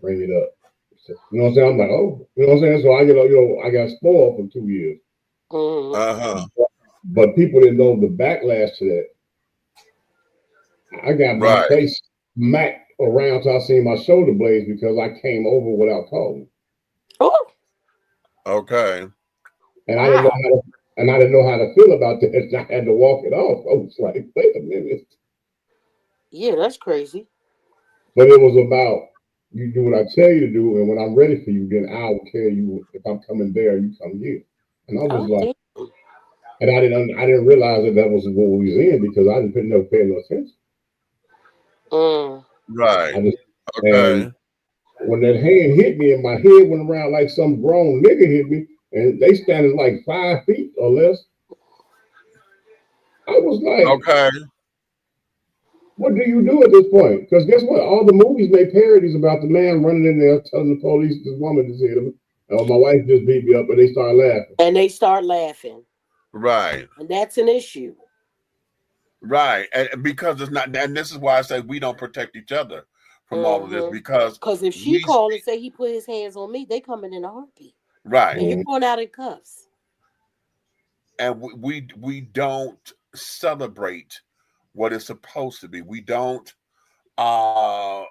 Bring it up. You know what I'm saying? I'm like, oh, you know what I'm saying? So I got spoiled for 2 years. Uh-huh. But people didn't know the backlash to that. I got my Right. face smacked around till I seen my shoulder blades because I came over without calling. Oh, Okay. And I didn't know how to feel about that. And I had to walk it off. I was like, wait a minute. yeah, that's crazy. But it was about you do what I tell you to do, and when I'm ready for you, then I will tell you if I'm coming there, you come here. And I was Oh, like, damn. and I didn't realize that was what we was in because I didn't never pay no attention. Right. I just Okay. and when that hand hit me and my head went around like some grown nigga hit me, and they standing like 5 feet or less, I was like, Okay. what do you do at this point? Because guess what? All the movies made parodies about the man running in there telling the police this woman just hit him. Oh, my wife just beat me up, and they start laughing. And they start laughing. Right. And that's an issue. Right. And because it's not, and this is why I say we don't protect each other from all of this because Because if she we called and say he put his hands on me, they coming in a heartbeat. right. And you're going out in cuffs. And we don't celebrate what is supposed to be. We don't not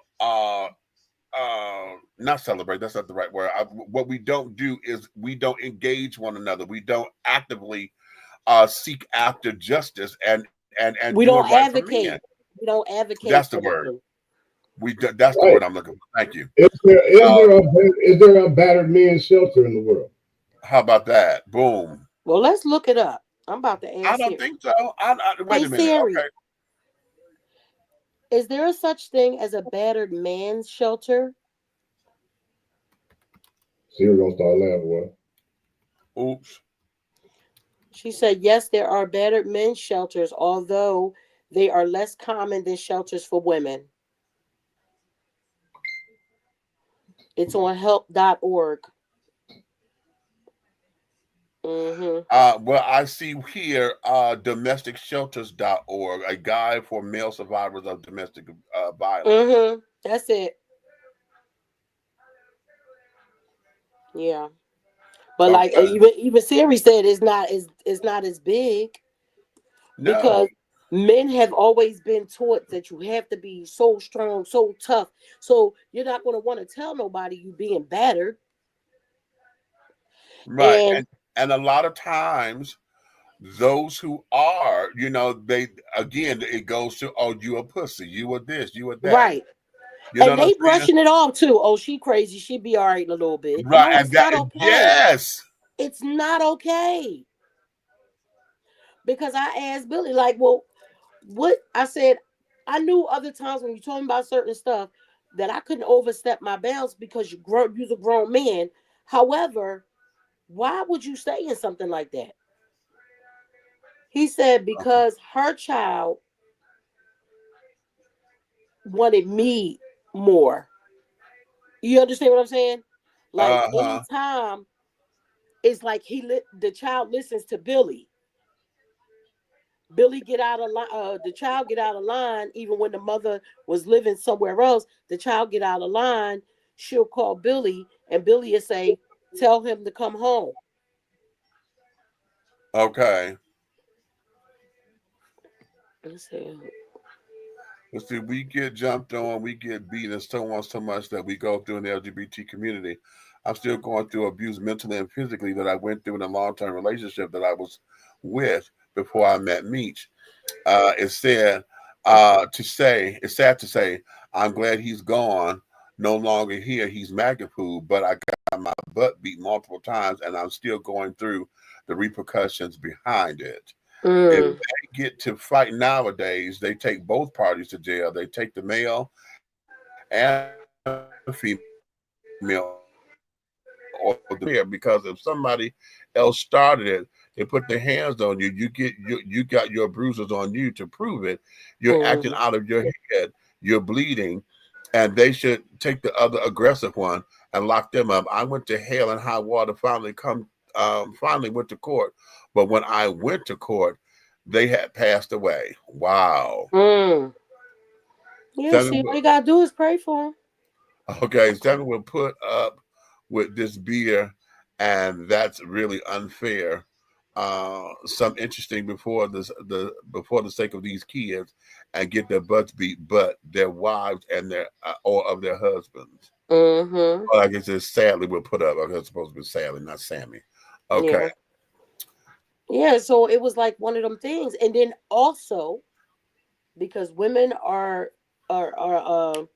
celebrate, that's not the right word. What we don't do is we don't engage one another. We don't actively seek after justice and We do it don't right for men. advocate. We don't advocate That's the for word. them. That's the Right. word I'm looking for. Thank you. Is there a battered men's shelter in the world? How about that? Boom. Well, let's look it up. I'm about to I ask don't Siri. think so. Wait Hey, a minute. Siri, Okay. is there a such thing as a battered man's shelter? Siri gonna start laughing. Well, Oops. She said, yes, there are battered men's shelters, although they are less common than shelters for women. It's on help.org. Well, I see here domesticshelters.org, a guide for male survivors of domestic violence. That's it. Yeah. But like Okay. even Siri said it's not as big because No. men have always been taught that you have to be so strong, so tough. So you're not going to want to tell nobody you being battered. Right. And And a lot of times those who are, they again it goes to, oh, you a pussy, you a this, you a that. right. You know And what I'm they saying? brushing it off too. Oh, she crazy. She be all right in a little bit. Right. No, And it's that not okay. yes. It's not okay. Because I asked Billy, like, well, what I said, I knew other times when you told me about certain stuff that I couldn't overstep my bounds because you're a grown man. However, why would you say in something like that? He said because her child wanted me more. You understand what I'm saying? Like anytime it's like the child listens to Billy. Billy get out of line. The child get out of line. Even when the mother was living somewhere else, the child get out of line. She'll call Billy, and Billy will say, "Tell him to come home." Okay. Let's see. Let's see, we get jumped on, we get beaten so much that we go through in the LGBT community. I'm still going through abuse mentally and physically that I went through in a long-term relationship that I was with before I met Meech. It said it's sad to say, I'm glad he's gone, no longer here. He's MAGA food, but I got my butt beat multiple times, and I'm still going through the repercussions behind it. If Mm. they get to fight nowadays, they take both parties to jail. They take the male and the female or the because if somebody else started it, they put their hands on you. You got your bruises on you to prove it. You're acting out Mm. of your head. You're bleeding, and they should take the other aggressive one and lock them up. I went to hell and high water. Finally went to court, but when I went to court, they had passed away. Wow. Mm. Yeah, Seven see, all you gotta do is pray for him. Okay, Seven will put up with this beer, and that's really unfair. Some interesting before the sake of these kids and get their butts beat, but their wives and their or of their husbands. Mm-hmm. Well, I guess it's sadly will put up. I guess it's supposed to be sadly, not Sammy. Okay. Yeah. Yeah, so it was like one of them things. And then also because women are what's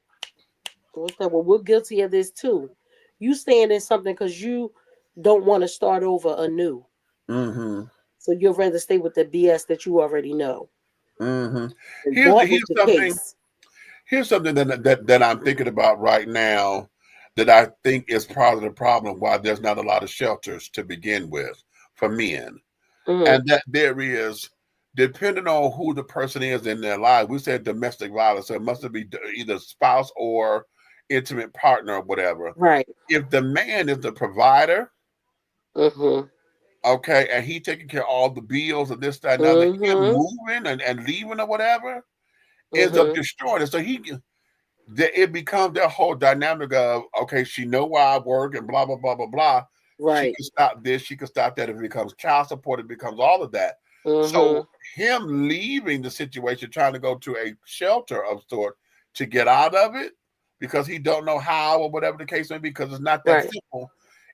that? Well, we're guilty of this too. You stand in something because you don't want to start over anew. Mm-hmm. So you'd rather stay with the BS that you already know. Mm-hmm. And Here's that was here's the something. case. Here's something that I'm thinking about right now that I think is part of the problem why there's not a lot of shelters to begin with for men. Mm. And that there is, depending on who the person is in their life, we said domestic violence, so it must be either spouse or intimate partner or whatever. Right. If the man is the provider, Mm-hmm. okay, and he taking care of all the bills and this, that, and other, him Mm-hmm. moving and leaving or whatever ends up Mm-hmm. destroying it. So it becomes that whole dynamic of, okay, she know where I work and blah blah blah blah blah. She Right. can stop this, she can stop that. If it becomes child support, it becomes all of that. Mm-hmm. So him leaving the situation, trying to go to a shelter of sort to get out of it because he don't know how or whatever the case may be, because it's not that Right. simple.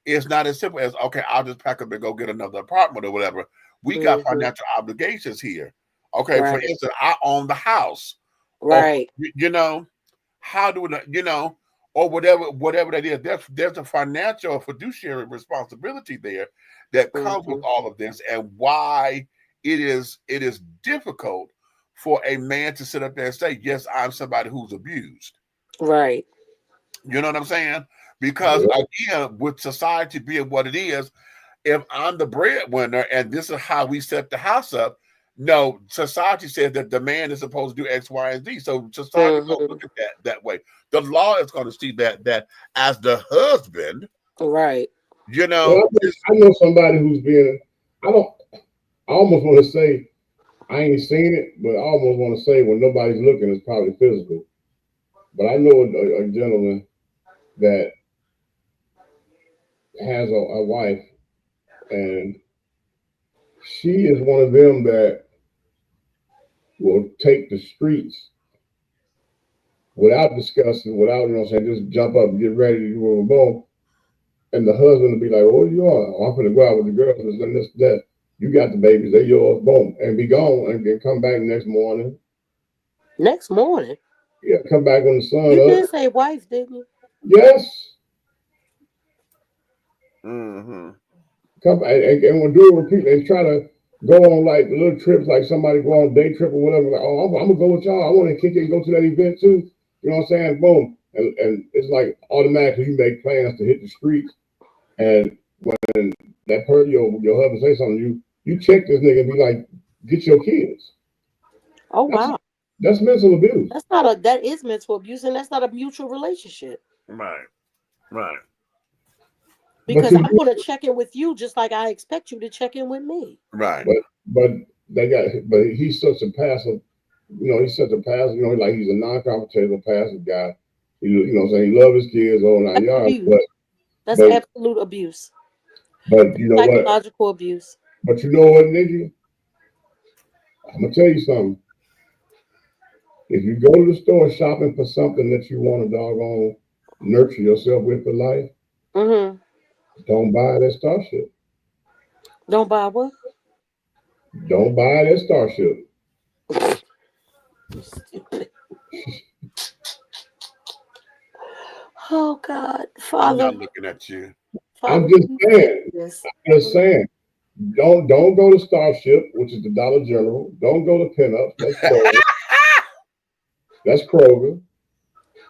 It's not as simple as, okay, I'll just pack up and go get another apartment or whatever. We got Mm-hmm. financial obligations here. Okay, for Right. instance, I own the house. Or Right. how do we, or whatever that is. There's a financial fiduciary responsibility there that comes with Mm-hmm. all of this, and why it is difficult for a man to sit up there and say, yes, I'm somebody who's abused. Right. You know what I'm saying? Because Yeah. again, with society being what it is, if I'm the breadwinner and this is how we set the house up, no, society says that the man is supposed to do X, Y, and Z. So society don't Mm-hmm. look at that way. The law is going to see that as the husband, Right. you know, Well, I know somebody who's been. I don't. I almost want to say I ain't seen it, but I almost want to say when nobody's looking, it's probably physical. But I know a gentleman that has a wife, and she is one of them that will take the streets without discussing, without, you know what I'm saying, just jump up and get ready to go boom. And the husband will be like, what are you on? Oh, I'm going to go out with the girls, this, that. You got the babies, they're yours, boom. And be gone and then come back next morning. Next morning. Yeah, come back when the sun You up. did say wife, didn't you? Yes. mm-hmm. Come and we'll do it repeatedly and try to go on like little trips, like somebody go on a day trip or whatever. Like, oh, I'm gonna go with y'all. I want to kick it and go to that event too. You know what I'm saying? Boom. And it's like automatically you make plans to hit the streets. And when that person, your husband say something, you check this nigga and be like, get your kids. Oh That's wow. that's mental abuse. That is mental abuse, and that's not a mutual relationship. Right, right. But Because to I'm you, gonna check in with you just like I expect you to check in with me. Right. but but he's such a passive. You know, he's such a passive. You know, like he's a non-confrontational passive guy. You know, what I'm saying he loves his kids all nine That's yards. abuse. That's But absolute abuse. but you know what? Psychological abuse. But you know what, nigga? I'm gonna tell you something. If you go to the store shopping for something that you want to doggone nurture yourself with for life, Mm-hmm. don't buy that Starship. Don't buy what? Don't buy that Starship. Stupid. Oh God, I'm Father, not looking at you. I'm Father, just we saying. this. I'm just saying. Don't go to Starship, which is the Dollar General. Don't go to Pinups. That's Kroger. That's Kroger.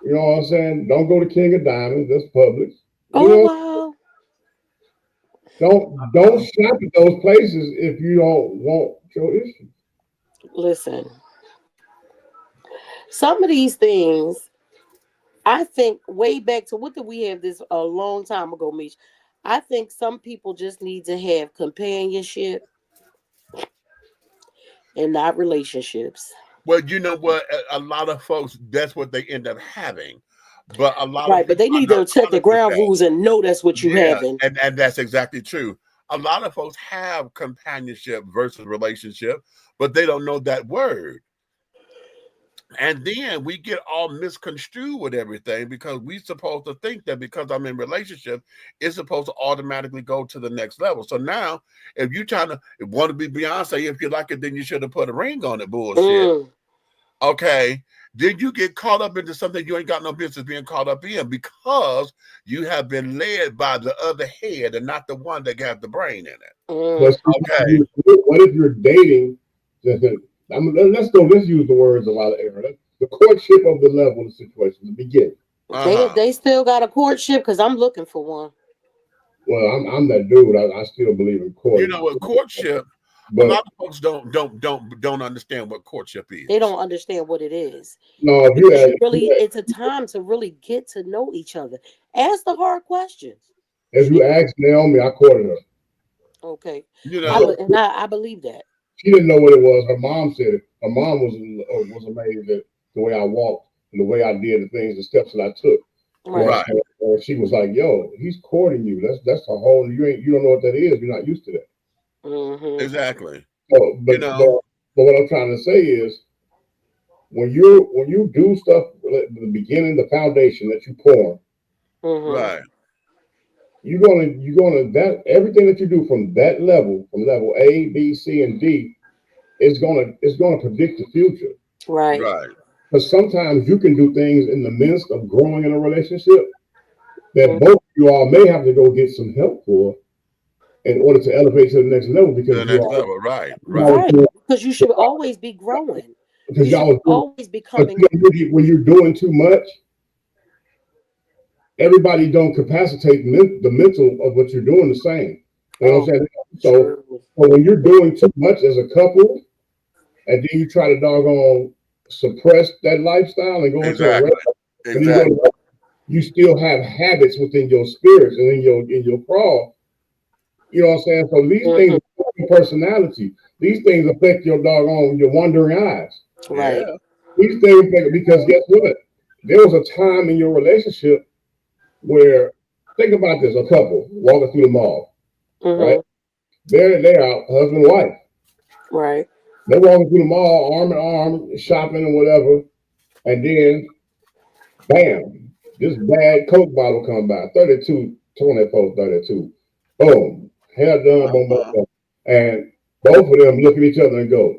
You know what I'm saying? Don't go to King of Diamonds. That's Publix. You Oh know, wow. don't shop at those places if you don't want your issue. Listen, some of these things, I think way back to what did we have this a long time ago, Mitch? I think some people just need to have companionship and not relationships. Well, you know what? A lot of folks, that's what they end up having. But a lot of Right, but people they are need not to set the honest with ground that. rules and know that's what you Yeah, having. and that's exactly true. A lot of folks have companionship versus relationship, but they don't know that word. And then we get all misconstrued with everything because we supposed to think that because I'm in relationship, it's supposed to automatically go to the next level. So now, if you trying to want to be Beyonce, if you like it, then you should have put a ring on it. Bullshit. Mm. Okay. Then you get caught up into something you ain't got no business being caught up in because you have been led by the other head and not the one that got the brain in it. But Mm. Okay. what if you're dating? Let's use the words of our era. The courtship of the level of the situation, the beginning. Uh-huh. They still got a courtship because I'm looking for one. Well, I'm that dude. I still believe in You courting, know what courtship, a but lot of folks don't understand what courtship They is. don't understand what it is. no, Because you really, it's a time to really get to know each other. Ask the hard questions. if you She ask Naomi, I courted her. okay. You She, know, I believe that. she didn't know what it was. Her mom said it. Her mom was amazed at the way I walked and the way I did the things, the steps that I took. You know, Right. right. she was like, "Yo, he's courting you. That's a whole. You don't know what that is. You're not used to that." Mm-hmm. Exactly. So, You know, but what I'm trying to say is when you do stuff at the beginning, the foundation that you pour, Mm-hmm. right. you're gonna that everything that you do from that level, from level A, B, C, and D, is gonna predict the future. Right. Right. Because sometimes you can do things in the midst of growing in a relationship that Mm-hmm. both of you all may have to go get some help for in order to elevate to the next level To because the next level. Right. Right. Right. Because you should always be growing. because You should y'all was doing, always be but coming. when you're doing too much, everybody don't capacitate the mental of what you're doing the same. You know what I'm Oh, saying? So, true. when you're doing too much as a couple, and then you try to doggone suppress that lifestyle and go into a Exactly. and then Exactly. you still have habits within your spirits and in your crawl. You know what I'm saying? So these Mm-hmm. things affect your personality. These things affect your doggone your wandering eyes. Right. Yeah. These things because guess what? There was a time in your relationship where think about this: a couple walking through the mall, right? Mm-hmm. They're out, husband and wife. Right. They're walking through the mall, arm in arm, shopping and whatever, and then bam, this bad Coke bottle come by, 32, 24, 32. Boom, hair done, boom, boom, Uh-huh. boom. And both of them look at each other and go,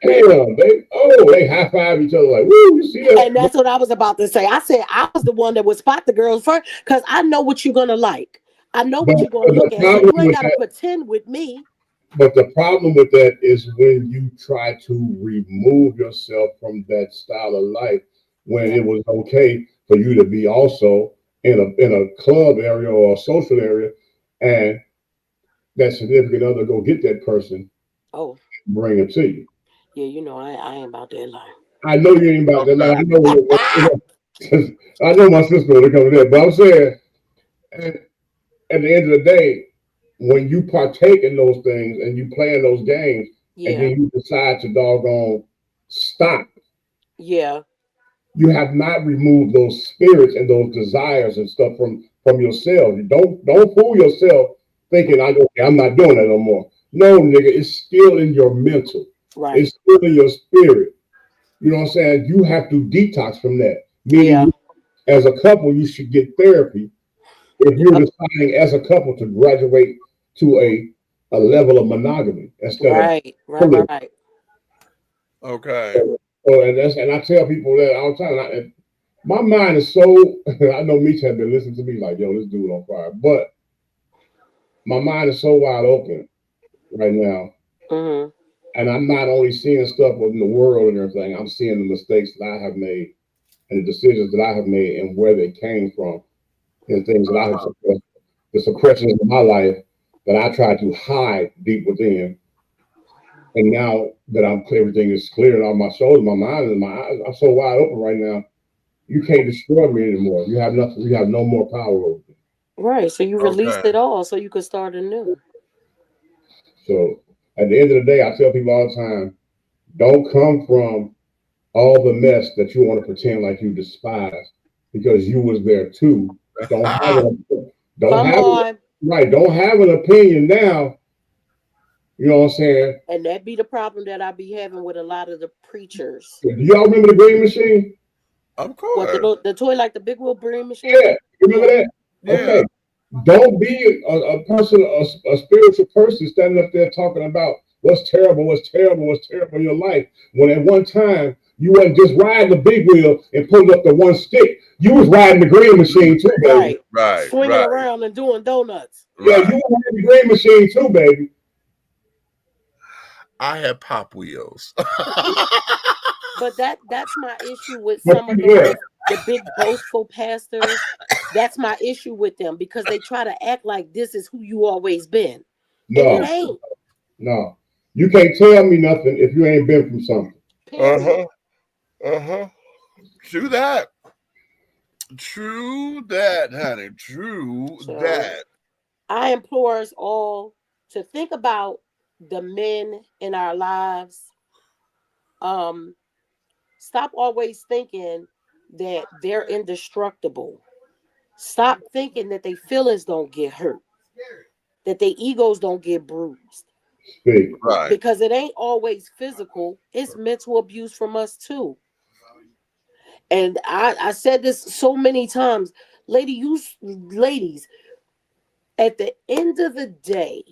damn, they high five each other like, woo, you see that? And that's what I was about to say. I said I was the one that would spot the girls first because I know what you're gonna like. I know But what you're gonna the look at. So problem you ain't with gotta that, pretend with me. but the problem with that is when you try to remove yourself from that style of life when Yeah. it was okay for you to be also in a club area or a social area and that significant other go get that person, Oh, bring it to you. yeah, I ain't about that life. I know you ain't about that. Okay. Like, I know I know my sister when it comes to that, but I'm saying at the end of the day, when you partake in those things and you play in those games, and then Yeah. you decide to doggone stop, Yeah. you have not removed those spirits and those desires and stuff from yourself. Don't fool yourself thinking I'm not doing that no more. No, nigga, it's still in your mental. Right. It's still in your spirit. You know what I'm saying? You have to detox from that. Yeah. Meaning, as a couple, you should get therapy if you're Yep. deciding as a couple to graduate to a level of monogamy instead of Right. Right. Right. polygamy. Right. Okay. So and I tell people that all the time. And my mind is so. I know Meech has been listening to me like, yo, this dude on fire, but my mind is so wide open right now. Mm-hmm. And I'm not only seeing stuff in the world and everything, I'm seeing the mistakes that I have made and the decisions that I have made and where they came from and things that I have suppressed, the suppressions of my life that I tried to hide deep within. And now that everything is clear and all my shoulders, my mind and my eyes, I'm so wide open right now. You can't destroy me anymore. You have nothing. You have no more power over me. Right. So you released Okay. it all so you could start anew. So at the end of the day, I tell people all the time, don't come from all the mess that you want to pretend like you despise because you was there too. Don't have an, don't Come have on. right. Don't have an opinion now. You know what I'm saying? And that be the problem that I be having with a lot of the preachers. Do y'all remember the green machine? Of What course. the toy like the big wheel brewing machine? Yeah, you remember Yeah. that? Yeah. Okay. Don't be a person, a spiritual person standing up there talking about what's terrible, what's terrible, what's terrible in your life. When at one time you wasn't just riding the big wheel and pulling up the one stick. You was riding the green machine too, baby. Right. Right. Swinging Right. around and doing donuts. Yeah, Right. you was riding the green machine too, baby. I had pop wheels. But that's my issue with But some of yeah, the big boastful pastors. That's my issue with them because they try to act like this is who you always been. And it no, ain't. no. You can't tell me nothing if you ain't been from something. Period. Uh-huh. True that. True that, honey. True So that. I implore us all to think about the men in our lives. Um, Stop always thinking that they're indestructible. Stop thinking that their feelings don't get hurt, that their egos don't get bruised. Speak. Right. Because it ain't always physical, it's mental abuse from us too. And I said this so many times, ladies, at the end of the day,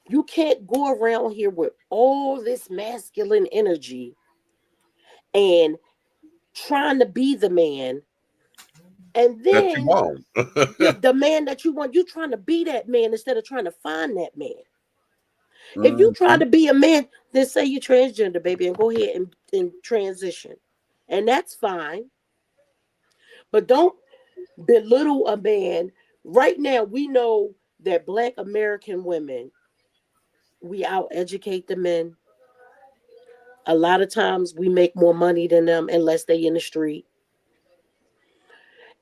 you can't go around here with all this masculine energy and trying to be the man. And That you then won't. the man that you want, you trying to be that man instead of trying to find that man. If you try Mhm. to be a man, then say you're transgender, baby, and go ahead and transition. And that's fine. But don't belittle a man. Right now, we know that Black American women, we out educate the men. A lot of times we make more money than them unless they in the street.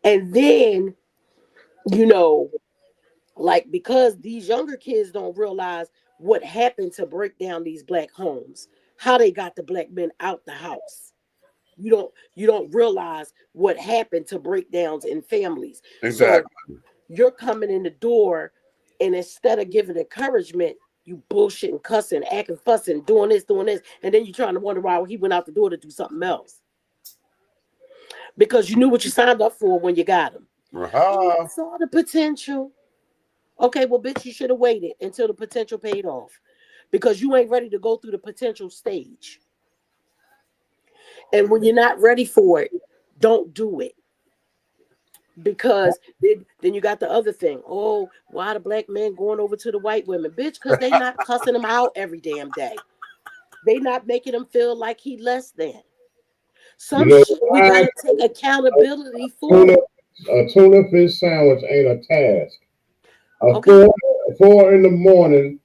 And then, you know, like because these younger kids don't realize what happened to break down these black homes, how they got the black men out the house. You don't realize what happened to breakdowns in families. So Exactly. you're coming in the door, and instead of giving encouragement, you bullshitting, cussing, acting, fussing, doing this, and then you're trying to wonder why he went out the door to do something else because you knew what you signed up for when you got him. Oh, I Uh-huh. saw the potential. Okay, well, bitch, you should have waited until the potential paid off because you ain't ready to go through the potential stage. And when you're not ready for it, don't do it. Because then you got the other thing. Oh, why the black men going over to the white women? Bitch, because they not cussing them out every damn day. They not making them feel like he less than. You Some know shit we why? gotta take accountability Tuna, for. a tuna fish sandwich ain't a task. A Okay? four in the morning,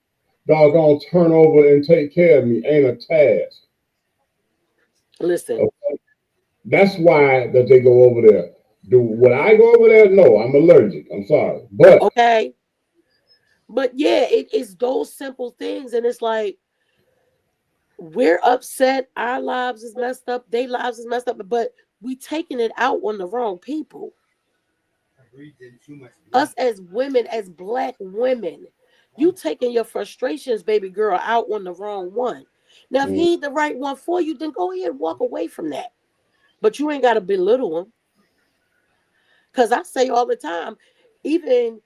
doggone turn over and take care of me ain't a task. Listen, Okay? That's why that they go over there. Do would I go over there? No, I'm allergic. I'm sorry, but okay. But yeah, it's those simple things, and it's like we're upset, our lives is messed up, their lives is messed up, but we taking it out on the wrong people. Breathing too much blood. Us as women, as black women, you taking your frustrations, baby girl, out on the wrong one. Now, if mm, he ain't the right one for you, then go ahead and walk away from that. But you ain't got to belittle him. Because I say all the time, even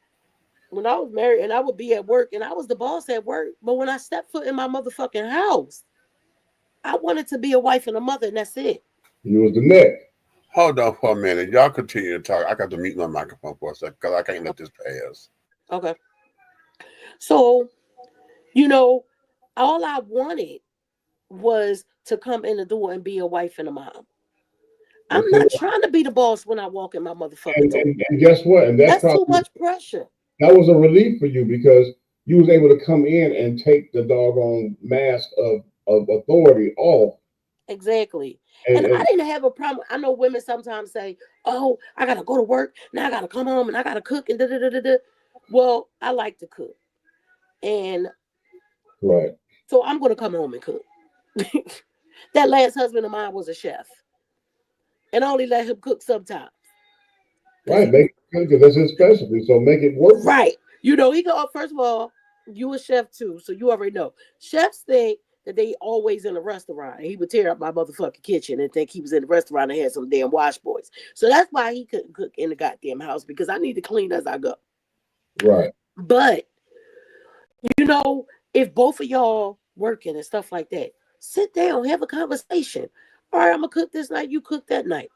when I was married and I would be at work and I was the boss at work, but when I stepped foot in my motherfucking house, I wanted to be a wife and a mother, and that's it. You was the neck. Hold on for a minute. Y'all continue to talk. I got to mute my microphone for a second because I can't let this pass. Okay. So, you know, all I wanted was to come in the door and be a wife and a mom. I'm Okay. not trying to be the boss when I walk in my motherfucking door. And guess what? And that's That's too probably much pressure. that was a relief for you because you was able to come in and take the doggone mask of authority off. Exactly. And, And I and didn't have a problem. I know women sometimes say, "Oh, I gotta go to work now. I gotta come home and I gotta cook and da da da da da." Well, I like to cook, and right. so I'm gonna come home and cook. That last husband of mine was a chef, and I only let him cook sometimes. Right, make it good because that's his specialty. So make it work. Right. You know, he go, first of all, you a chef too, so you already know. Chefs think that they always in a restaurant. He would tear up my motherfucking kitchen and think he was in the restaurant and had some damn wash boys. So that's why he couldn't cook in the goddamn house, because I need to clean as I go. Right. But, you know, if both of y'all working and stuff like that, sit down, have a conversation. All right, I'm going to cook this night, you cook that night.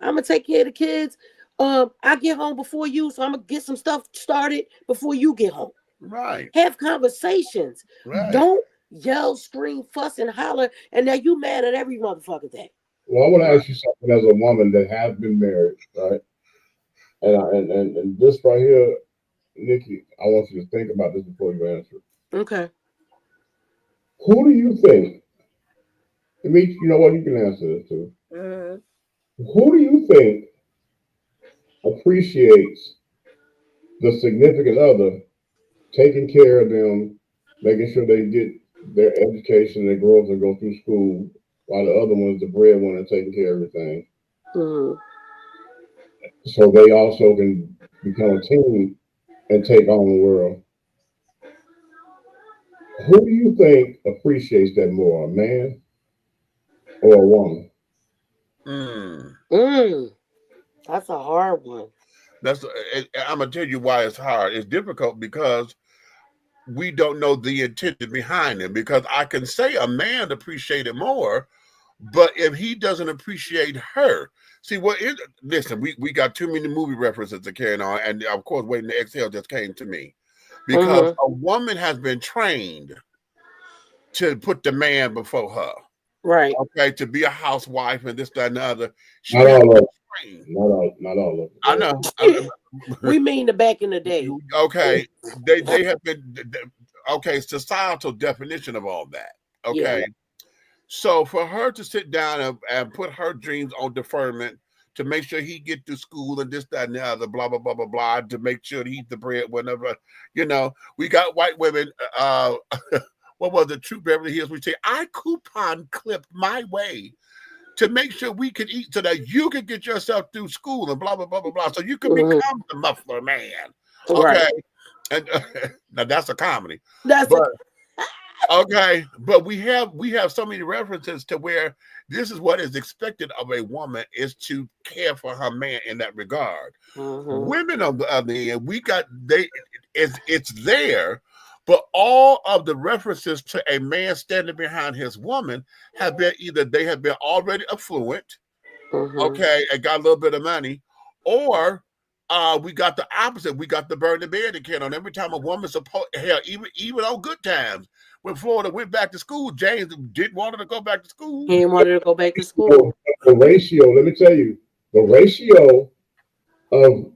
I'm going to take care of the kids. I get home before you, so I'm going to get some stuff started before you get home. Right. Have conversations. Right. Don't yell, scream, fuss, and holler, and now you mad at every motherfucker thing. Well, I want to ask you something as a woman that has been married, right? And this right here, Nikki, I want you to think about this before you answer. Okay. Who do you think? I mean, you know what? You can answer this too. Who do you think appreciates the significant other taking care of them, making sure they get their education, they grow up and go through school, while the other one's the breadwinner taking care of everything? Mhm. So they also can become a team and take on the world. Who do you think appreciates that more, a man or a woman? That's a hard one. I'm gonna tell you why it's hard. It's difficult because we don't know the intention behind it. Because I can say a man appreciated more, but if he doesn't appreciate her, see what is listen, we got too many movie references to carry on, and of course, Waiting to Exhale just came to me. Because a woman has been trained to put the man before her. Right. Okay, to be a housewife and this, that, and the other. She Not has all been of it. trained. Not all of it. I know. We mean the back in the day. Okay, they have been okay. Societal definition of all that. Okay, Yeah. so for her to sit down and put her dreams on deferment to make sure he get to school and this, that, and the other, blah blah blah blah blah, to make sure he eat the bread whenever, we got white women. What was it? True Beverly Hills. We say I coupon clipped my way to make sure we could eat so that you could get yourself through school and blah, blah, blah, blah, blah. So you can become the muffler man. Okay. Right. And now that's a comedy. That's But okay. But we have so many references to where this is what is expected of a woman is to care for her man in that regard. Women on the other end, it's there. But all of the references to a man standing behind his woman have been either they have been already affluent, okay, and got a little bit of money, or we got the opposite. We got the burn the bed can on every time a woman's supposed hell, even on good times. When Florida went back to school, James didn't want her to go back to school. He didn't want her to go back to school. The ratio, let me tell you, the ratio of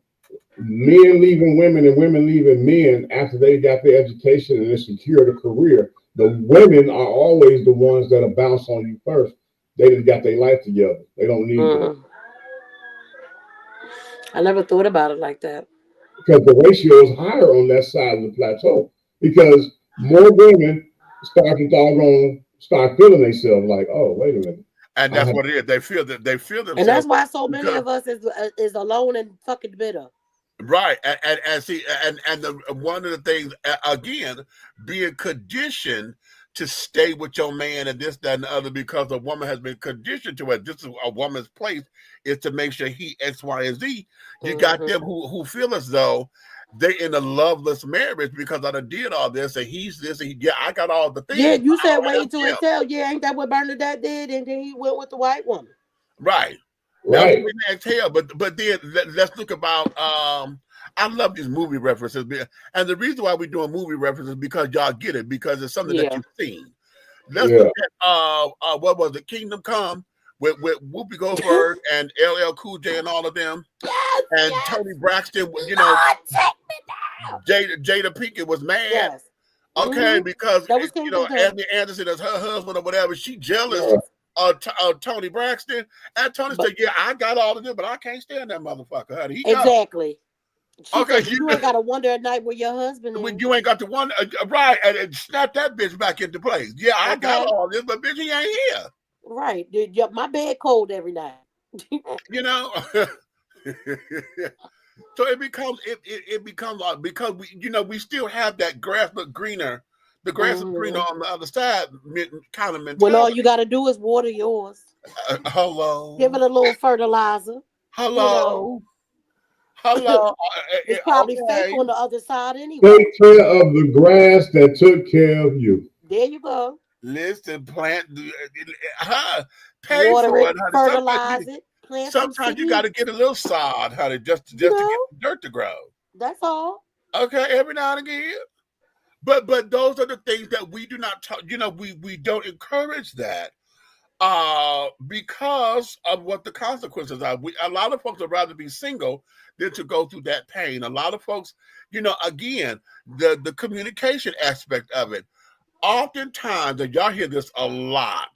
men leaving women and women leaving men after they got their education and they secured a career, the women are always the ones that'll bounce on you first. They just got their life together. They don't need you. I never thought about it like that. Because the ratio is higher on that side of the plateau. Because more women start feeling themselves like, oh, wait a minute. And that's what it is. They feel themselves. And that's why so many of us is alone and fucking bitter. Right, and see, and one of the things again, being conditioned to stay with your man and this, that, and the other because a woman has been conditioned to it. This is a woman's place is to make sure he X, Y, and Z. You got them who feel as though they're in a loveless marriage because I done did all this and he's this and I got all the things. Yeah, you said wait till it tell. Yeah, ain't that what Bernadette did? And then he went with the white woman. Right. Right. That's tell. But then let's look about I love these movie references, and the reason why we're doing movie references is because y'all get it because it's something that you've seen. Let's look at what was it, Kingdom Come with Whoopi Goldberg and LL Cool J and all of them, and Tony Braxton. You know, Jada Pinkett was mad. Yes. Okay, because that was Anthony Anderson is her husband or whatever. She jealous of Tony Braxton, and Tony said, "Yeah, I got all of them, but I can't stand that motherfucker." Honey. Exactly. Okay, you ain't got to wonder at night where your husband is. You ain't got to wonder, right? And snap that bitch back into place. Yeah, I got all this, but bitch, he ain't here. Right. My bed cold every night. You know. So it becomes because we still have that grass look greener. The grass is greener on the other side, kind of mentality. When all you got to do is water yours. Hello. Give it a little fertilizer. Hello. Hello. It's probably fake on the other side anyway. Take care of the grass that took care of you. There you go. Listen, plant, pay water for it, honey. Fertilize it. Plant sometimes you got to get a little sod, honey, just to get the dirt to grow. That's all. Okay, every now and again. But those are the things that we do not talk. We don't encourage that. Because of what the consequences are. A lot of folks would rather be single than to go through that pain. A lot of folks, again, the communication aspect of it. Oftentimes, and y'all hear this a lot,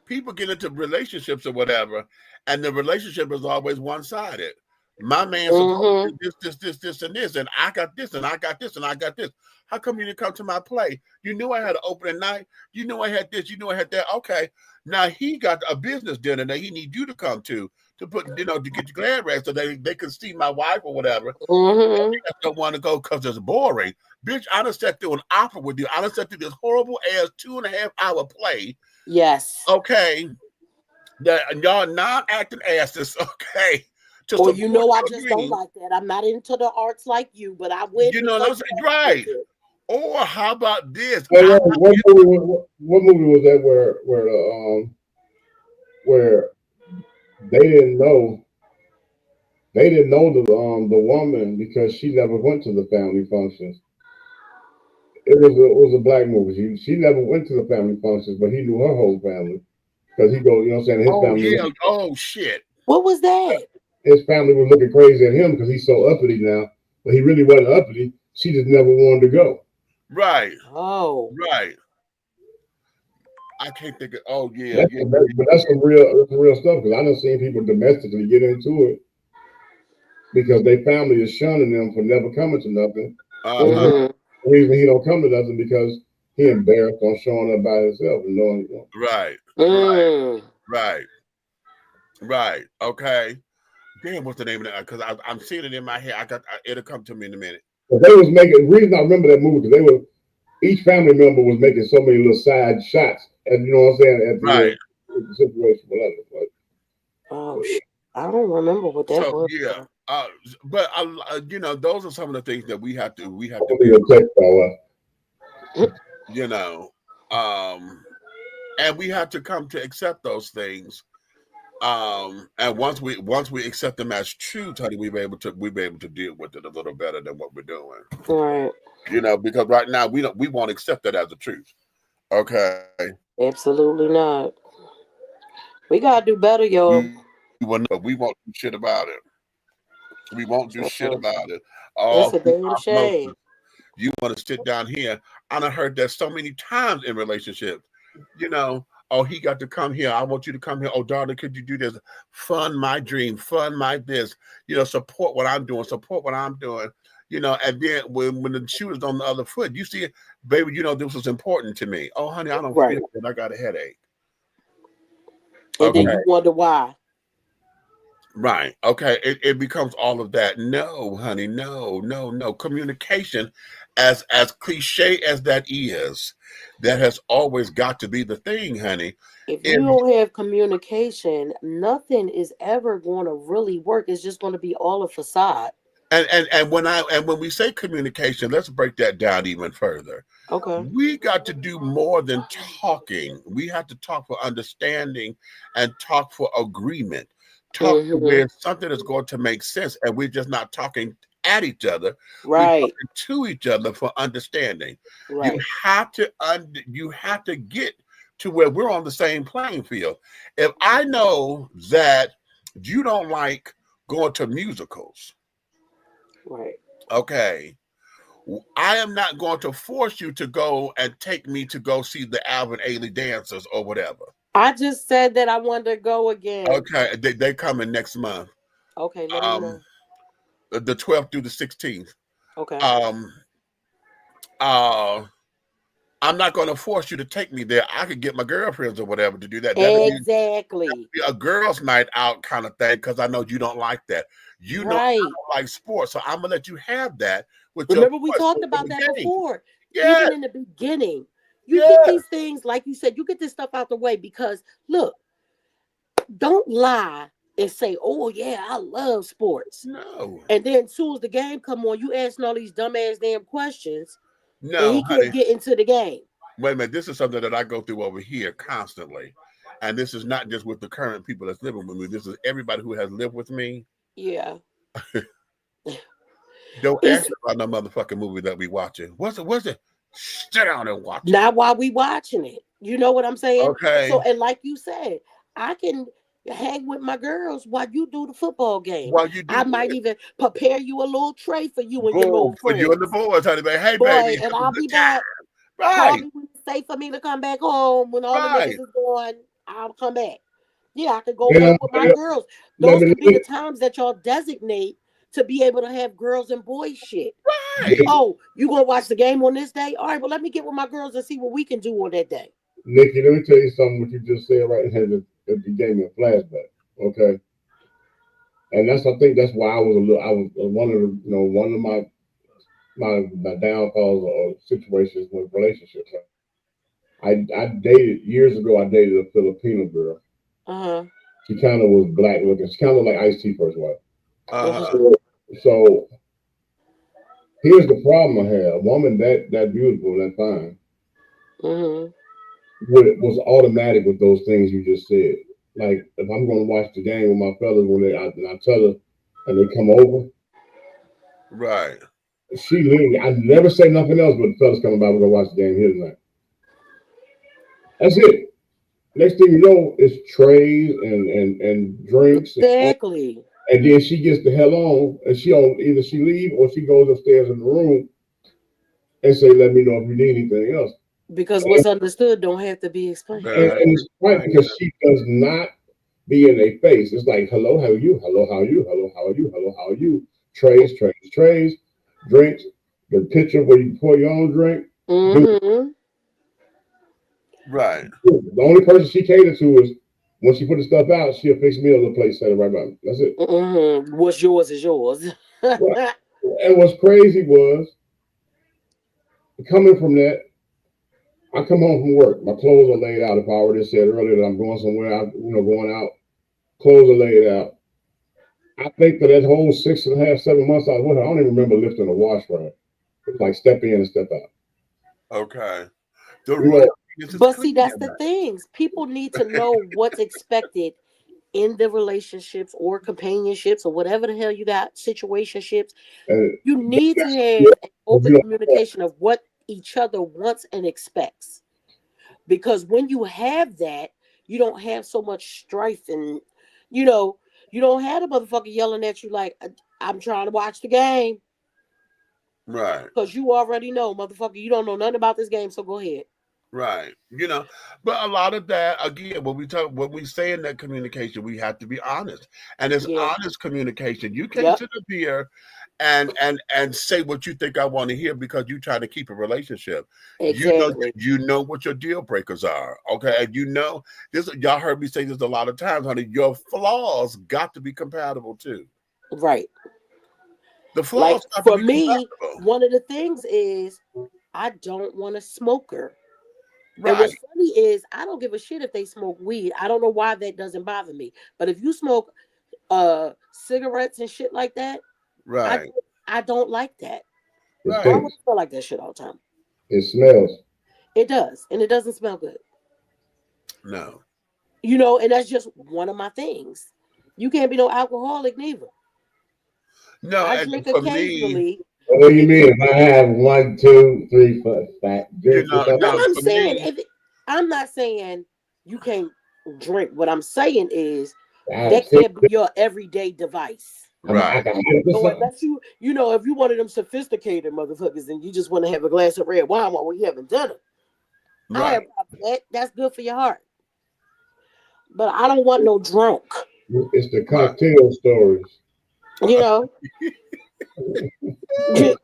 people get into relationships or whatever, and the relationship is always one-sided. My man's supposed to do this, and this, and I got this, and I got this, and I got this. How come you didn't come to my play? You knew I had an opening night. You knew I had this. You knew I had that. Okay, now he got a business dinner that he needs you to come to put, to get your glad rags so they can see my wife or whatever. I don't want to go because it's boring. Bitch, I done sat through an opera with you. I done sat through this horrible ass 2.5 hour play. Yes. Okay. That y'all non-acting asses. Okay. Or I just don't like that. I'm not into the arts like you, but I went. What I'm saying? Right. Or how about this? What movie was that where they didn't know the woman because she never went to the family functions. It was a black movie. She never went to the family functions, but he knew her whole family because he go, his family. Yeah. Oh shit. What was that? His family was looking crazy at him because he's so uppity now, but he really wasn't uppity. She just never wanted to go. Right. Oh. Right. I can't think of. Oh yeah. But that's some real stuff because I done seen people domestically get into it because their family is shunning them for never coming to nothing. The reason he don't come to nothing because he embarrassed on showing up by himself and knowing. Right. Okay. Damn, what's the name of that? Because I'm seeing it in my head. It'll come to me in a minute. But they was making. The reason I remember that movie because each family member was making so many little side shots, and you know what I'm saying, at the situation, whatever. Oh shit! I don't remember what that was. Yeah, but those are some of the things that we have to and we have to come to accept those things. And once we accept them as true, Tony, we'll be able to deal with it a little better than what we're doing. Right. Because right now we won't accept that as a truth. Okay. Absolutely not. We gotta do better, y'all. We won't do shit about it. We won't do shit about it. It's a damn shame. You want to sit down here. I done heard that so many times in relationships. Oh, he got to come here. I want you to come here. Oh, darling, could you do this? Fund my dream. Fund my this. Support what I'm doing. Support what I'm doing. And then when the shoe is on the other foot, you see it, baby, this was important to me. Oh, honey, I don't feel good. I got a headache. And then you wonder why. Right. Okay. It becomes all of that. No, honey. No, no, no. Communication, as cliche as that is, that has always got to be the thing, honey. If If you don't have communication, nothing is ever going to really work. It's just going to be all a facade. and when we say communication, let's break that down even further. Okay. We got to do more than talking. We have to talk for understanding and talk for agreement. Talk to Mm-hmm. where something is going to make sense, and we're just not talking at each other. We're Right. talking to each other for understanding. You Right. you have to get to where we're on the same playing field. If I know that you don't like going to musicals, Right. okay, I am not going to force you to go and take me to go see the Alvin Ailey dancers or whatever. I just said that I wanted to go again. Okay, they coming next month, Okay, let me um, know. the 12th through the 16th. Okay. Um, uh, I'm not going to force you to take me there. I could get my girlfriends or whatever to do that. That'd Exactly. be a girls' night out kind of thing because I know you don't like that. You know I Right. don't like sports, so I'm gonna let you have that with your Remember, we boys talked from the about that beginning. before. Yeah, Even in the beginning, you get yeah. these things, like you said, you get this stuff out the way because look, don't lie and say, "Oh yeah, I love sports," No, and then as soon as the game come on, you asking all these dumbass damn questions, and no, he can't honey. get into the game. Wait a minute. This is something that I go through over here constantly, and this is not just with the current people that's living with me. This is everybody who has lived with me. Yeah, Don't ask it's me about no motherfucking movie that we watching. What's it? What's it? Sit down and watch it. not while we watching it. You know what I'm saying? So, Okay. and like you said, I can hang with my girls while you do the football game. While you do I might this, even prepare you a little tray for you and your little boom, for you and the friends. boys, honey, baby. Hey, Boy, baby, and have a I'll good be time. back. Call Right, me when it's safe for me to come back home. When all the right. niggas is gone, I'll come back. Yeah, I could go And hang with my girls. let Those me, could be the times that y'all designate to be able to have girls and boys shit. Right. Oh, you gonna watch the game on this day? All right, well, let me get with my girls and see what we can do on that day. Nikki, let me tell you something. What you just said right here that you gave me a flashback. Okay, and I think that's why I was one of the, one of my downfalls or situations with relationships. I dated years ago. I dated a Filipino girl. Uh-huh. She kind of was black looking. She kind of like Ice T first wife. Uh-huh. Uh-huh. So here's the problem I had. A woman that beautiful, that fine, Mm-hmm. was automatic with those things you just said. Like if I'm going to watch the game with my fellas and I tell her and they come over, Right. she literally I never say nothing else but the fellas coming by. We're gonna watch the game here tonight. That's it. Next thing you know, it's trays and drinks Exactly. and then she gets the hell on and she don't either she leave or she goes upstairs in the room and say, "Let me know if you need anything else." Because what's understood don't have to be explained. Better have And it's right because she does not be in their face. It's like, hello, how are you? Hello, how are you? Hello, how are you? Hello, how are you? Trays, trays, trays, drinks, the pitcher where you pour your own drink. Do Mm-hmm. right. the only person she catered to is when she put the stuff out, she'll fix me a little plate, set it right by me. That's it. Mm-hmm. What's yours is yours. Right. And what's crazy was coming from that, I come home from work. My clothes are laid out. If I already said earlier that I'm going somewhere, going out, clothes are laid out. I think for that whole 6.5, 7 months I was with her, I don't even remember lifting a wash rag. It was like step in and step out. Okay. The You real know, is But see, clean. that's the things. People need to know what's expected in the relationships or companionships or whatever the hell you got, situationships. and You need to that's have an what we open don't. communication of what each other wants and expects. Because when you have that, you don't have so much strife and, you know, you don't have the motherfucker yelling at you like, I'm trying to watch the game. Right. Because you already know, motherfucker, you don't know nothing about this game, so go ahead. Right. But a lot of that again, when we say in that communication, we have to be honest. And it's Yeah. honest communication. You can't Yep. sit up here and say what you think I want to hear because you try to keep a relationship. Exactly. You know what your deal breakers are, okay? And you know this. Y'all heard me say this a lot of times, honey. Your flaws got to be compatible too. Right. The Like flaws got to for be me, compatible, one of the things is I don't want a smoker. And right? what's funny is I don't give a shit if they smoke weed. I don't know why that doesn't bother me. But if you smoke cigarettes and shit like that, I Right, don't, I don't like that. It I don't right. want stinks. to smell like that shit all the time. It smells. It does, and it doesn't smell good. No, And that's just one of my things. You can't be no alcoholic neither. no. I And drink for me, occasionally. What do you If mean? If I have 1, 2, 3, 4, 5 drinks or But something, no. I'm For saying, me, I'm not saying you can't drink. What I'm saying is I have that 6. can't be your everyday device. right, I can have So something. unless if you one of them sophisticated motherfuckers and you just want to have a glass of red wine while we having dinner, I right. have a problem with that. That's good for your heart. But I don't want no drunk. It's the Right. cocktail stories. You know, you,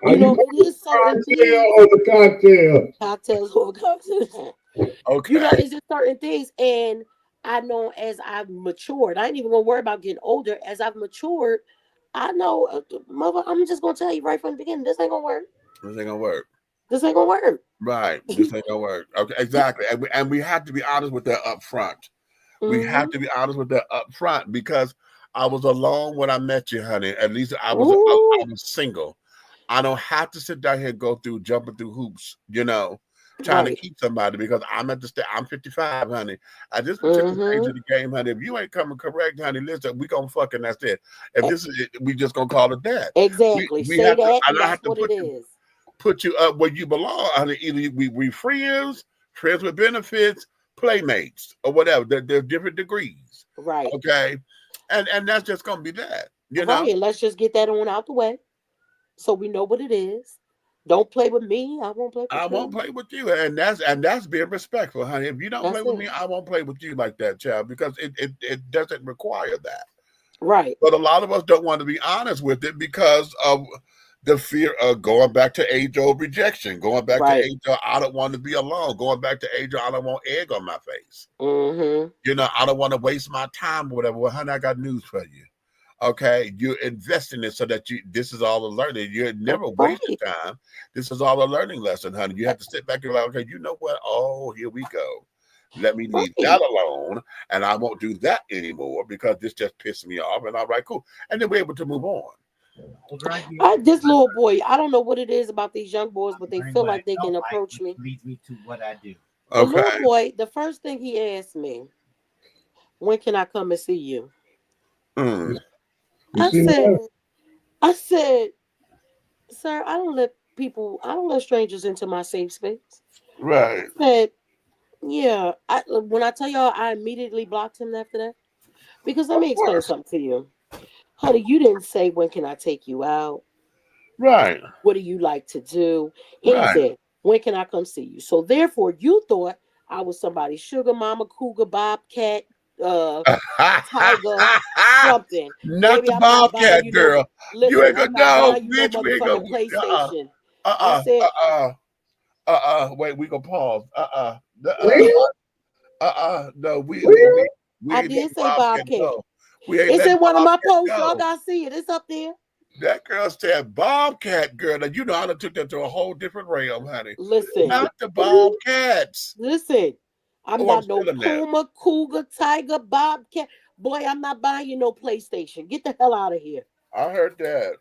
Are you it is certain cocktail things. or the cocktail? Cocktails over cocktails. Okay. It's just certain things. And I know as I've matured, I ain't even gonna worry about getting older. As I've matured, I know, mother, I'm just gonna tell you right from the beginning, this ain't gonna work. This ain't gonna work. This ain't gonna work. Right. This ain't gonna work. Okay. Exactly. And we have to be honest with that up front. We have Mm-hmm. to be honest with that up front because I was alone when I met you, honey. At least I Ooh, was single. I don't have to sit down here and go through jumping through hoops, trying to right. keep somebody because I'm at the stage. I'm 55, honey. At this particular stage Mm-hmm. of the game, honey, if you ain't coming correct, honey, listen, we gonna fucking that's it. If this is it, we just gonna call it that. We Exactly. we Say have to, that, and and I that's have to what it is. put you up where you belong. Honey, either we friends with benefits, playmates, or whatever. There's different degrees. Right. Okay, and that's just gonna be that. Right. And let's just get that on out the way so we know what it is. Don't play with me. I won't play I with won't you. play with you, and that's being respectful, honey. If you don't play That's with it. me, I won't play with you like that, child, because it doesn't require that. Right. But a lot of us don't want to be honest with it because of the fear of going back to age old rejection, going back to Right. age old I don't want to be alone, going back to age old I don't want egg on my face. Mm-hmm. I don't want to waste my time or whatever. Well, honey, I got news for you. Okay, you're investing it so that this is all a learning. You're never wasting Right. time. This is all a learning lesson, honey. You have to sit back and be like, okay, you know what? Oh, here we go. Let me leave that Right. alone, and I won't do that anymore because this just pissed me off. And all right, cool. And then we're able to move on. Older I get, This little boy, I don't know what it is about these young boys, but they learn feel what I like they can don't like, approach which me. leads me to what I do. The Okay. little boy, the first thing he asked me, when can I come and see you? Mm, You I see said, now? I said, sir, I don't let strangers into my safe space. I right. said, yeah. When I tell y'all, I immediately blocked him after that. Because let Of me explain course. something to you. Honey, you didn't say when can I take you out? Right. What do you like to do? Right. Anything. When can I come see you? So therefore you thought I was somebody's sugar mama, cougar, bobcat, uh, tiger, something. Not Baby, the I'm not buying Bobcat you no girl. You listen, ain't gonna I'm not know, buying you no bitch. We ain't gonna. motherfucking PlayStation. I Uh. said, Wait, we gonna pause. Real? No, we Real? we I ain't letting did say Bobcat bobcat. go. We ain't It's letting in one of my Bobcat posts. Y'all go. gotta see it. It's up there. That girl said Bobcat girl. Now I done took that to a whole different realm, honey. Listen, Not the Bobcats. listen. I'm Oh, I'm not no stealing that. puma, cougar, tiger, bobcat. Boy, I'm not buying you no PlayStation. Get the hell out of here. I heard that.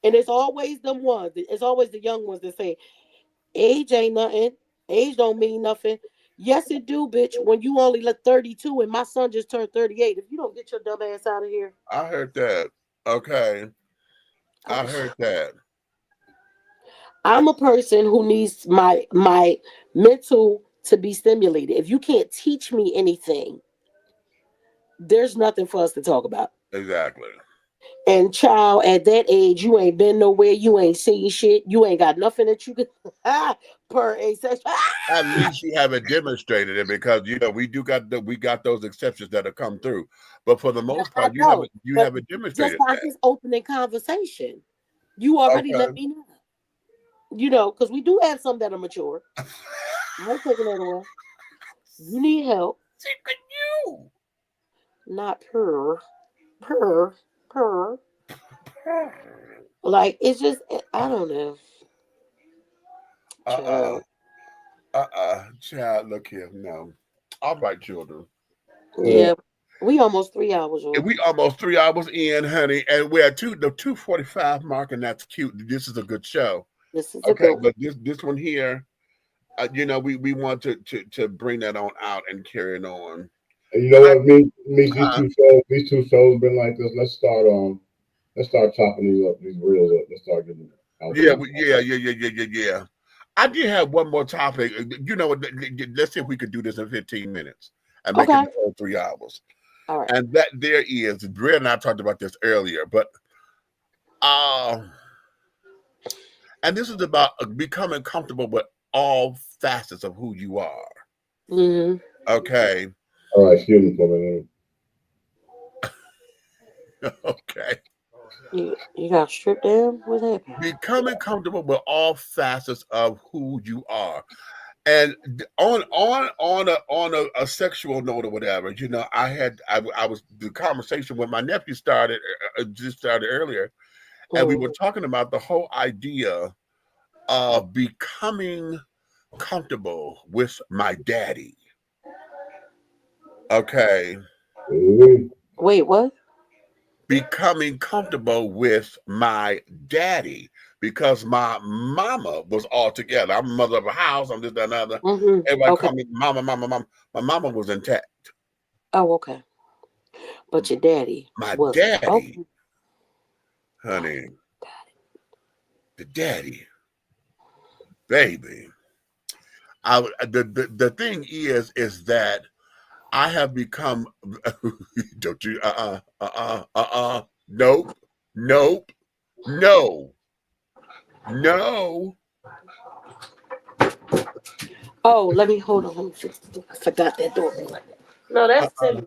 And it's always them ones. It's always the young ones that say, age ain't nothing. Age don't mean nothing. Yes, it do, bitch. When you only look 32 and my son just turned 38. If you don't get your dumb ass out of here. I heard that. Okay. I heard that. I'm a person who needs my mental to be stimulated. If you can't teach me anything, there's nothing for us to talk about. Exactly. And child, at that age, you ain't been nowhere. You ain't seen shit. You ain't got nothing that you can per asexual. At least you haven't demonstrated it, because we got those exceptions that have come through. But for the most I part, know, you but haven't just demonstrated by that. his opening conversation, you already let Okay. me know. Because we do have some that are mature. I ain't taking that away. You need help, See, but you. not per, per. Like it's just, I don't know. Uh-uh. Child. Child, look here. No. All right, children. Yeah. Yeah, we almost 3 hours, And y'all. we almost 3 hours in, honey, and we're at the 2:45 mark, and that's cute. This is a good show. This is a Okay, good one. but this one here, we want to bring that on out and carry it on. And you know what? These two shows been like this. Let's start chopping these reels up. Let's start getting out Yeah, there. yeah. I did have one more topic. Let's see if we could do this in 15 minutes and make it Okay. the whole 3 hours. All right. And that there is, Brett and I talked about this earlier, but and this is about becoming comfortable with all facets of who you are. Mm-hmm. Okay. All right, excuse me for a minute. Okay. You got stripped down? What happened? Becoming comfortable with all facets of who you are. And on a sexual note or whatever, I was the conversation when my nephew just started earlier, and we were talking about the whole idea of becoming comfortable with my daddy. Okay. Mhm. Wait, what? Becoming comfortable with my daddy, because my mama was all together. I'm a mother of a house. I'm this, that, and other. Mm-hmm. Everybody Okay. call me mama, mama, mama. My mama was intact. Oh, okay. But your daddy My wasn't. daddy, Okay. honey, the daddy, baby. The thing is that I have become. Don't you? Nope, nope, no, no. Oh, let me hold on. Let me fix the door. I forgot that door. No, that's Timmy.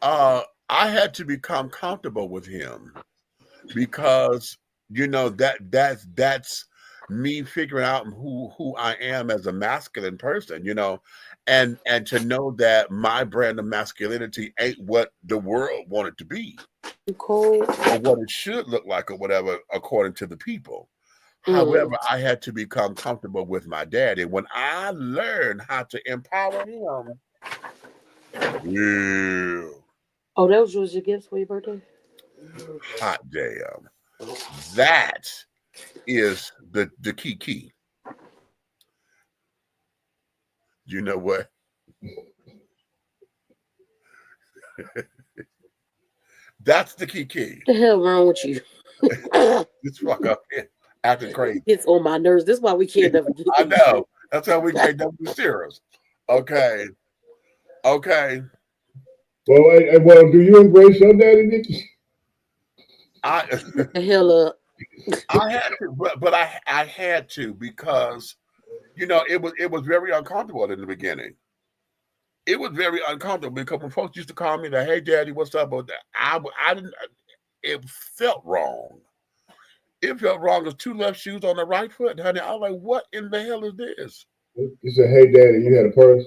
I had to become comfortable with him, because that's me figuring out who I am as a masculine person, and to know that my brand of masculinity ain't what the world wanted to be You cold? or what it should look like or whatever according to the people. Mm. However, I had to become comfortable with my daddy. When I learned how to empower him, yeah, Oh, that was your gift for your birthday? hot damn. That is the key. You know what? That's the key. What the hell wrong with you? This fuck up here acting crazy. It's on my nerves. This is why we can't never get I these know. That's how we can't never be serious. Okay. Well, do you embrace your daddy, Nikki? I the hell up. I had to, but I had to, because it was very uncomfortable in the beginning. It was very uncomfortable, because when folks used to call me that, hey daddy, what's up? Or that, I didn't. It felt wrong. It felt wrong as two left shoes on the right foot, honey. I was like, what in the hell is this? You said, "Hey, daddy, you had a purse."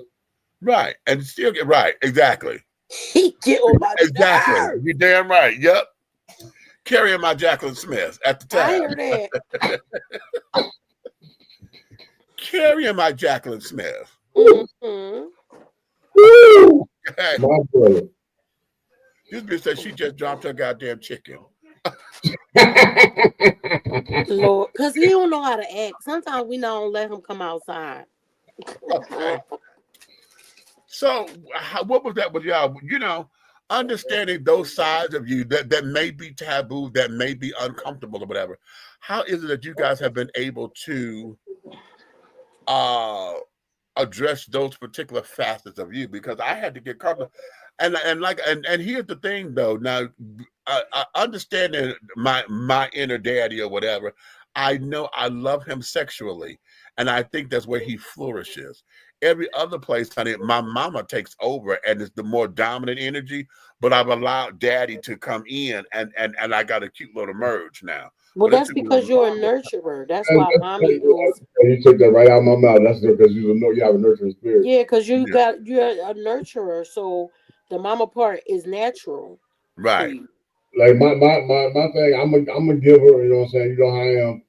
Right, and still get right. Exactly. He get on my Exactly. nerves. You're damn right. Yep. Carrying my Jacqueline Smith at the I time. hear that. Carrying my Jacqueline Smith. Mm-hmm. Woo! Hey, My brother. this bitch said she just dropped her goddamn chicken. Lord, because he don't know how to act. Sometimes we don't let him come outside. Okay. So, what was that with y'all? Understanding those sides of you that may be taboo, that may be uncomfortable or whatever. How is it that you guys have been able to address those particular facets of you? Because I had to get comfortable, and here's the thing though. Now, understanding my inner daddy or whatever, I know I love him sexually, and I think that's where he flourishes. Every other place, honey, my mama takes over, and it's the more dominant energy. But I've allowed Daddy to come in, and I got a cute little merge now. Well, But it that's took me a because you're a long nurturer. That's And why mommy goes. you took that right out of my mouth. That's because you know you have a nurturing spirit. Yeah, because time. Yeah, you're a nurturer, so the mama part is natural to right. you. Like my thing, I'm a giver. You know what I'm saying? You know how I am.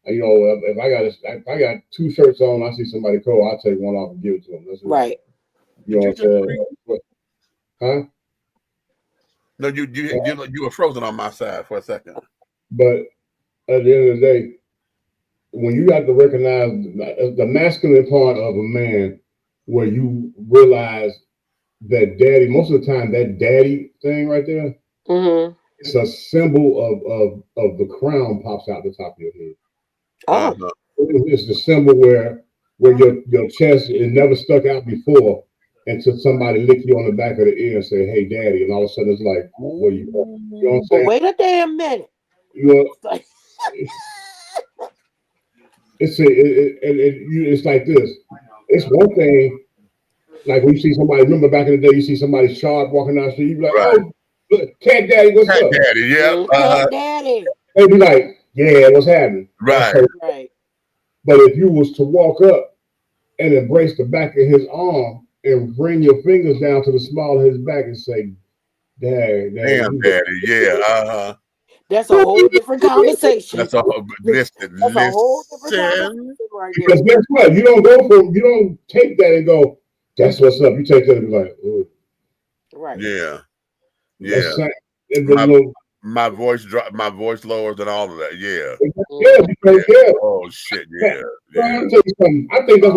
And, you know, if I got two shirts on, I see somebody cold, I'll take one off and give it to them. That's it. Right. You know Did you what just I'm freeze? saying? Huh? No, you were frozen on my side for a second. But at the end of the day, when you got to recognize the masculine part of a man, where you realize that daddy, most of the time, that daddy thing right there, Mm-hmm. it's a symbol of the crown pops out the top of your head. Oh, Uh-huh. It's the symbol where your chest is never stuck out before until somebody lick you on the back of the ear and say, "Hey, daddy," and all of a sudden it's like, "What do you want?" You know what I'm but saying? wait a damn minute. You know, Like, it's like this. It's one thing, like when you see somebody. Remember back in the day, you see somebody sharp walking down the street, you be like, Right. "Oh, look, cat daddy, what's Cat up?" Daddy. Yep. cat daddy. They be like, "Yeah, what's happening?" That's Right. her. Right. But if you was to walk up and embrace the back of his arm and bring your fingers down to the small of his back and say, Daddy, Damn, you Daddy. Yeah. Uh-huh. That's a whole different conversation. That's all. Listen. That's a whole different Listen. conversation right because there. guess what? You don't take that and go, that's what's up. You take that and be like, oh, Right. Yeah. Yeah. that's sad. And then, My you know, my voice drop. My voice lowers and all of that. Yeah. yeah, Mm-hmm. because Yeah. yeah. Oh shit. But, Yeah. bro, Yeah. let me tell you something. I think that's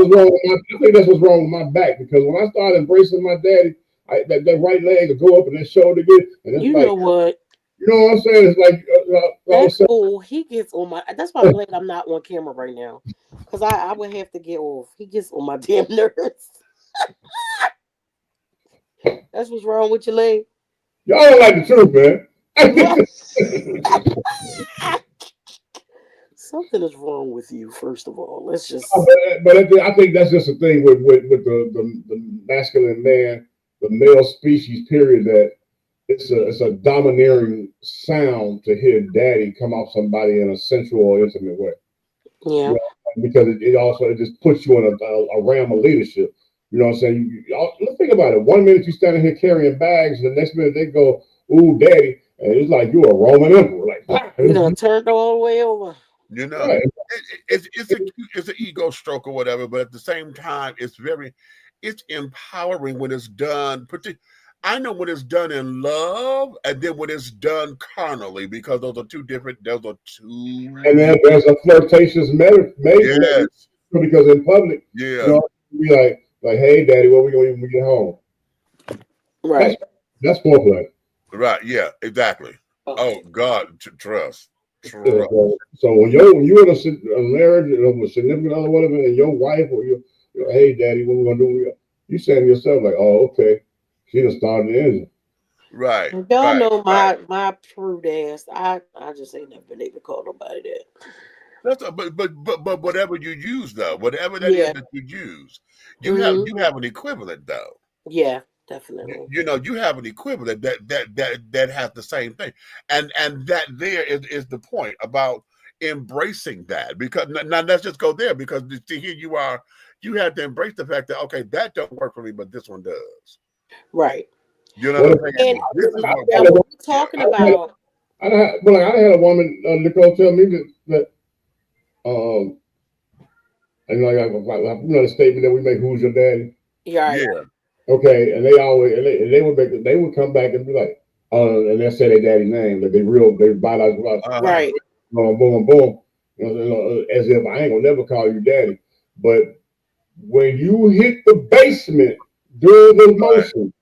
what's wrong with my back because when I started embracing my daddy, that right leg would go up and that shoulder get, and it's You like, know what? you know what I'm saying? It's like all of a That sudden, fool, he gets on my. That's why I'm glad I'm not on camera right now, because I would have to get off. He gets on my damn nerves. That's what's wrong with your leg. y'all don't like the truth, man. Something is wrong with you. First of all, let's but just. I think that's just the thing with the masculine man, the male species, period, that it's a domineering sound to hear daddy come off somebody in a sensual or intimate way. Yeah. You know, because it just puts you in a realm of leadership. You know what I'm saying? Let's think about it. One minute you're standing here carrying bags, the next minute they go, "Ooh, daddy," and it's like you're a Roman emperor. Like, You done turned all the way over. You know, right. it's an ego stroke or whatever, but at the same time, it's empowering when it's done. I know when it's done in love, and then when it's done carnally, because those are two different. Those are And two. then there's a flirtatious method Yes, because in public, you yeah, know, be like, "Hey, daddy, what we gonna eat when we get home?" That's Right. that's foreplay. right, yeah, exactly. Oh God, trust. So when you're in a marriage with a significant other, whatever, and your wife or your hey, daddy, what we gonna do? You saying to yourself like, "Oh, okay, she done started the engine." Right, Y'all right, know right. my prude ass. I just ain't never been able to call nobody that. But whatever you use though, whatever that is Yeah. that you use, Mm-hmm. you have an equivalent though. Yeah. you, Definitely. you know you have an equivalent that has the same thing, and that there is the point about embracing that, because now let's just go there, because see, here you have to embrace the fact that okay, that don't work for me, but this one does. Right. You know What what if I'm And saying? This is what now works. what we're Yeah. talking about. I had a woman, Nicole, tell me that um, and you know the statement that we make, "Who's your daddy?" Yeah. Right. Yeah. Okay, and they would come back and be like, and they say their daddy's name, like they biological, Uh-huh. Right. boom, boom, boom, as if I ain't gonna never call you daddy. But when you hit the basement during the Right. motion,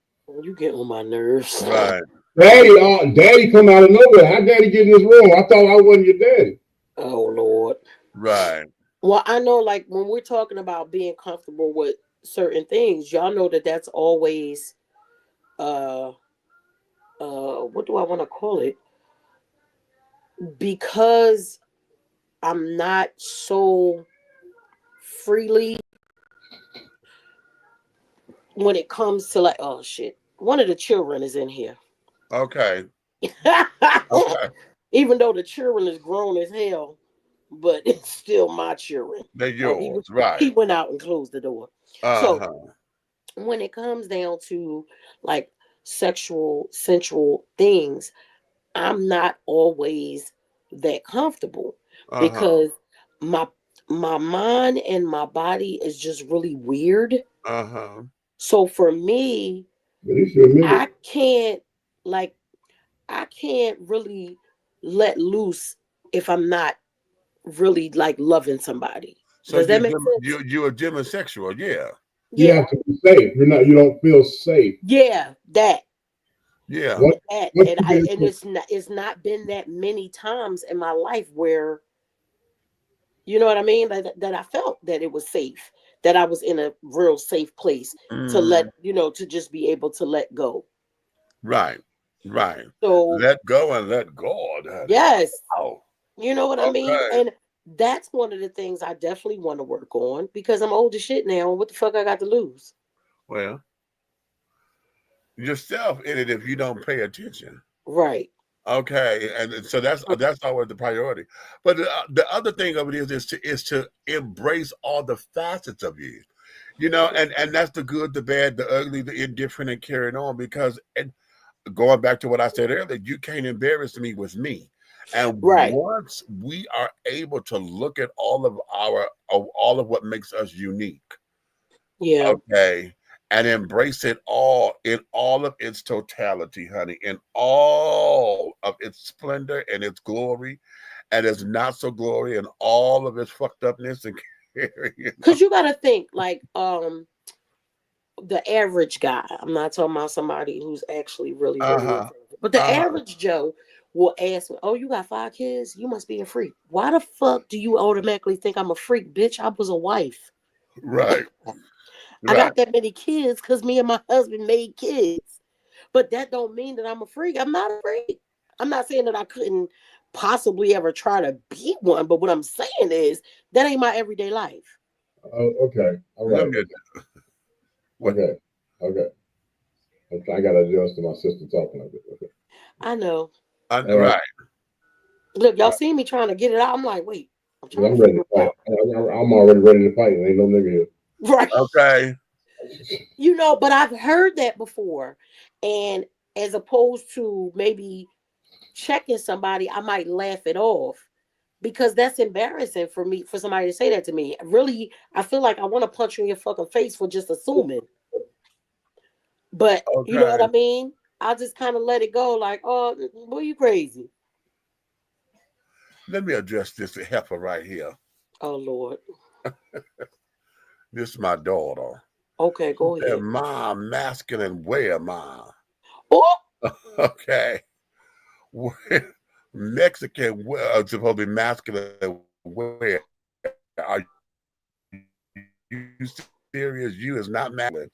You get on my nerves. Right. daddy come out of nowhere. How daddy get in this room? I thought I wasn't your daddy. Oh Lord. Right. Well, I know, like when we're talking about being comfortable with certain things, y'all know that that's always uh what do I want to call it? Because I'm not so freely when it comes to like, oh shit, one of the children is in here. Okay. Okay. Even though the children is grown as hell, but it's still my children. They're Oh, yours, he right? went out and closed the door. Uh So huh. when it comes down to like sexual, sensual things, I'm not always that comfortable Uh huh. because my my mind and my body is just really weird. Uh huh. So for me, At least you admit I it. can't like I can't really let loose if I'm not really like loving somebody. So Does that make sense? you're a demisexual, yeah. You Yeah, have to be safe. You don't feel safe. yeah, that. Yeah. Once, That once and you I get and into, it's not been that many times in my life where you know what I mean that I felt that it was safe, that I was in a real safe place to Mm, let to just be able to let go. right. Right. So Let go and let God, honey. yes, Oh, you know what I mean, okay. and that's one of the things I definitely want to work on because I'm old as shit now. What the fuck I got to lose? Well, yourself in it if you don't pay attention. Right. Okay, and so that's always the priority. But the other thing of it is to embrace all the facets of you, and that's the good, the bad, the ugly, the indifferent, and carrying on. Because and going back to what I said earlier, you can't embarrass me with me. And Right. once we are able to look at all of what makes us unique, Yeah. okay, and embrace it all in all of its totality, honey, in all of its splendor and its glory and its not so glory and all of its fucked upness and Cause you gotta think like the average guy. I'm not talking about somebody who's actually really, really uh-huh. into it. But the Uh-huh. average Joe will ask me, "Oh, you got 5 kids? You must be a freak. Why the fuck do you automatically think I'm a freak, bitch? I was a wife. Right. I Right. got that many kids because me and my husband made kids. But that don't mean that I'm a freak. I'm not a freak. I'm not saying that I couldn't possibly ever try to be one. But what I'm saying is that ain't my everyday life. oh, okay, all Let right, me what okay, okay. I got to adjust to my sister talking like this. Okay, I know. all right. right. Look, y'all see me trying to get it out. I'm like, wait, I'm trying to I'm ready figure to it fight. out. I'm already ready to fight, and ain't no nigga here. Right. Okay. But I've heard that before. And as opposed to maybe checking somebody, I might laugh it off because that's embarrassing for me, for somebody to say that to me. Really, I feel like I want to punch you in your fucking face for just assuming. But you know what Okay. I mean? I just kind of let it go, like, oh, boy, you crazy. Let me address this heifer right here. Oh Lord. This is my daughter. Okay, She go said, ahead. "Mom, masculine, where, Mom?" Oh, Okay. Mexican supposed to be masculine. Where are you serious? You is not masculine.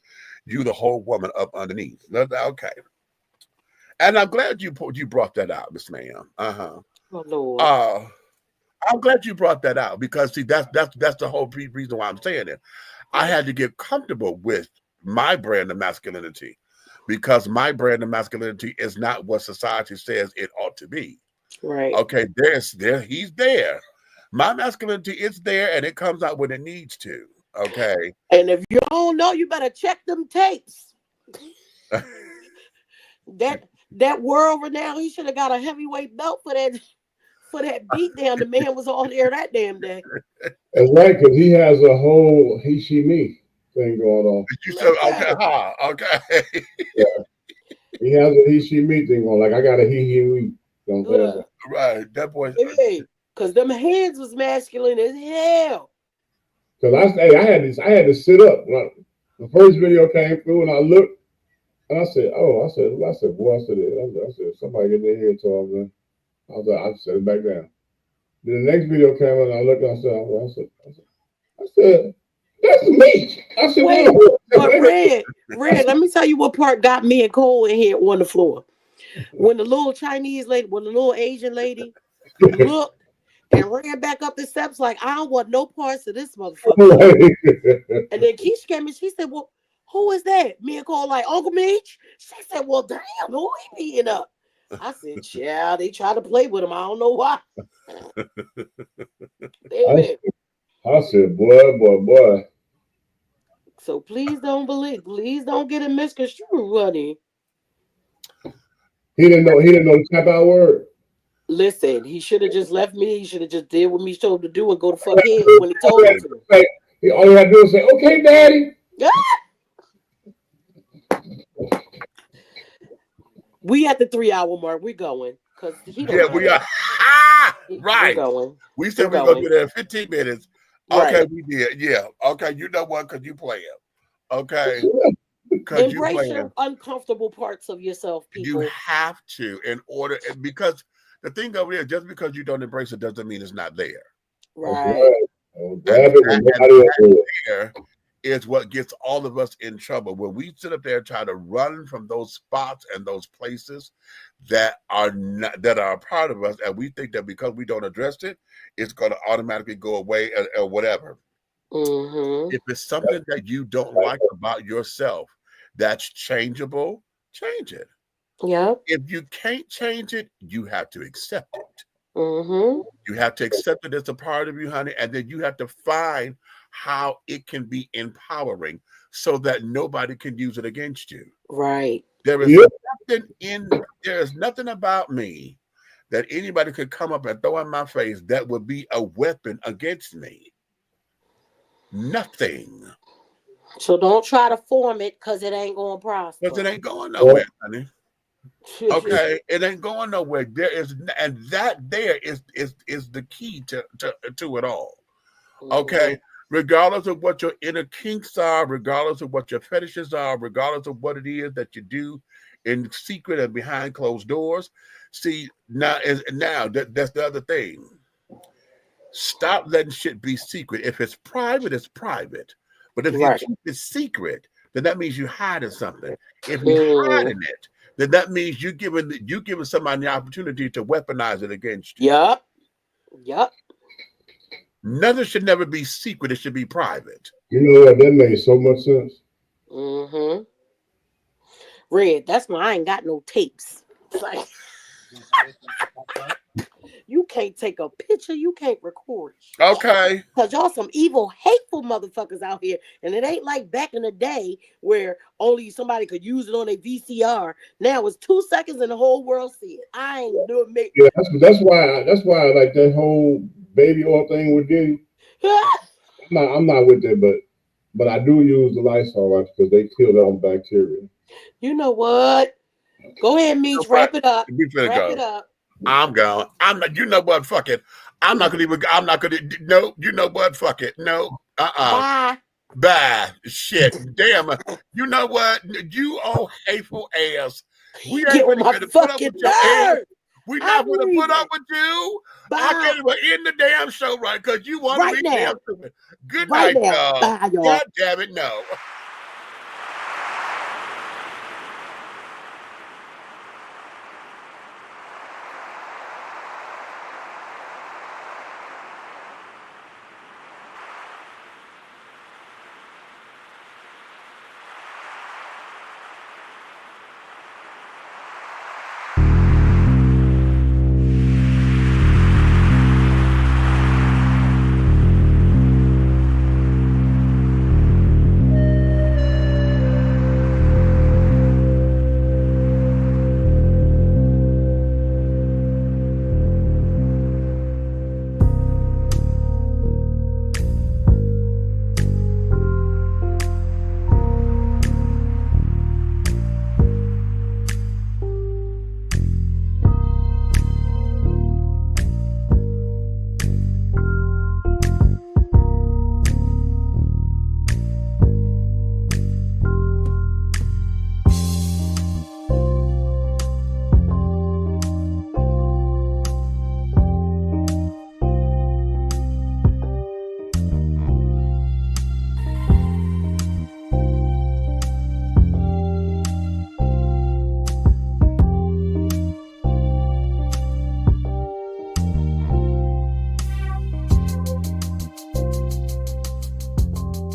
You the whole woman up underneath. Okay. And I'm glad you brought that out, Miss Ma'am. Uh-huh. oh Lord. Uh I'm glad you brought that out because see that's the whole reason why I'm saying it. I had to get comfortable with my brand of masculinity because my brand of masculinity is not what society says it ought to be. Right. Okay, he's there. My masculinity is there and it comes out when it needs to. Okay. And if you don't know, you better check them tapes. That world renowned, he should have got a heavyweight belt for that beat down. The man was all there that damn day. That's right, because he has a whole he, she, me thing going on. You said okay, Okay. okay. Yeah, he has a he, she, me thing going. Like I got a he, we. You know what I'm saying? Right. That boy Hey, because them hands was masculine as hell. Because I had to sit up. Like, the first video came through, and I looked, and I said, "Oh," I said, "Boy," I said, "Somebody get in here talking." I was like, I set it back down. Then the next video came, and I looked, and I said, "That's me." I said, Wait, "Whoa, but wait a minute." Red, let me tell you what part got me and Cole in here on the floor. When the little Chinese lady, when the little Asian lady looked and ran back up the steps like, I don't want no parts of this motherfucker. Right. And then Keisha came and she said, well, who is that? Me and Cole like, Uncle Meech? She said, well, damn, who he beating up? I said, yeah, they try to play with him. I don't know why. David. I said, boy. So please don't get it misconstrued, honey. He didn't know the tap out word. Listen, he should have just left me. He should have just did what me told him to do and go to fuck head when he told him to. All he had to do is say, okay, daddy. We at the 3-hour mark. We're going. Because he don't Yeah, we are. Right. We're going. We said we're going to be there in 15 minutes. Okay, Right. we did. Yeah. Okay, you know what? Because you playing. Okay. Embrace your uncomfortable parts of yourself, people. You have to because the thing over here, just because you don't embrace it doesn't mean it's not there. Right. And that there is what gets all of us in trouble. When we sit up there and try to run from those spots and those places that are a part of us, and we think that because we don't address it, it's going to automatically go away or whatever. Mm-hmm. If it's something that you don't like about yourself that's changeable, change it. Yeah. If you can't change it, you have to accept it. Mm-hmm. You have to accept it as a part of you, honey, and then you have to find how it can be empowering so that nobody can use it against you. Right. There is nothing about me that anybody could come up and throw in my face that would be a weapon against me. Nothing. So don't try to form it because it ain't going to prosper. Because it ain't going nowhere, honey. Okay, it ain't going nowhere. There is the key to it all. Okay, regardless of what your inner kinks are, regardless of what your fetishes are, regardless of what it is that you do in secret and behind closed doors. See, that's the other thing. Stop letting shit be secret. If it's private, it's private. But if you keep it secret, then that means you're hiding something. If you're hiding it, then that means you're giving somebody the opportunity to weaponize it against you. Yep. Nothing should never be secret. It should be private. You know what? That made so much sense. Mm-hmm. Red, that's why I ain't got no tapes. Like, you can't take a picture. You can't record. Okay. Because y'all some evil, hateful motherfuckers out here. And it ain't like back in the day where only somebody could use it on a VCR. Now it's 2 seconds and the whole world see it. I ain't doing it. Yeah, that's why I like that whole baby oil thing with Diddy. I'm not with that, but I do use the Lysol wipes because they kill all bacteria. You know what? Go ahead, Meech. Wrap it up. Wrap it up. I'm gone. I'm not. You know what? Fuck it. I'm not gonna even. I'm not gonna. No. You know what? Fuck it. No. Bye. Shit. Damn. You know what? You old hateful ass. We ain't gonna put up with your ass. We not gonna put up with you. Bye. I can't even end the damn show right because you want to be damn stupid. Good night, y'all. Bye, y'all. God damn it, no.